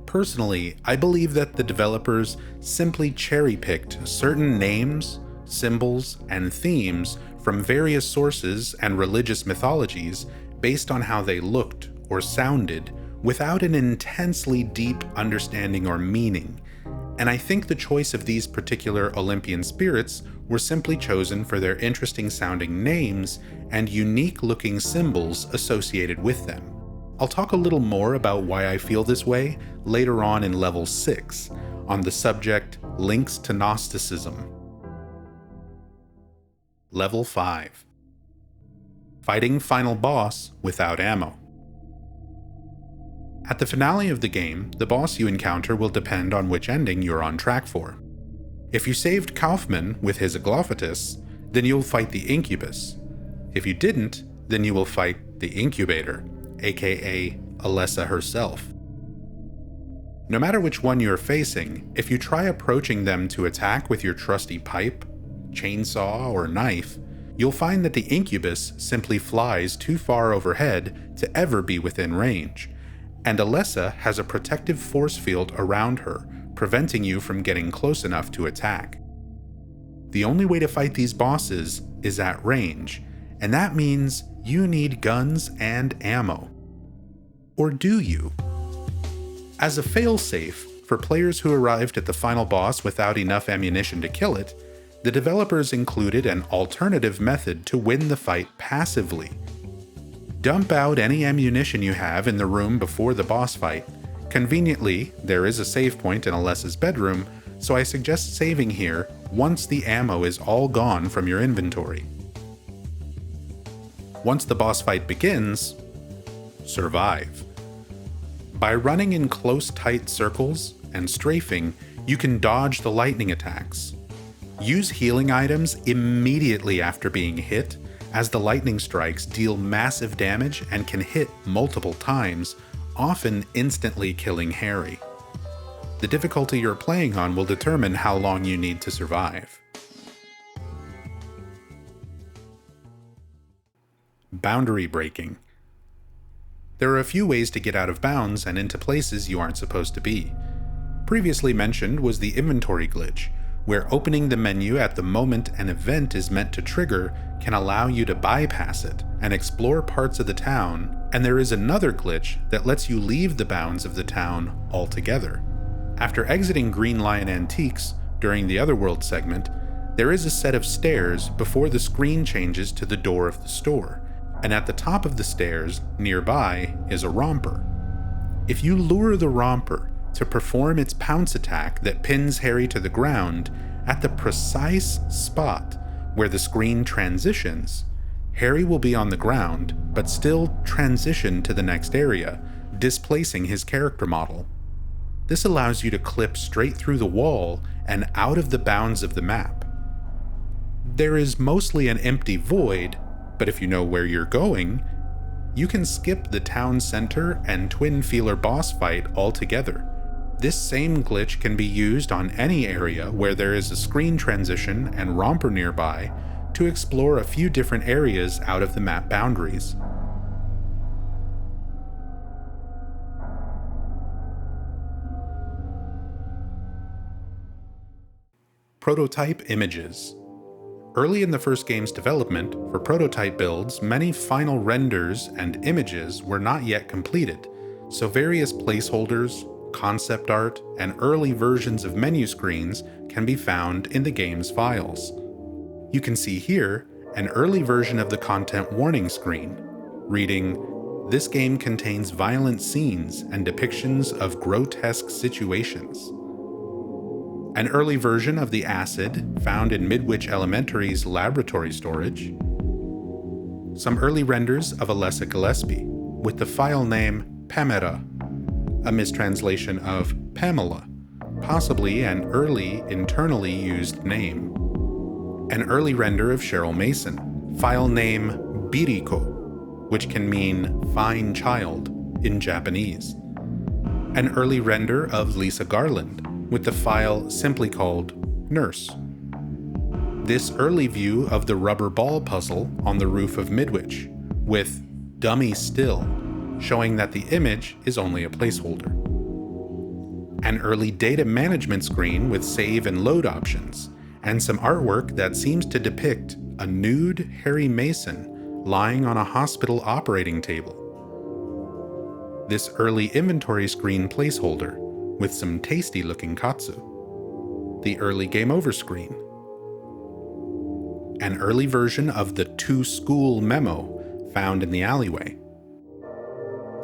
Personally, I believe that the developers simply cherry-picked certain names, symbols, and themes from various sources and religious mythologies based on how they looked or sounded without an intensely deep understanding or meaning. And I think the choice of these particular Olympian spirits were simply chosen for their interesting sounding names and unique looking symbols associated with them. I'll talk a little more about why I feel this way later on in level 6, on the subject Links to Gnosticism. Level 5. Fighting final boss without ammo. At the finale of the game, the boss you encounter will depend on which ending you're on track for. If you saved Kaufman with his Aglophatus, then you'll fight the Incubus. If you didn't, then you will fight the Incubator, aka Alessa herself. No matter which one you're facing, if you try approaching them to attack with your trusty pipe, chainsaw, or knife, you'll find that the Incubus simply flies too far overhead to ever be within range, and Alessa has a protective force field around her, preventing you from getting close enough to attack. The only way to fight these bosses is at range, and that means you need guns and ammo. Or do you? As a failsafe for players who arrived at the final boss without enough ammunition to kill it, the developers included an alternative method to win the fight passively. Dump out any ammunition you have in the room before the boss fight. Conveniently, there is a save point in Alessa's bedroom, so I suggest saving here once the ammo is all gone from your inventory. Once the boss fight begins, survive. By running in close, tight circles and strafing, you can dodge the lightning attacks. Use healing items immediately after being hit, as the lightning strikes deal massive damage and can hit multiple times, often instantly killing Harry. The difficulty you're playing on will determine how long you need to survive. Boundary breaking. There are a few ways to get out of bounds and into places you aren't supposed to be. Previously mentioned was the inventory glitch, where opening the menu at the moment an event is meant to trigger can allow you to bypass it and explore parts of the town, and there is another glitch that lets you leave the bounds of the town altogether. After exiting Green Lion Antiques during the Otherworld segment, there is a set of stairs before the screen changes to the door of the store, and at the top of the stairs, nearby, is a romper. If you lure the romper to perform its pounce attack that pins Harry to the ground at the precise spot where the screen transitions, Harry will be on the ground, but still transition to the next area, displacing his character model. This allows you to clip straight through the wall and out of the bounds of the map. There is mostly an empty void, but if you know where you're going, you can skip the town center and Twin Feeler boss fight altogether. This same glitch can be used on any area where there is a screen transition and romper nearby to explore a few different areas out of the map boundaries. Prototype images. Early in the first game's development, for prototype builds, many final renders and images were not yet completed, so various placeholders, concept art, and early versions of menu screens can be found in the game's files. You can see here an early version of the content warning screen, reading, "This game contains violent scenes and depictions of grotesque situations." An early version of the acid found in Midwich Elementary's laboratory storage. Some early renders of Alessa Gillespie, with the file name Pamela, a mistranslation of Pamela, possibly an early internally used name. an early render of Cheryl Mason, file name Biriko, which can mean fine child in Japanese. An early render of Lisa Garland, with the file simply called Nurse. This early view of the rubber ball puzzle on the roof of Midwich, with Dummy Still, showing that the image is only a placeholder. An early data management screen with save and load options, and some artwork that seems to depict a nude Harry Mason lying on a hospital operating table. This early inventory screen placeholder with some tasty looking katsu. The early game over screen. An early version of the to school memo found in the alleyway.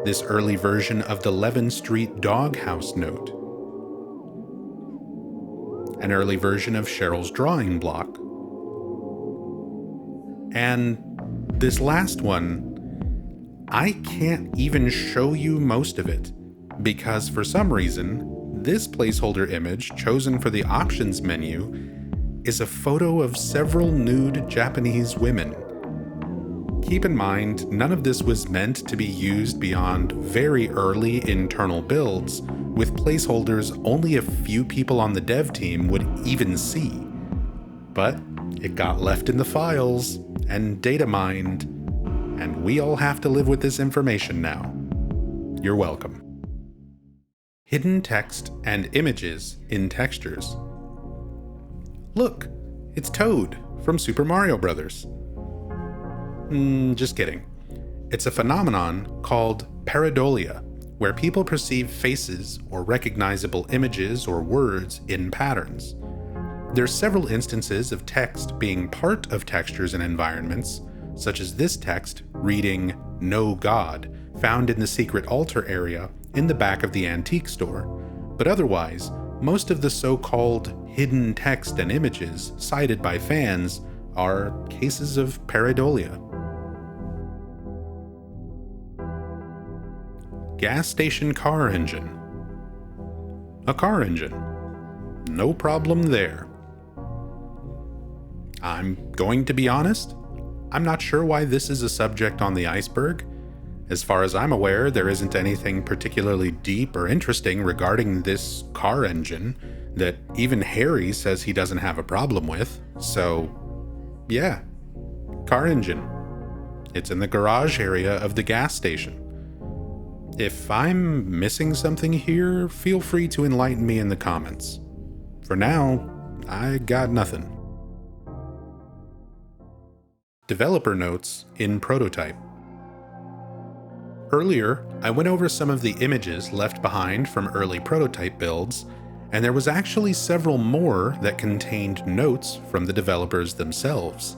This early version of the Levin Street doghouse note. An early version of Cheryl's drawing block. And this last one, I can't even show you most of it, because for some reason, this placeholder image chosen for the options menu is a photo of several nude Japanese women. Keep in mind, none of this was meant to be used beyond very early internal builds, with placeholders only a few people on the dev team would even see. But it got left in the files and data mined, and we all have to live with this information now. You're welcome. Hidden text and images in textures. Look, it's Toad from Super Mario Bros. Just kidding. It's a phenomenon called pareidolia, where people perceive faces or recognizable images or words in patterns. There's several instances of text being part of textures and environments, such as this text reading "No God," found in the secret altar area in the back of the antique store, but otherwise, most of the so-called hidden text and images cited by fans are cases of pareidolia. Gas station car engine. A car engine. No problem there. I'm going to be honest, I'm not sure why this is a subject on the Iceberg. As far as I'm aware, there isn't anything particularly deep or interesting regarding this car engine that even Harry says he doesn't have a problem with. So, yeah, car engine. It's in the garage area of the gas station. If I'm missing something here, feel free to enlighten me in the comments. For now, I got nothing. Developer notes in prototype. Earlier, I went over some of the images left behind from early prototype builds, and there was actually several more that contained notes from the developers themselves.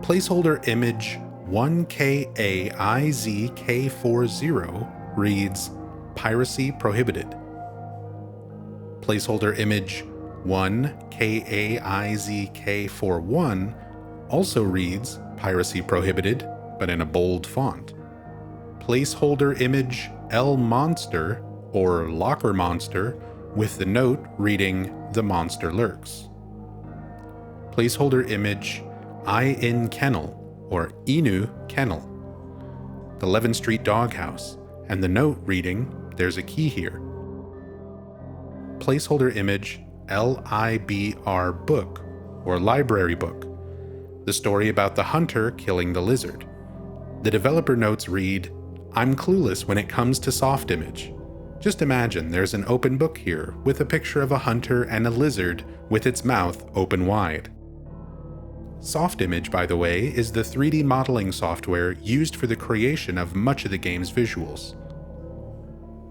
Placeholder image 1KAIZK40 reads, "Piracy prohibited." Placeholder image 1KAIZK41 also reads, "Piracy prohibited," but in a bold font. Placeholder image L Monster, or Locker Monster, with the note reading, "The monster lurks." Placeholder image I in Kennel, or Inu Kennel. The Levin Street doghouse, and the note reading, "There's a key here." Placeholder image LIBR book, or library book. The story about the hunter killing the lizard. The developer notes read, "I'm clueless when it comes to soft image. Just imagine there's an open book here with a picture of a hunter and a lizard with its mouth open wide." Soft image, by the way, is the 3D modeling software used for the creation of much of the game's visuals.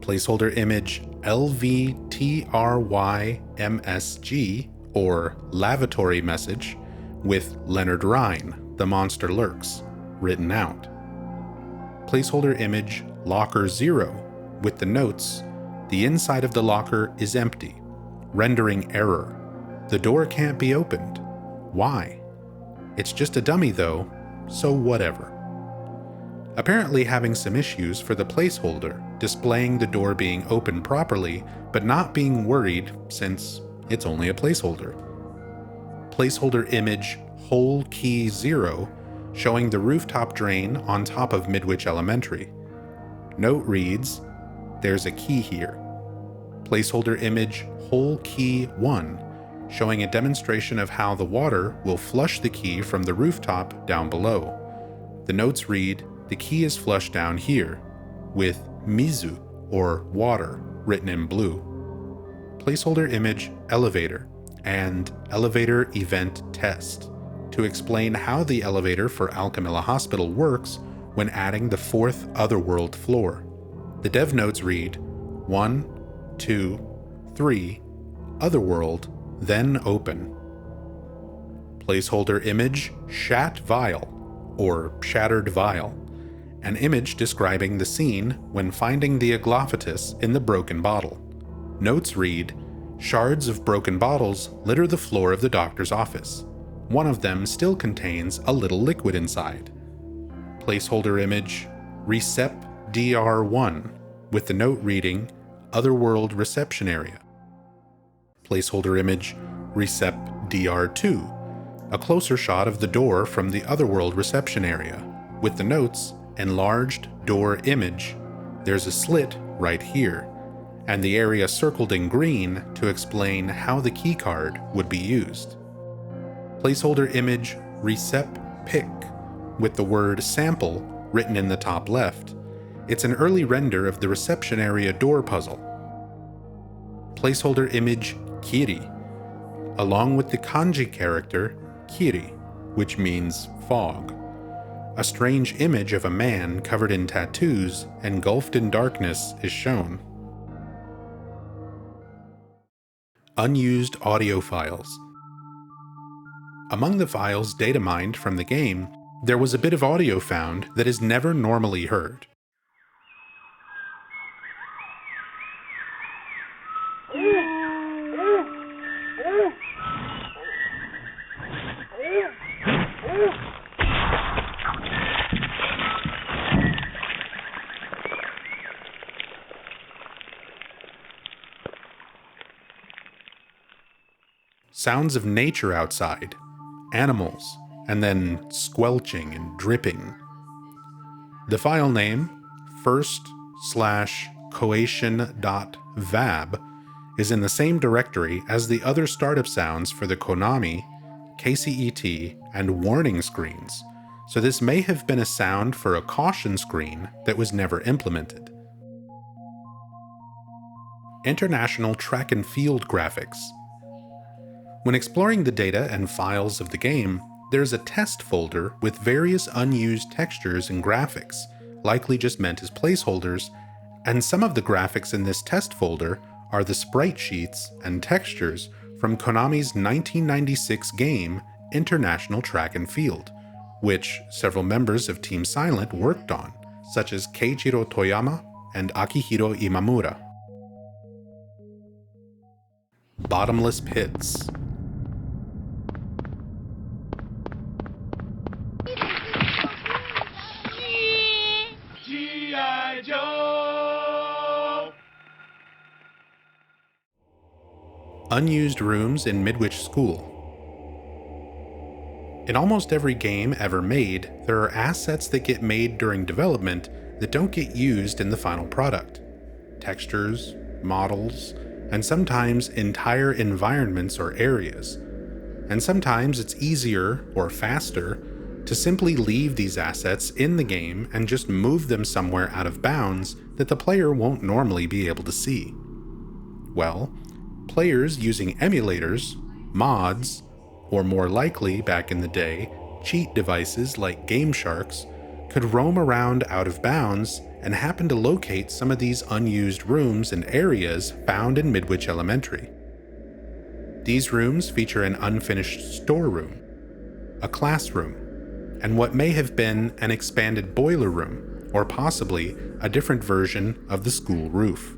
Placeholder image LVTRYMSG, or lavatory message, with Leonard Rhine, "The monster lurks," written out. Placeholder image Locker 0, with the notes, "The inside of the locker is empty," rendering error. "The door can't be opened. Why? It's just a dummy though, so whatever." Apparently having some issues for the placeholder, displaying the door being open properly, but not being worried since it's only a placeholder. placeholder image hole key 0, showing the rooftop drain on top of Midwich Elementary. Note reads, "There's a key here." Placeholder image hole key 1, showing a demonstration of how the water will flush the key from the rooftop down below. The notes read, "The key is flushed down here," with mizu, or water, written in blue. Placeholder image elevator and elevator event test, to explain how the elevator for Alchemilla Hospital works when adding the 4th Otherworld floor. The dev notes read, 1, 2, 3, Otherworld, then open. Placeholder image Shat Vial, or Shattered Vial, an image describing the scene when finding the Aglophatus in the broken bottle. Notes read, "Shards of broken bottles litter the floor of the doctor's office. One of them still contains a little liquid inside." Placeholder image Recep DR1, with the note reading, "Otherworld Reception Area." Placeholder image Recep DR2, a closer shot of the door from the Otherworld Reception Area, with the notes, "Enlarged door image, there's a slit right here," and the area circled in green to explain how the keycard would be used. Placeholder image Recep Pick, with the word "sample" written in the top left. It's an early render of the reception area door puzzle. Placeholder image Kiri, along with the kanji character Kiri, which means fog. A strange image of a man covered in tattoos, engulfed in darkness, is shown. Unused audio files. Among the files data mined from the game, there was a bit of audio found that is never normally heard. Sounds of nature outside, animals, and then squelching and dripping. The file name, first/coation.vab, is in the same directory as the other startup sounds for the Konami, KCET, and warning screens, so this may have been a sound for a caution screen that was never implemented. International track and field graphics. When exploring the data and files of the game, there's a test folder with various unused textures and graphics, likely just meant as placeholders, and some of the graphics in this test folder are the sprite sheets and textures from Konami's 1996 game International Track and Field, which several members of Team Silent worked on, such as Keiichiro Toyama and Akihiro Imamura. Bottomless pits. G.I. Joe! Unused rooms in Midwich School. In almost every game ever made, there are assets that get made during development that don't get used in the final product. Textures, models, and sometimes entire environments or areas. And sometimes it's easier or faster to simply leave these assets in the game and just move them somewhere out of bounds that the player won't normally be able to see. Well, players using emulators, mods, or more likely back in the day, cheat devices like Game Sharks, could roam around out of bounds and happen to locate some of these unused rooms and areas found in Midwich Elementary. These rooms feature an unfinished storeroom, a classroom, and what may have been an expanded boiler room, or possibly a different version of the school roof.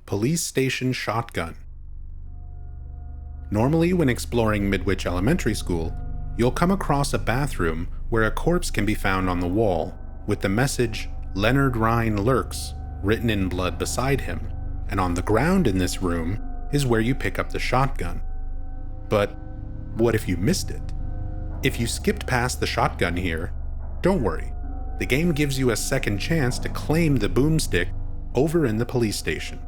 Police Station Shotgun. Normally, when exploring Midwich Elementary School, you'll come across a bathroom where a corpse can be found on the wall, with the message, "Leonard Rhine lurks," written in blood beside him, and on the ground in this room, is where you pick up the shotgun. But what if you missed it? If you skipped past the shotgun here, don't worry. The game gives you a second chance to claim the boomstick over in the police station.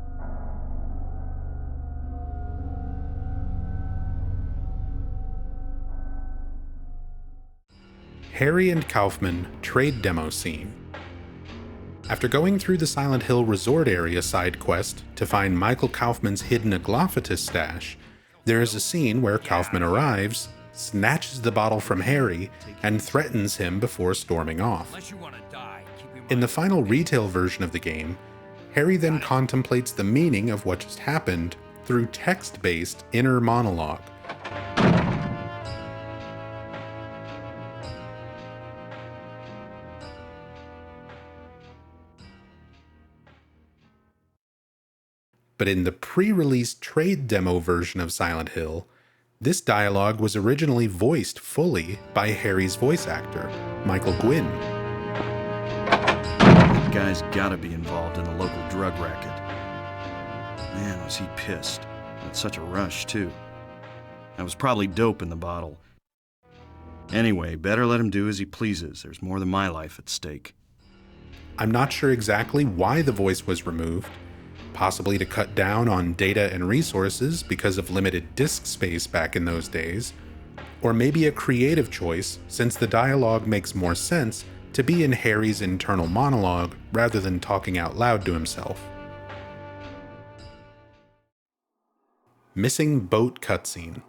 Harry and Kaufman trade demo scene. After going through the Silent Hill Resort area side quest to find Michael Kaufman's hidden Aglaophatus stash, there is a scene where Kaufman arrives, snatches the bottle from Harry, and threatens him before storming off. In the final retail version of the game, Harry then contemplates the meaning of what just happened through text-based inner monologue. But in the pre-release trade demo version of Silent Hill, this dialogue was originally voiced fully by Harry's voice actor, Michael Gwynn. That guy's gotta be involved in a local drug racket. Man, was he pissed. At such a rush, too. That was probably dope in the bottle. Anyway, better let him do as he pleases. There's more than my life at stake. I'm not sure exactly why the voice was removed, possibly to cut down on data and resources because of limited disk space back in those days, or maybe a creative choice since the dialogue makes more sense to be in Harry's internal monologue rather than talking out loud to himself. Missing boat cutscene.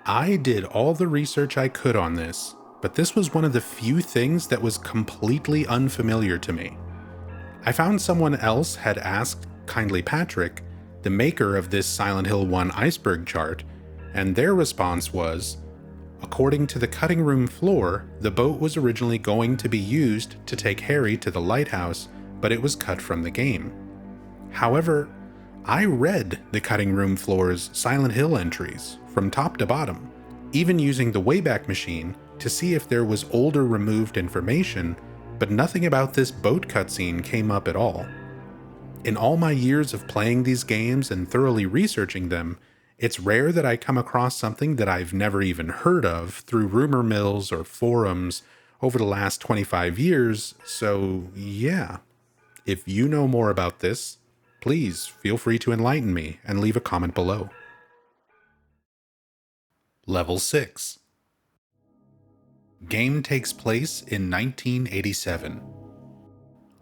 I did all the research I could on this, but this was one of the few things that was completely unfamiliar to me. I found someone else had asked Kindly Patrick, the maker of this Silent Hill 1 Iceberg chart, and their response was, according to the cutting room floor, the boat was originally going to be used to take Harry to the lighthouse, but it was cut from the game. However, I read the cutting room floor's Silent Hill entries from top to bottom, even using the Wayback Machine to see if there was older removed information, but nothing about this boat cutscene came up at all. In all my years of playing these games and thoroughly researching them, it's rare that I come across something that I've never even heard of through rumor mills or forums over the last 25 years, so yeah. If you know more about this, please feel free to enlighten me and leave a comment below. Level 6. Game takes place in 1987.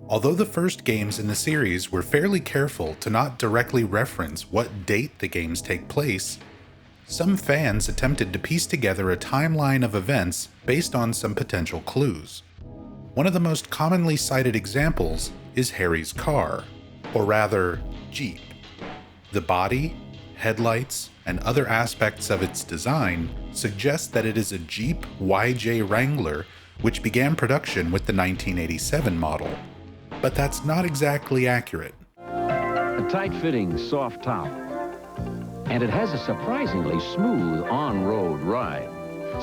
Although the first games in the series were fairly careful to not directly reference what date the games take place, some fans attempted to piece together a timeline of events based on some potential clues. One of the most commonly cited examples is Harry's car, or rather, Jeep. The body, headlights, and other aspects of its design suggest that it is a Jeep YJ Wrangler which began production with the 1987 model. But that's not exactly accurate. A tight-fitting, soft top. And it has a surprisingly smooth on-road ride.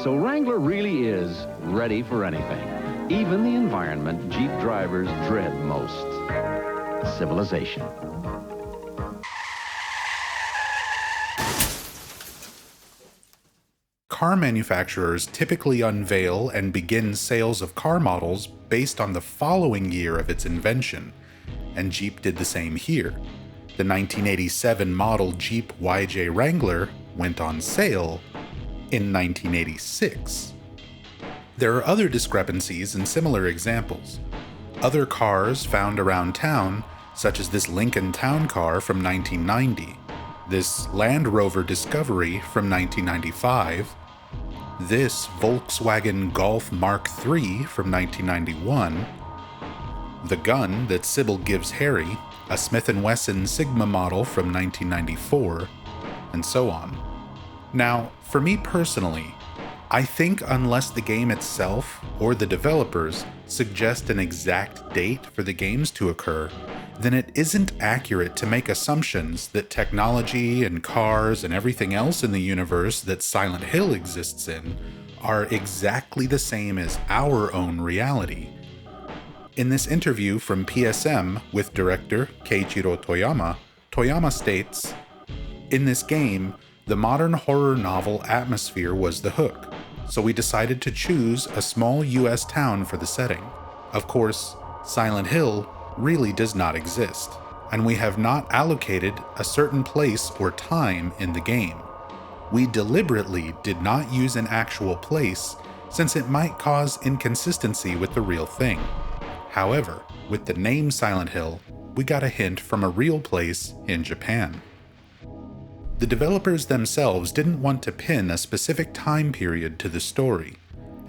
So Wrangler really is ready for anything. Even the environment Jeep drivers dread most. Civilization. Car manufacturers typically unveil and begin sales of car models based on the following year of its invention, and Jeep did the same here. The 1987 model Jeep YJ Wrangler went on sale in 1986. There are other discrepancies in similar examples. Other cars found around town, such as this Lincoln Town Car from 1990, this Land Rover Discovery from 1995, this Volkswagen Golf Mark III from 1991, the gun that Sybil gives Harry, a Smith & Wesson Sigma model from 1994, and so on. Now, for me personally, I think unless the game itself or the developers suggest an exact date for the games to occur, then it isn't accurate to make assumptions that technology and cars and everything else in the universe that Silent Hill exists in are exactly the same as our own reality. In this interview from PSM with director Keiichiro Toyama, Toyama states, In this game, the modern horror novel atmosphere was the hook, so we decided to choose a small US town for the setting. Of course, Silent Hill really does not exist, and we have not allocated a certain place or time in the game. We deliberately did not use an actual place since it might cause inconsistency with the real thing. However, with the name Silent Hill, we got a hint from a real place in Japan. The developers themselves didn't want to pin a specific time period to the story,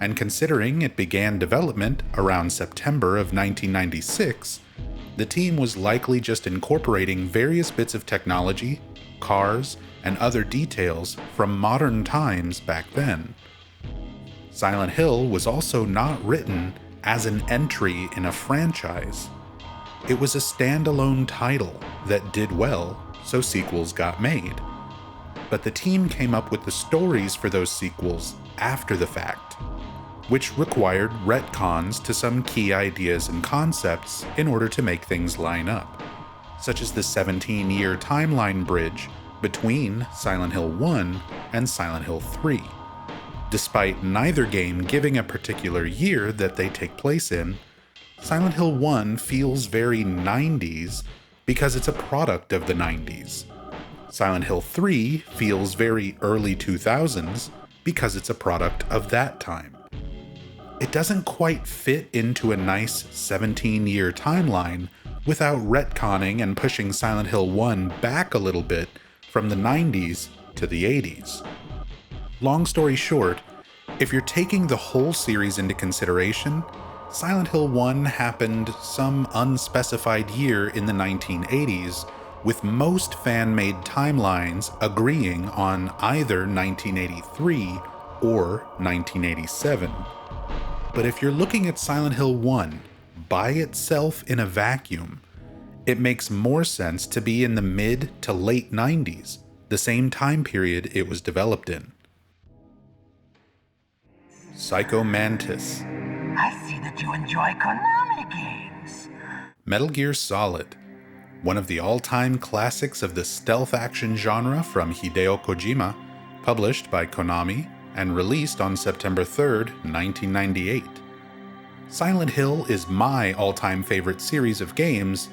and considering it began development around September of 1996, the team was likely just incorporating various bits of technology, cars, and other details from modern times back then. Silent Hill was also not written as an entry in a franchise. It was a standalone title that did well, so sequels got made. But the team came up with the stories for those sequels after the fact, which required retcons to some key ideas and concepts in order to make things line up, such as the 17-year timeline bridge between Silent Hill 1 and Silent Hill 3. Despite neither game giving a particular year that they take place in, Silent Hill 1 feels very 90s because it's a product of the 90s. Silent Hill 3 feels very early 2000s because it's a product of that time. It doesn't quite fit into a nice 17-year timeline without retconning and pushing Silent Hill 1 back a little bit from the 90s to the 80s. Long story short, if you're taking the whole series into consideration, Silent Hill 1 happened some unspecified year in the 1980s, with most fan-made timelines agreeing on either 1983 or 1987. But if you're looking at Silent Hill 1 by itself in a vacuum, it makes more sense to be in the mid to late 90s, the same time period it was developed in. Psycho Mantis. I see that you enjoy Konami games. Metal Gear Solid, one of the all-time classics of the stealth action genre from Hideo Kojima, published by Konami and released on September 3rd, 1998. Silent Hill is my all-time favorite series of games,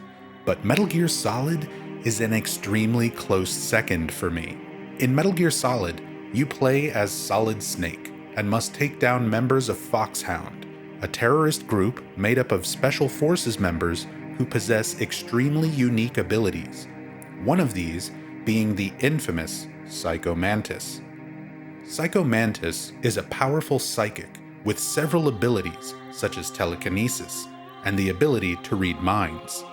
but Metal Gear Solid is an extremely close second for me. In Metal Gear Solid, you play as Solid Snake and must take down members of Foxhound, a terrorist group made up of Special Forces members who possess extremely unique abilities, one of these being the infamous Psycho Mantis. Psycho Mantis is a powerful psychic with several abilities such as telekinesis and the ability to read minds.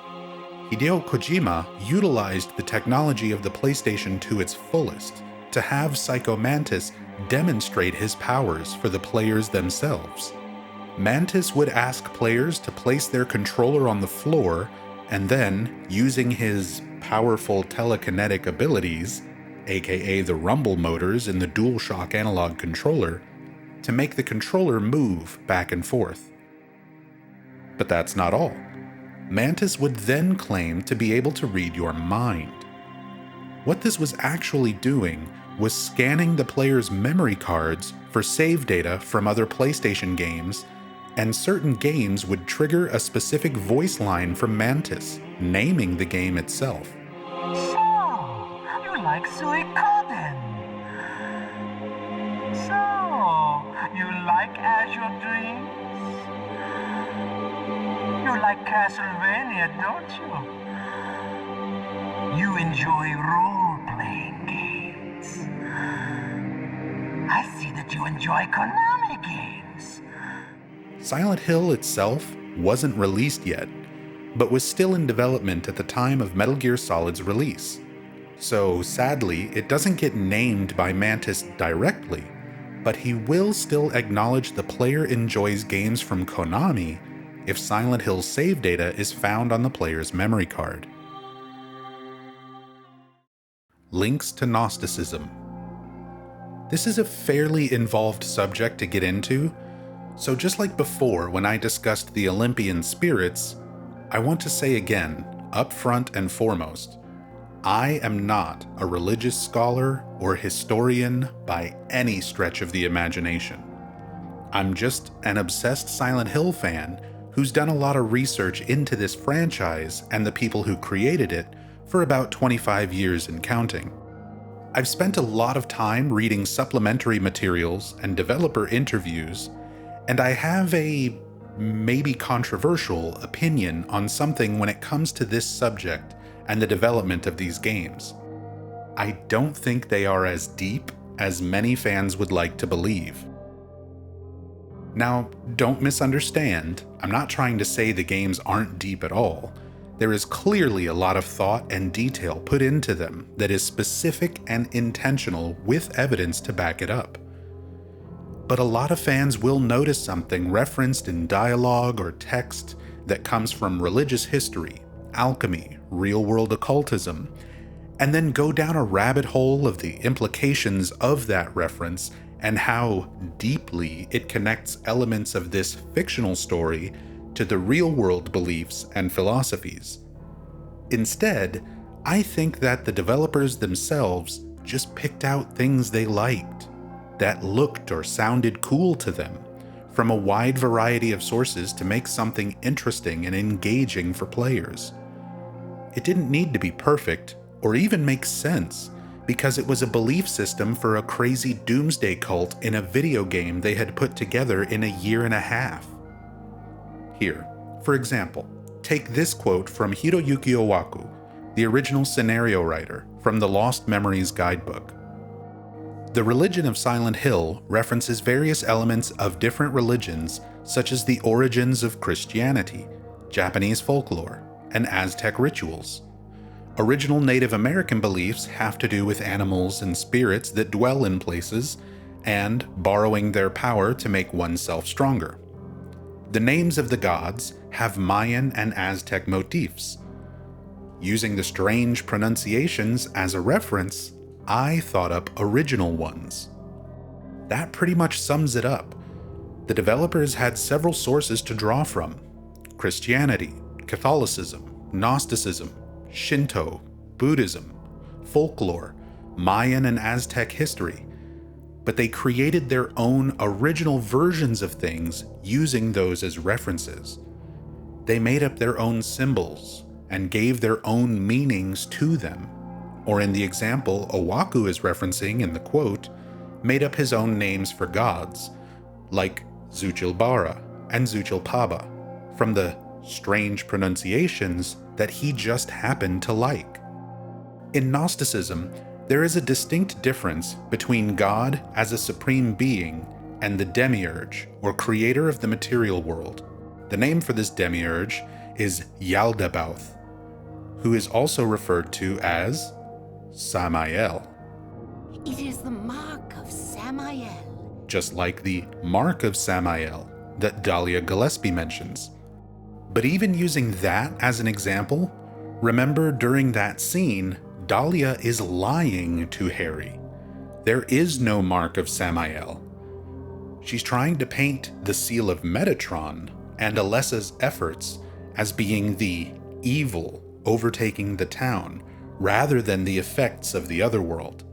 Hideo Kojima utilized the technology of the PlayStation to its fullest to have Psycho Mantis demonstrate his powers for the players themselves. Mantis would ask players to place their controller on the floor and then, using his powerful telekinetic abilities, aka the rumble motors in the DualShock analog controller, to make the controller move back and forth. But that's not all. Mantis would then claim to be able to read your mind. What this was actually doing was scanning the player's memory cards for save data from other PlayStation games, and certain games would trigger a specific voice line from Mantis, naming the game itself. So, you like Suikoden? So, you like Azure Dreams? You like Castlevania, don't you? You enjoy role-playing games. I see that you enjoy Konami games. Silent Hill itself wasn't released yet, but was still in development at the time of Metal Gear Solid's release. So sadly, it doesn't get named by Mantis directly, but he will still acknowledge the player enjoys games from Konami if Silent Hill's save data is found on the player's memory card. Links to Gnosticism. This is a fairly involved subject to get into, so just like before when I discussed the Olympian spirits, I want to say again, up front and foremost, I am not a religious scholar or historian by any stretch of the imagination. I'm just an obsessed Silent Hill fan who's done a lot of research into this franchise and the people who created it for about 25 years and counting. I've spent a lot of time reading supplementary materials and developer interviews, and I have a maybe controversial opinion on something when it comes to this subject and the development of these games. I don't think they are as deep as many fans would like to believe. Now, don't misunderstand, I'm not trying to say the games aren't deep at all. There is clearly a lot of thought and detail put into them that is specific and intentional with evidence to back it up. But a lot of fans will notice something referenced in dialogue or text that comes from religious history, alchemy, real-world occultism, and then go down a rabbit hole of the implications of that reference and how deeply it connects elements of this fictional story to the real-world beliefs and philosophies. Instead, I think that the developers themselves just picked out things they liked, that looked or sounded cool to them, from a wide variety of sources to make something interesting and engaging for players. It didn't need to be perfect, or even make sense, because it was a belief system for a crazy doomsday cult in a video game they had put together in a year and a half. Here, for example, take this quote from Hiroyuki Owaku, the original scenario writer, from the Lost Memories guidebook. The religion of Silent Hill references various elements of different religions, such as the origins of Christianity, Japanese folklore, and Aztec rituals. Original Native American beliefs have to do with animals and spirits that dwell in places, and borrowing their power to make oneself stronger. The names of the gods have Mayan and Aztec motifs. Using the strange pronunciations as a reference, I thought up original ones. That pretty much sums it up. The developers had several sources to draw from: Christianity, Catholicism, Gnosticism, Shinto, Buddhism, folklore, Mayan and Aztec history, but they created their own original versions of things using those as references. They made up their own symbols and gave their own meanings to them, or in the example Owaku is referencing in the quote, made up his own names for gods, like Zuchilbara and Zuchilpaba, from the strange pronunciations that he just happened to like. In Gnosticism, there is a distinct difference between God as a supreme being and the demiurge, or creator of the material world. The name for this demiurge is Yaldabaoth, who is also referred to as Samael. It is the mark of Samael. Just like the mark of Samael that Dahlia Gillespie mentions. But even using that as an example, remember during that scene, Dahlia is lying to Harry. There is no mark of Samael. She's trying to paint the seal of Metatron and Alessa's efforts as being the evil overtaking the town, rather than the effects of the other world.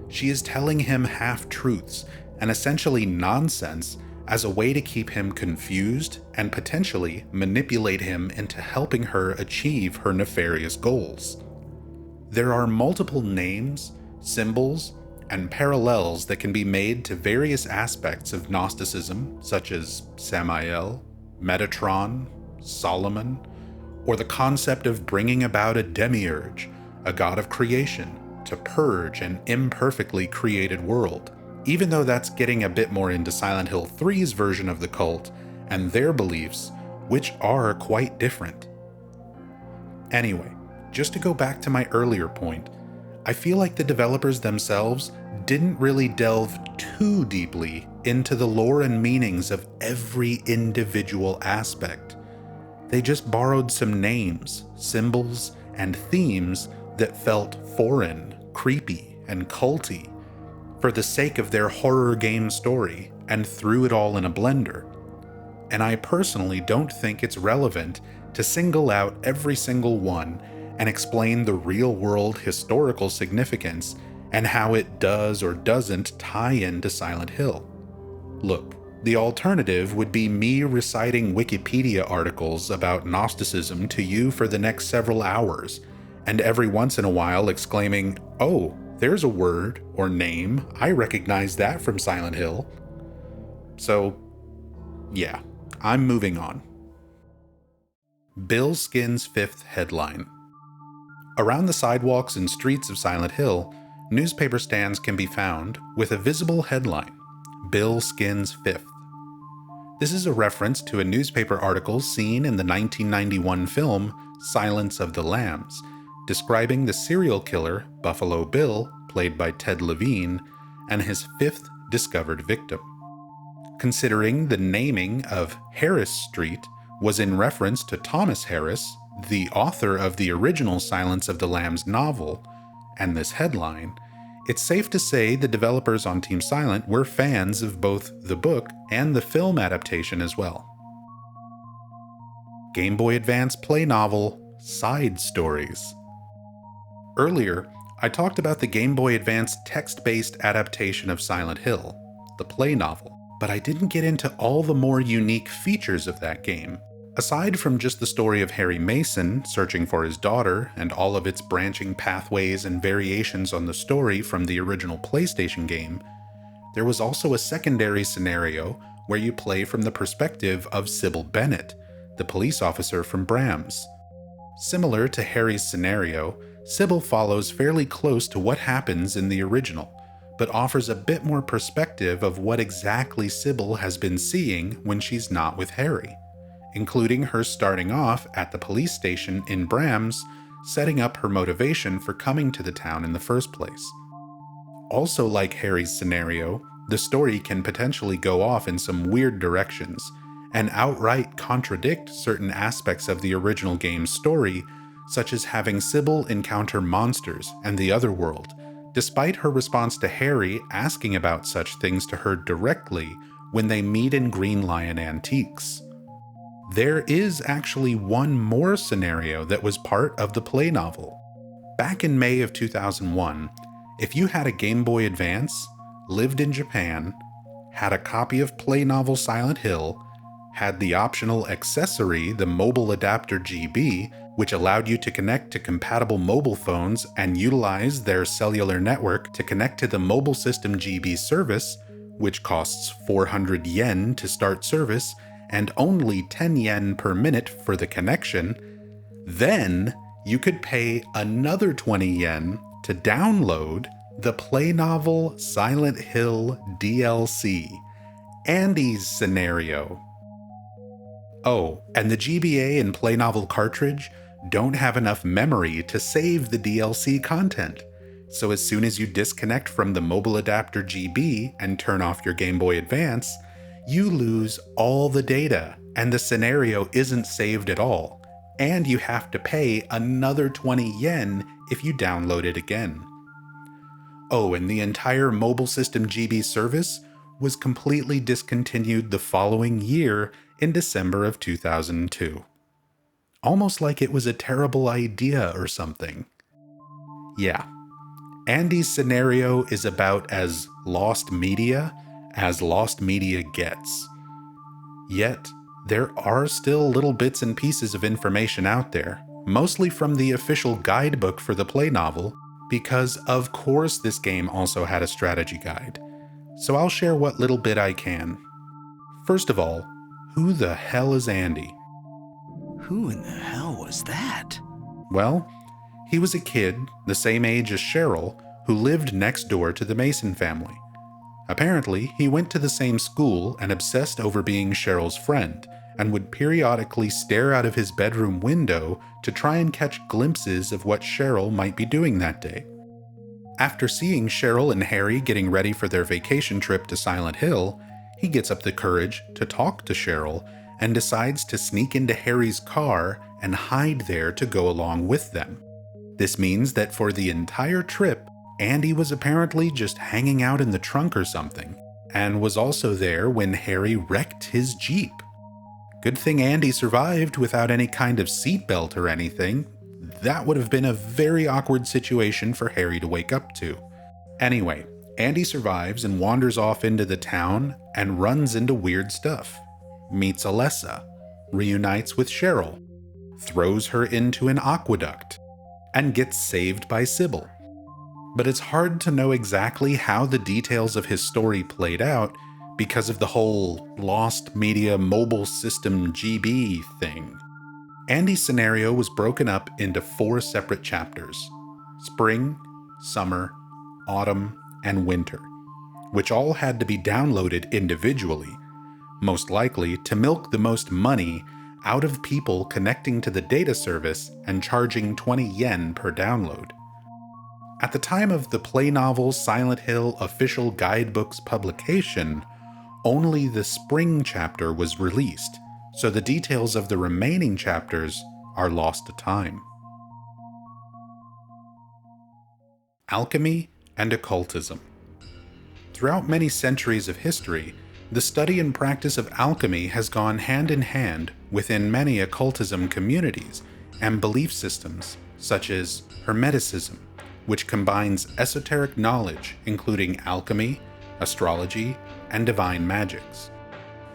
She is telling him half-truths and essentially nonsense as a way to keep him confused and potentially manipulate him into helping her achieve her nefarious goals. There are multiple names, symbols, and parallels that can be made to various aspects of Gnosticism, such as Samael, Metatron, Solomon, or the concept of bringing about a demiurge, a god of creation, to purge an imperfectly created world, even though that's getting a bit more into Silent Hill 3's version of the cult and their beliefs, which are quite different. Anyway, just to go back to my earlier point, I feel like the developers themselves didn't really delve too deeply into the lore and meanings of every individual aspect. They just borrowed some names, symbols, and themes that felt foreign, creepy, and culty for the sake of their horror game story and threw it all in a blender. And I personally don't think it's relevant to single out every single one and explain the real-world historical significance and how it does or doesn't tie into Silent Hill. Look, the alternative would be me reciting Wikipedia articles about Gnosticism to you for the next several hours, and every once in a while exclaiming, "Oh, there's a word or name, I recognize that from Silent Hill." So, yeah, I'm moving on. Bill Skin's fifth headline. Around the sidewalks and streets of Silent Hill, newspaper stands can be found with a visible headline, Bill Skin's fifth. This is a reference to a newspaper article seen in the 1991 film Silence of the Lambs, describing the serial killer Buffalo Bill, played by Ted Levine, and his fifth discovered victim. Considering the naming of Harris Street was in reference to Thomas Harris, the author of the original Silence of the Lambs novel, and this headline, it's safe to say the developers on Team Silent were fans of both the book and the film adaptation as well. Game Boy Advance play novel Side Stories. Earlier, I talked about the Game Boy Advance text-based adaptation of Silent Hill, the play novel, but I didn't get into all the more unique features of that game. Aside from just the story of Harry Mason searching for his daughter and all of its branching pathways and variations on the story from the original PlayStation game, there was also a secondary scenario where you play from the perspective of Sybil Bennett, the police officer from Brams. Similar to Harry's scenario, Sybil follows fairly close to what happens in the original, but offers a bit more perspective of what exactly Sybil has been seeing when she's not with Harry, including her starting off at the police station in Brams, setting up her motivation for coming to the town in the first place. Also like Harry's scenario, the story can potentially go off in some weird directions, and outright contradict certain aspects of the original game's story, such as having Sybil encounter monsters and the other world, despite her response to Harry asking about such things to her directly when they meet in Green Lion Antiques. There is actually one more scenario that was part of the play novel. Back in May of 2001, if you had a Game Boy Advance, lived in Japan, had a copy of play novel Silent Hill, had the optional accessory, the Mobile Adapter GB, which allowed you to connect to compatible mobile phones and utilize their cellular network to connect to the Mobile System GB service, which costs 400 yen to start service and only 10 yen per minute for the connection, then you could pay another 20 yen to download the play novel Silent Hill DLC, Andy's Scenario. Oh, and the GBA and play novel cartridge don't have enough memory to save the DLC content, so as soon as you disconnect from the Mobile Adapter GB and turn off your Game Boy Advance, you lose all the data, and the scenario isn't saved at all, and you have to pay another 20 yen if you download it again. Oh, and the entire Mobile System GB service was completely discontinued the following year in December of 2002. Almost like it was a terrible idea or something. Yeah, Andy's Scenario is about as lost media as lost media gets. Yet, there are still little bits and pieces of information out there, mostly from the official guidebook for the play novel, because of course this game also had a strategy guide. So I'll share what little bit I can. First of all, who the hell is Andy? Who in the hell was that? Well, he was a kid, the same age as Cheryl, who lived next door to the Mason family. Apparently, he went to the same school and obsessed over being Cheryl's friend, and would periodically stare out of his bedroom window to try and catch glimpses of what Cheryl might be doing that day. After seeing Cheryl and Harry getting ready for their vacation trip to Silent Hill, he gets up the courage to talk to Cheryl and decides to sneak into Harry's car and hide there to go along with them. This means that for the entire trip, Andy was apparently just hanging out in the trunk or something, and was also there when Harry wrecked his Jeep. Good thing Andy survived without any kind of seatbelt or anything. that would have been a very awkward situation for Harry to wake up to. Anyway, Andy survives and wanders off into the town and runs into weird stuff. Meets Alessa, reunites with Cheryl, throws her into an aqueduct, and gets saved by Sybil. But it's hard to know exactly how the details of his story played out because of the whole Lost Media Mobile System GB thing. Andy's scenario was broken up into 4 separate chapters: spring, summer, autumn, and winter, which all had to be downloaded individually, most likely to milk the most money out of people connecting to the data service and charging 20 yen per download. At the time of the play novel Silent Hill official guidebook's publication, only the spring chapter was released, so the details of the remaining chapters are lost to time. Alchemy and occultism. Throughout many centuries of history, the study and practice of alchemy has gone hand in hand within many occultism communities and belief systems, such as Hermeticism, which combines esoteric knowledge including alchemy, astrology, and divine magics.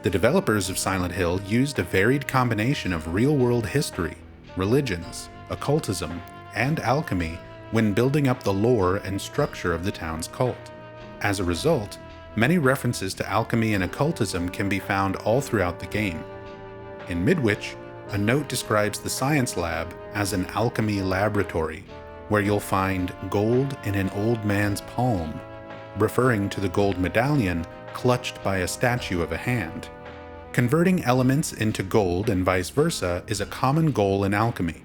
The developers of Silent Hill used a varied combination of real-world history, religions, occultism, and alchemy when building up the lore and structure of the town's cult. As a result, many references to alchemy and occultism can be found all throughout the game. In Midwich, a note describes the science lab as an alchemy laboratory, where you'll find gold in an old man's palm, referring to the gold medallion clutched by a statue of a hand. Converting elements into gold and vice versa is a common goal in alchemy.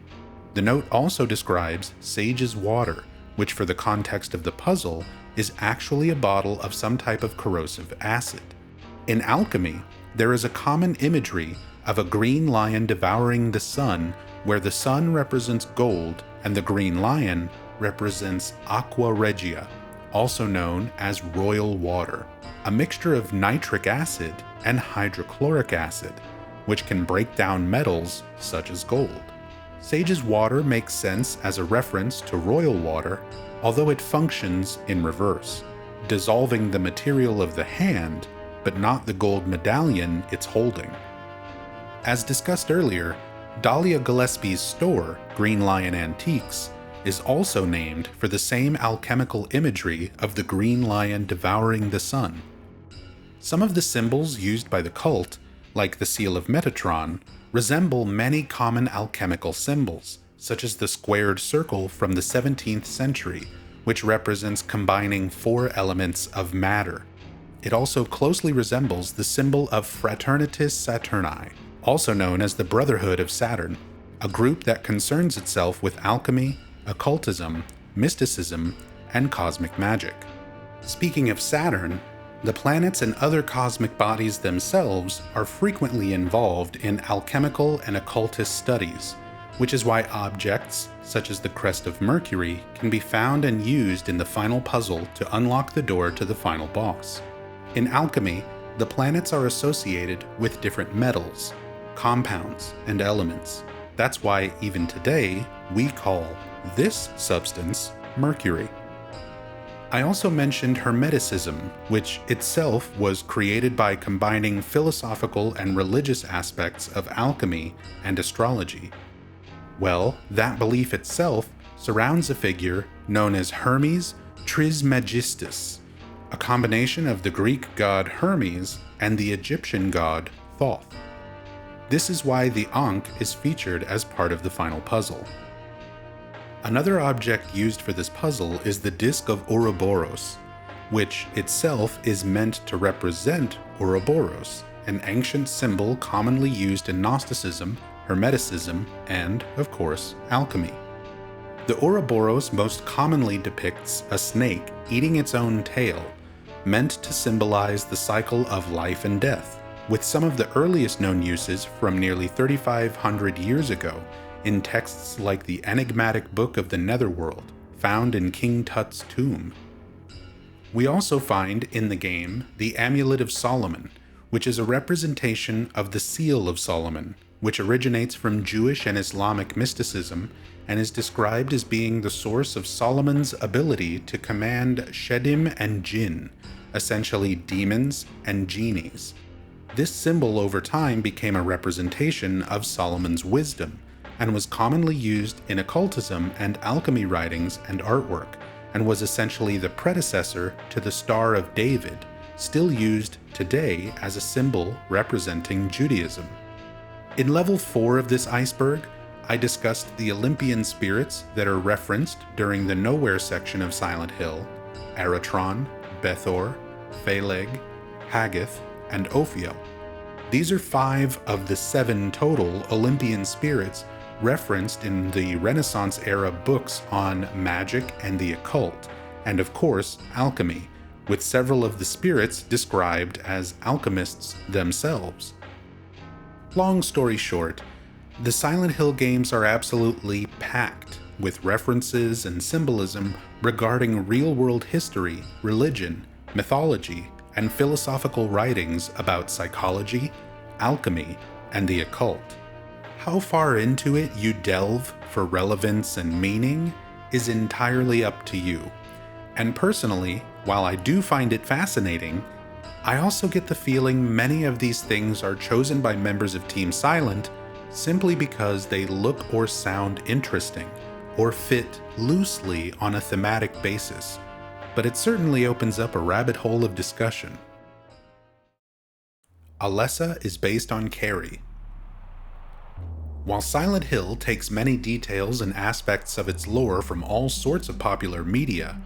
The note also describes Sage's water, which for the context of the puzzle is actually a bottle of some type of corrosive acid. In alchemy, there is a common imagery of a green lion devouring the sun, where the sun represents gold and the green lion represents aqua regia, also known as royal water, a mixture of nitric acid and hydrochloric acid, which can break down metals such as gold. Sage's water makes sense as a reference to royal water, although it functions in reverse, dissolving the material of the hand, but not the gold medallion it's holding. As discussed earlier, Dahlia Gillespie's store, Green Lion Antiques, is also named for the same alchemical imagery of the green lion devouring the sun. Some of the symbols used by the cult, like the seal of Metatron, resemble many common alchemical symbols, such as the squared circle from the 17th century, which represents combining 4 elements of matter. It also closely resembles the symbol of Fraternitas Saturni, also known as the Brotherhood of Saturn, a group that concerns itself with alchemy, occultism, mysticism, and cosmic magic. Speaking of Saturn, the planets and other cosmic bodies themselves are frequently involved in alchemical and occultist studies, which is why objects, such as the crest of Mercury, can be found and used in the final puzzle to unlock the door to the final boss. In alchemy, the planets are associated with different metals, compounds, and elements. That's why even today, we call this substance mercury. I also mentioned Hermeticism, which itself was created by combining philosophical and religious aspects of alchemy and astrology. Well, that belief itself surrounds a figure known as Hermes Trismegistus, a combination of the Greek god Hermes and the Egyptian god Thoth. This is why the Ankh is featured as part of the final puzzle. Another object used for this puzzle is the Disc of Ouroboros, which itself is meant to represent Ouroboros, an ancient symbol commonly used in Gnosticism, Hermeticism, and, of course, alchemy. The Ouroboros most commonly depicts a snake eating its own tail, meant to symbolize the cycle of life and death, with some of the earliest known uses from nearly 3,500 years ago in texts like the enigmatic Book of the Netherworld, found in King Tut's tomb. We also find in the game the Amulet of Solomon, which is a representation of the Seal of Solomon, which originates from Jewish and Islamic mysticism and is described as being the source of Solomon's ability to command Shedim and Jinn, essentially demons and genies. This symbol over time became a representation of Solomon's wisdom, and was commonly used in occultism and alchemy writings and artwork, and was essentially the predecessor to the Star of David, still used today as a symbol representing Judaism. In level 4 of this iceberg, I discussed the Olympian spirits that are referenced during the Nowhere section of Silent Hill: Aratron, Bethor, Phaleg, Haggith, and Ophiel. These are 5 of the 7 total Olympian spirits referenced in the Renaissance-era books on magic and the occult, and of course, alchemy, with several of the spirits described as alchemists themselves. Long story short, the Silent Hill games are absolutely packed with references and symbolism regarding real-world history, religion, mythology, and philosophical writings about psychology, alchemy, and the occult. How far into it you delve for relevance and meaning is entirely up to you. And personally, while I do find it fascinating, I also get the feeling many of these things are chosen by members of Team Silent simply because they look or sound interesting, or fit loosely on a thematic basis, but it certainly opens up a rabbit hole of discussion. Alessa is based on Carrie. While Silent Hill takes many details and aspects of its lore from all sorts of popular media,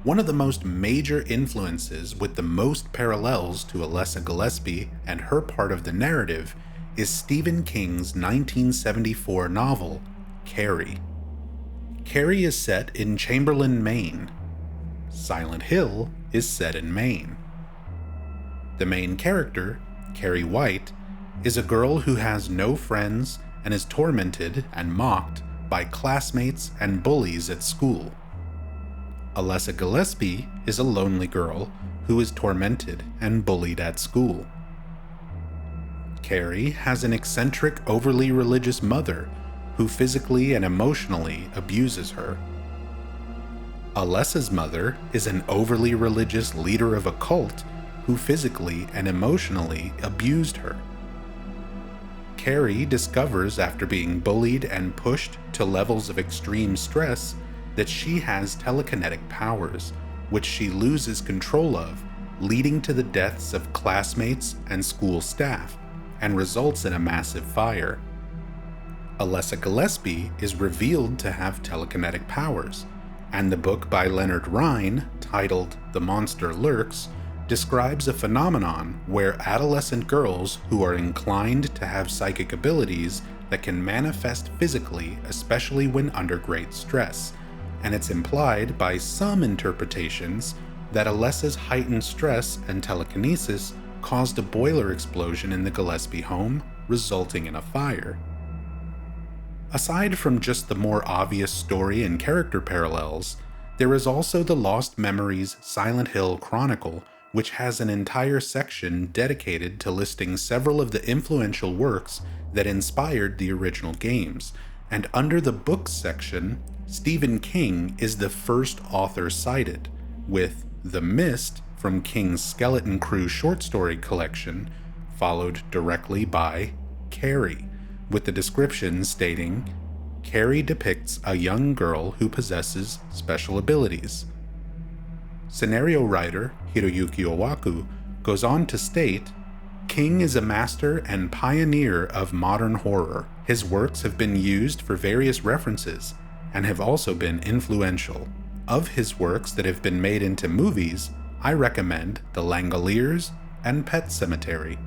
one of the most major influences with the most parallels to Alessa Gillespie and her part of the narrative is Stephen King's 1974 novel, Carrie. Carrie is set in Chamberlain, Maine. Silent Hill is set in Maine. The main character, Carrie White, is a girl who has no friends and is tormented and mocked by classmates and bullies at school. Alessa Gillespie is a lonely girl who is tormented and bullied at school. Carrie has an eccentric, overly religious mother who physically and emotionally abuses her. Alessa's mother is an overly religious leader of a cult who physically and emotionally abused her. Carrie discovers after being bullied and pushed to levels of extreme stress that she has telekinetic powers, which she loses control of, leading to the deaths of classmates and school staff, and results in a massive fire. Alessa Gillespie is revealed to have telekinetic powers, and the book by Leonard Rhine, titled The Monster Lurks, describes a phenomenon where adolescent girls who are inclined to have psychic abilities that can manifest physically, especially when under great stress, and it's implied by some interpretations that Alessa's heightened stress and telekinesis caused a boiler explosion in the Gillespie home, resulting in a fire. Aside from just the more obvious story and character parallels, there is also the Lost Memories Silent Hill Chronicle, which has an entire section dedicated to listing several of the influential works that inspired the original games, and under the books section, Stephen King is the first author cited, with The Mist from King's Skeleton Crew short story collection, followed directly by Carrie, with the description stating, Carrie depicts a young girl who possesses special abilities. Scenario writer Hiroyuki Owaku goes on to state, King is a master and pioneer of modern horror. His works have been used for various references and have also been influential. Of his works that have been made into movies, I recommend The Langoliers and Pet Sematary.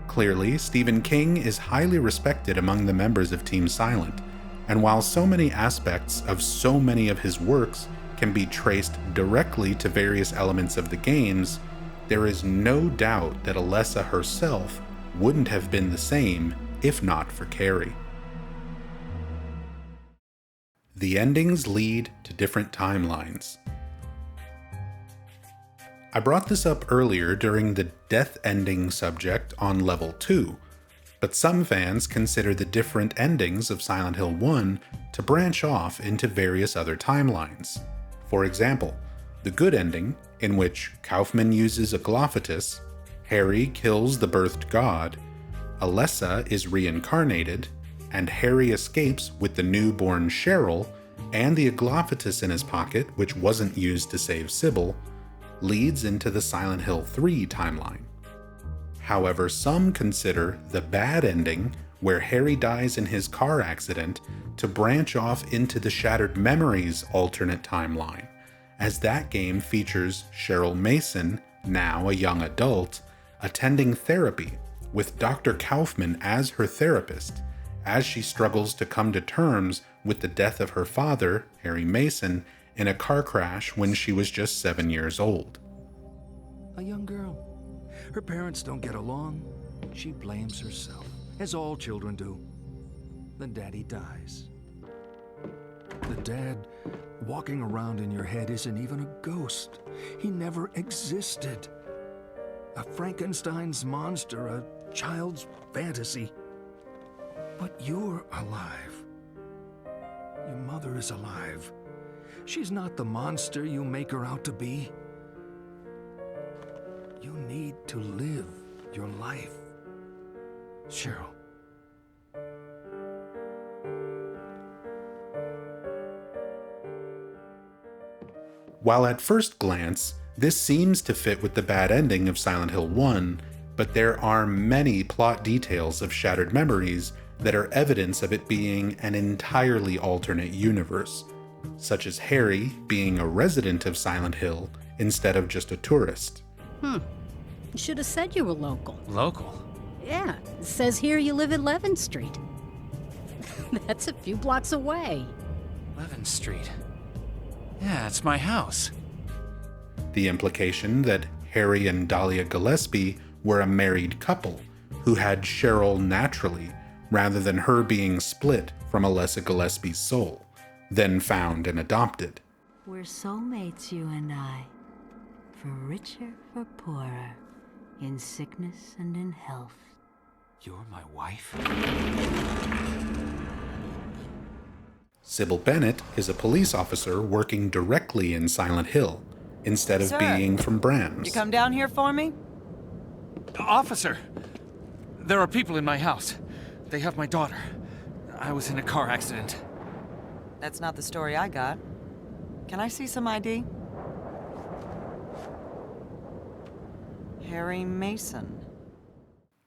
Clearly, Stephen King is highly respected among the members of Team Silent, and while so many aspects of so many of his works can be traced directly to various elements of the games, there is no doubt that Alessa herself wouldn't have been the same if not for Carrie. The endings lead to different timelines. I brought this up earlier during the death ending subject on level 2, but some fans consider the different endings of Silent Hill 1 to branch off into various other timelines. For example, the good ending, in which Kaufman uses a Glophatus, Harry kills the birthed god, Alessa is reincarnated, and Harry escapes with the newborn Cheryl and the Glophatus in his pocket, which wasn't used to save Sybil, leads into the Silent Hill 3 timeline. However, some consider the bad ending, where Harry dies in his car accident, to branch off into the Shattered Memories alternate timeline, as that game features Cheryl Mason, now a young adult, attending therapy with Dr. Kaufman as her therapist, as she struggles to come to terms with the death of her father, Harry Mason, in a car crash when she was just 7 years old. A young girl. Her parents don't get along. She blames herself, as all children do. Then Daddy dies. The dad walking around in your head isn't even a ghost. He never existed. A Frankenstein's monster, a child's fantasy. But you're alive. Your mother is alive. She's not the monster you make her out to be. You need to live your life, Cheryl. While at first glance, this seems to fit with the bad ending of Silent Hill 1, but there are many plot details of Shattered Memories that are evidence of it being an entirely alternate universe, such as Harry being a resident of Silent Hill instead of just a tourist. You should have said you were local. Local? Yeah, it says here you live at 11th Street. That's a few blocks away. 11th Street? Yeah, it's my house. The implication that Harry and Dahlia Gillespie were a married couple who had Cheryl naturally, rather than her being split from Alessa Gillespie's soul, then found and adopted. We're soulmates, you and I. For richer, for poorer. In sickness and in health. You're my wife? Sybil Bennett is a police officer working directly in Silent Hill, instead of Sir, being from Brams. You come down here for me? Officer! There are people in my house. They have my daughter. I was in a car accident. That's not the story I got. Can I see some ID? Harry Mason.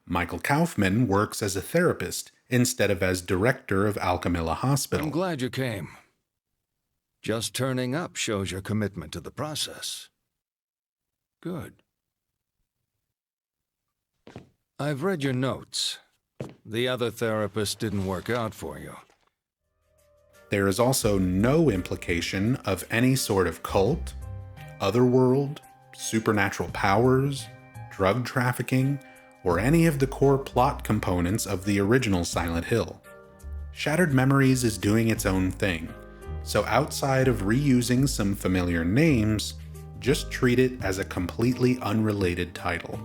Michael Kaufman works as a therapist instead of as director of Alchemilla Hospital. I'm glad you came. Just turning up shows your commitment to the process. Good. I've read your notes. The other therapist didn't work out for you. There is also no implication of any sort of cult, otherworld, supernatural powers, drug trafficking, or any of the core plot components of the original Silent Hill. Shattered Memories is doing its own thing, so outside of reusing some familiar names, just treat it as a completely unrelated title.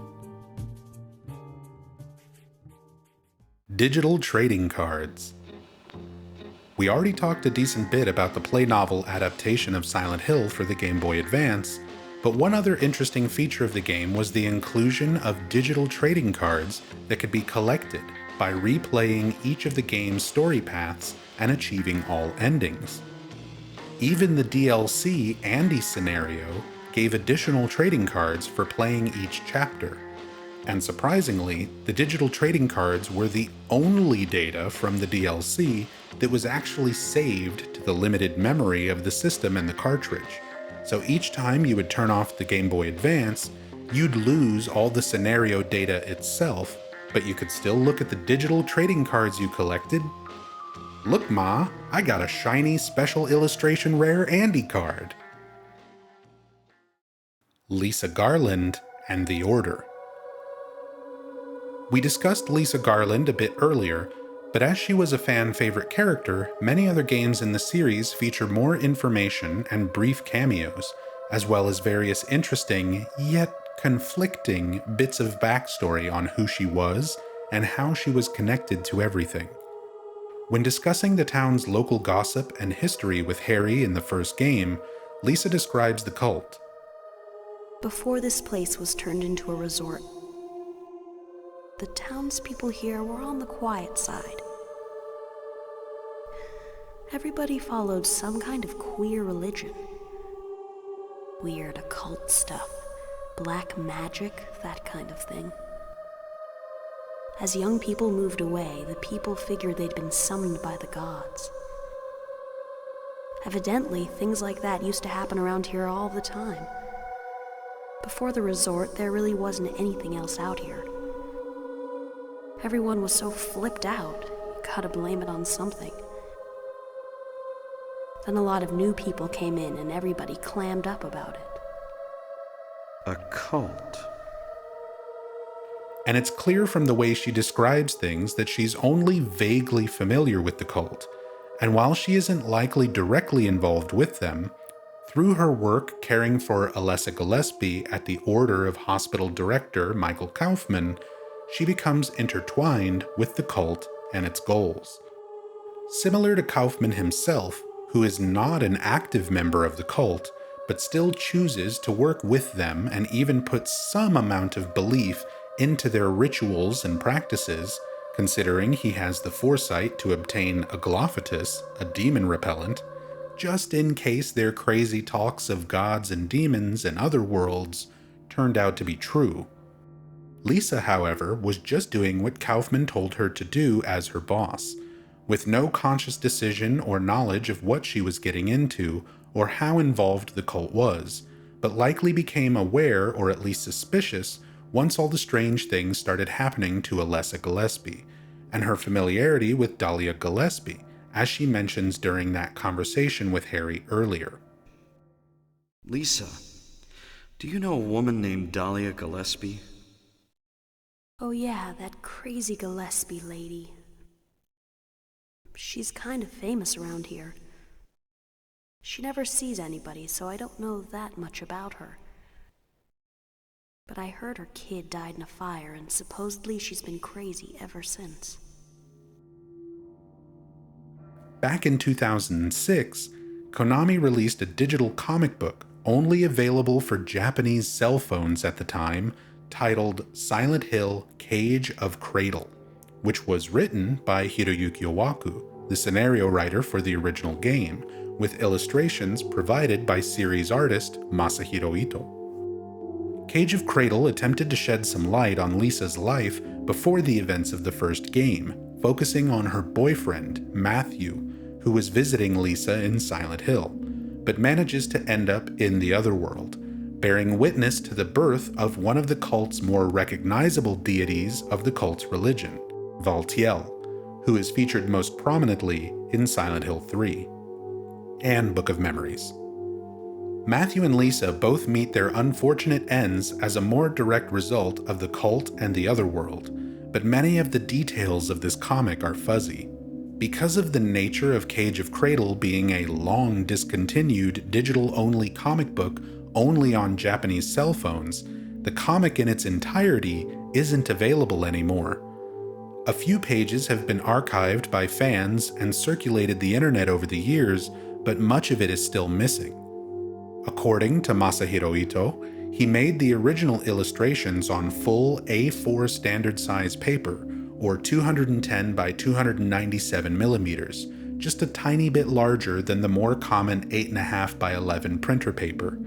Digital trading cards. We already talked a decent bit about the play novel adaptation of Silent Hill for the Game Boy Advance, but one other interesting feature of the game was the inclusion of digital trading cards that could be collected by replaying each of the game's story paths and achieving all endings. Even the DLC Andy scenario gave additional trading cards for playing each chapter. And surprisingly, the digital trading cards were the only data from the DLC that was actually saved to the limited memory of the system and the cartridge. So each time you would turn off the Game Boy Advance, you'd lose all the scenario data itself, but you could still look at the digital trading cards you collected. Look, Ma, I got a shiny special illustration rare Andy card. Lisa Garland and the Order. We discussed Lisa Garland a bit earlier, but as she was a fan favorite character, many other games in the series feature more information and brief cameos, as well as various interesting, yet conflicting, bits of backstory on who she was and how she was connected to everything. When discussing the town's local gossip and history with Harry in the first game, Lisa describes the cult. Before this place was turned into a resort, the townspeople here were on the quiet side. Everybody followed some kind of queer religion. Weird occult stuff, black magic, that kind of thing. As young people moved away, the people figured they'd been summoned by the gods. Evidently, things like that used to happen around here all the time. Before the resort, there really wasn't anything else out here. Everyone was so flipped out, you gotta blame it on something. Then a lot of new people came in and everybody clammed up about it. A cult. And it's clear from the way she describes things that she's only vaguely familiar with the cult, and while she isn't likely directly involved with them, through her work caring for Alessa Gillespie at the order of hospital director Michael Kaufman, she becomes intertwined with the cult and its goals. Similar to Kaufman himself, who is not an active member of the cult, but still chooses to work with them and even puts some amount of belief into their rituals and practices, considering he has the foresight to obtain Aglaophatus, a demon repellent, just in case their crazy talks of gods and demons and other worlds turned out to be true. Lisa, however, was just doing what Kaufman told her to do as her boss, with no conscious decision or knowledge of what she was getting into or how involved the cult was, but likely became aware or at least suspicious once all the strange things started happening to Alessa Gillespie, and her familiarity with Dahlia Gillespie, as she mentions during that conversation with Harry earlier. Lisa, do you know a woman named Dahlia Gillespie? Oh yeah, that crazy Gillespie lady. She's kind of famous around here. She never sees anybody, so I don't know that much about her. But I heard her kid died in a fire, and supposedly she's been crazy ever since. Back in 2006, Konami released a digital comic book only available for Japanese cell phones at the time, titled Silent Hill: Cage of Cradle, which was written by Hiroyuki Owaku, the scenario writer for the original game, with illustrations provided by series artist Masahiro Ito. Cage of Cradle attempted to shed some light on Lisa's life before the events of the first game, focusing on her boyfriend, Matthew, who was visiting Lisa in Silent Hill, but manages to end up in the other world, bearing witness to the birth of one of the cult's more recognizable deities of the cult's religion, Valtiel, who is featured most prominently in Silent Hill 3 and Book of Memories. Matthew and Lisa both meet their unfortunate ends as a more direct result of the cult and the other world, but many of the details of this comic are fuzzy. Because of the nature of Cage of Cradle being a long discontinued digital-only comic book only on Japanese cell phones, the comic in its entirety isn't available anymore. A few pages have been archived by fans and circulated the internet over the years, but much of it is still missing. According to Masahiro Ito, he made the original illustrations on full A4 standard size paper, or 210 by 297 millimeters, just a tiny bit larger than the more common 8.5 by 11 printer paper,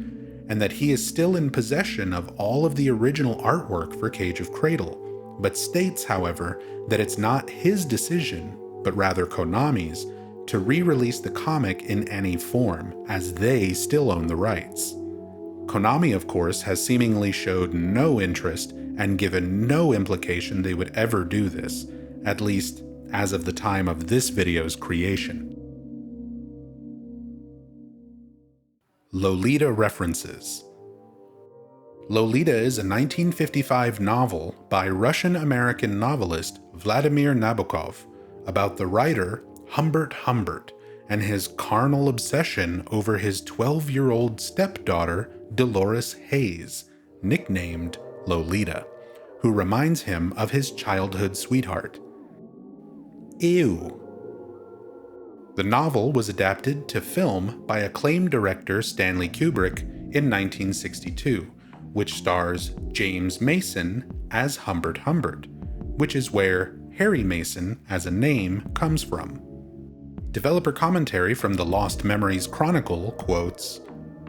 and that he is still in possession of all of the original artwork for Cage of Cradle, but states, however, that it's not his decision, but rather Konami's, to re-release the comic in any form, as they still own the rights. Konami, of course, has seemingly showed no interest and given no implication they would ever do this, at least as of the time of this video's creation. Lolita references. Lolita is a 1955 novel by Russian-American novelist Vladimir Nabokov about the writer Humbert Humbert and his carnal obsession over his 12-year-old stepdaughter Dolores Hayes, nicknamed Lolita, who reminds him of his childhood sweetheart. Ew. The novel was adapted to film by acclaimed director Stanley Kubrick in 1962, which stars James Mason as Humbert Humbert, which is where Harry Mason as a name comes from. Developer commentary from the Lost Memories Chronicle quotes,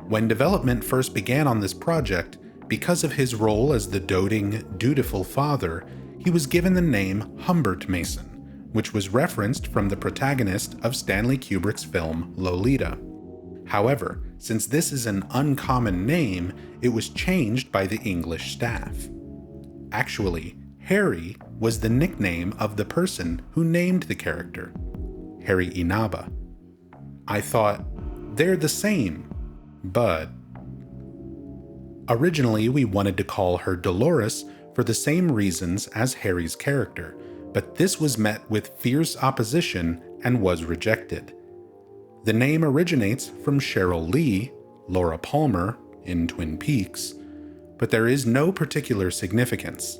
"When development first began on this project, because of his role as the doting, dutiful father, he was given the name Humbert Mason, which was referenced from the protagonist of Stanley Kubrick's film Lolita. However, since this is an uncommon name, it was changed by the English staff. Actually, Harry was the nickname of the person who named the character, Harry Inaba. I thought, they're the same, but..." Originally, we wanted to call her Dolores for the same reasons as Harry's character, but this was met with fierce opposition and was rejected. The name originates from Cheryl Lee, Laura Palmer, in Twin Peaks, but there is no particular significance.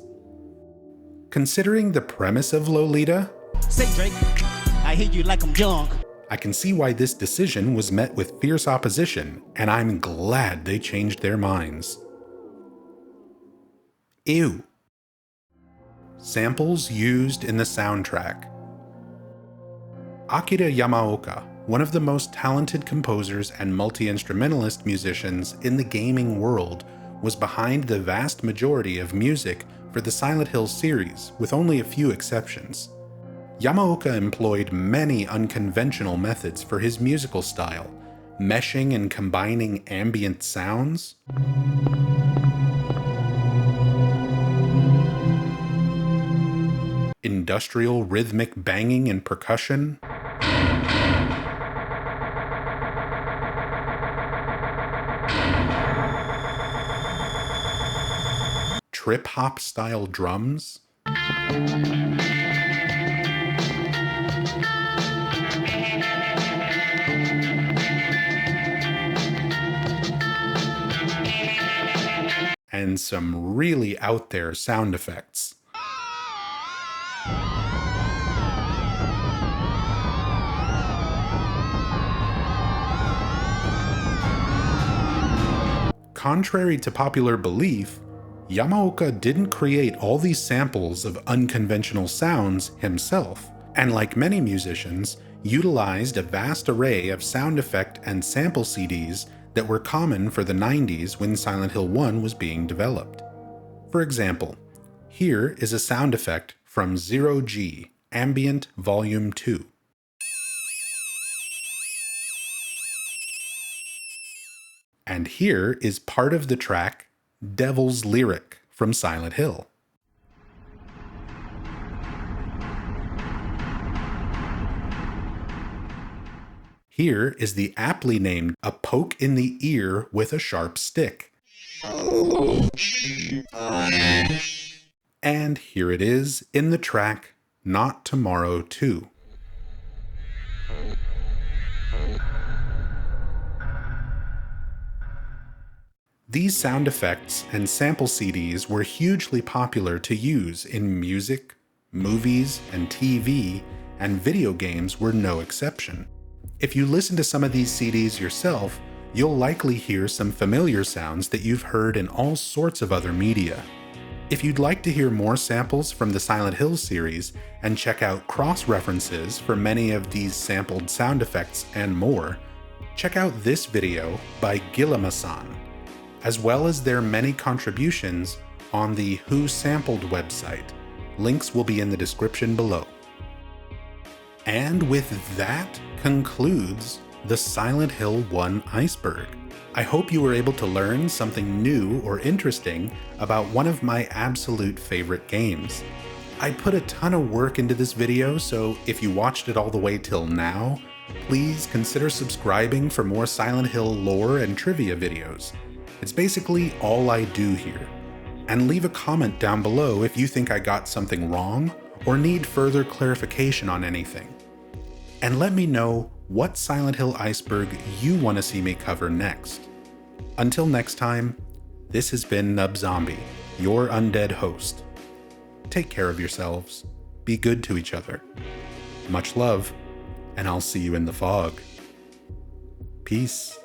Considering the premise of Lolita, say Drake, I hate you like I'm young. I can see why this decision was met with fierce opposition, and I'm glad they changed their minds. Ew. Samples used in the soundtrack. Akira Yamaoka, one of the most talented composers and multi-instrumentalist musicians in the gaming world, was behind the vast majority of music for the Silent Hill series, with only a few exceptions. Yamaoka employed many unconventional methods for his musical style, meshing and combining ambient sounds, industrial rhythmic banging and percussion, trip-hop style drums, and some really out there sound effects. Contrary to popular belief, Yamaoka didn't create all these samples of unconventional sounds himself, and like many musicians, utilized a vast array of sound effect and sample CDs that were common for the 90s when Silent Hill 1 was being developed. For example, here is a sound effect from Zero G, Ambient Volume 2. And here is part of the track Devil's Lyric from Silent Hill. Here is the aptly named A Poke in the Ear with a Sharp Stick. And here it is in the track Not Tomorrow 2. These sound effects and sample CDs were hugely popular to use in music, movies, and TV, and video games were no exception. If you listen to some of these CDs yourself, you'll likely hear some familiar sounds that you've heard in all sorts of other media. If you'd like to hear more samples from the Silent Hill series and check out cross-references for many of these sampled sound effects and more, check out this video by Gilamasan, as well as their many contributions on the WhoSampled website. Links will be in the description below. And with that concludes the Silent Hill 1 Iceberg. I hope you were able to learn something new or interesting about one of my absolute favorite games. I put a ton of work into this video, so if you watched it all the way till now, please consider subscribing for more Silent Hill lore and trivia videos. It's basically all I do here. And leave a comment down below if you think I got something wrong or need further clarification on anything. And let me know what Silent Hill Iceberg you want to see me cover next. Until next time, this has been Nub Zombie, your undead host. take care of yourselves, be good to each other. Much love, and I'll see you in the fog. Peace.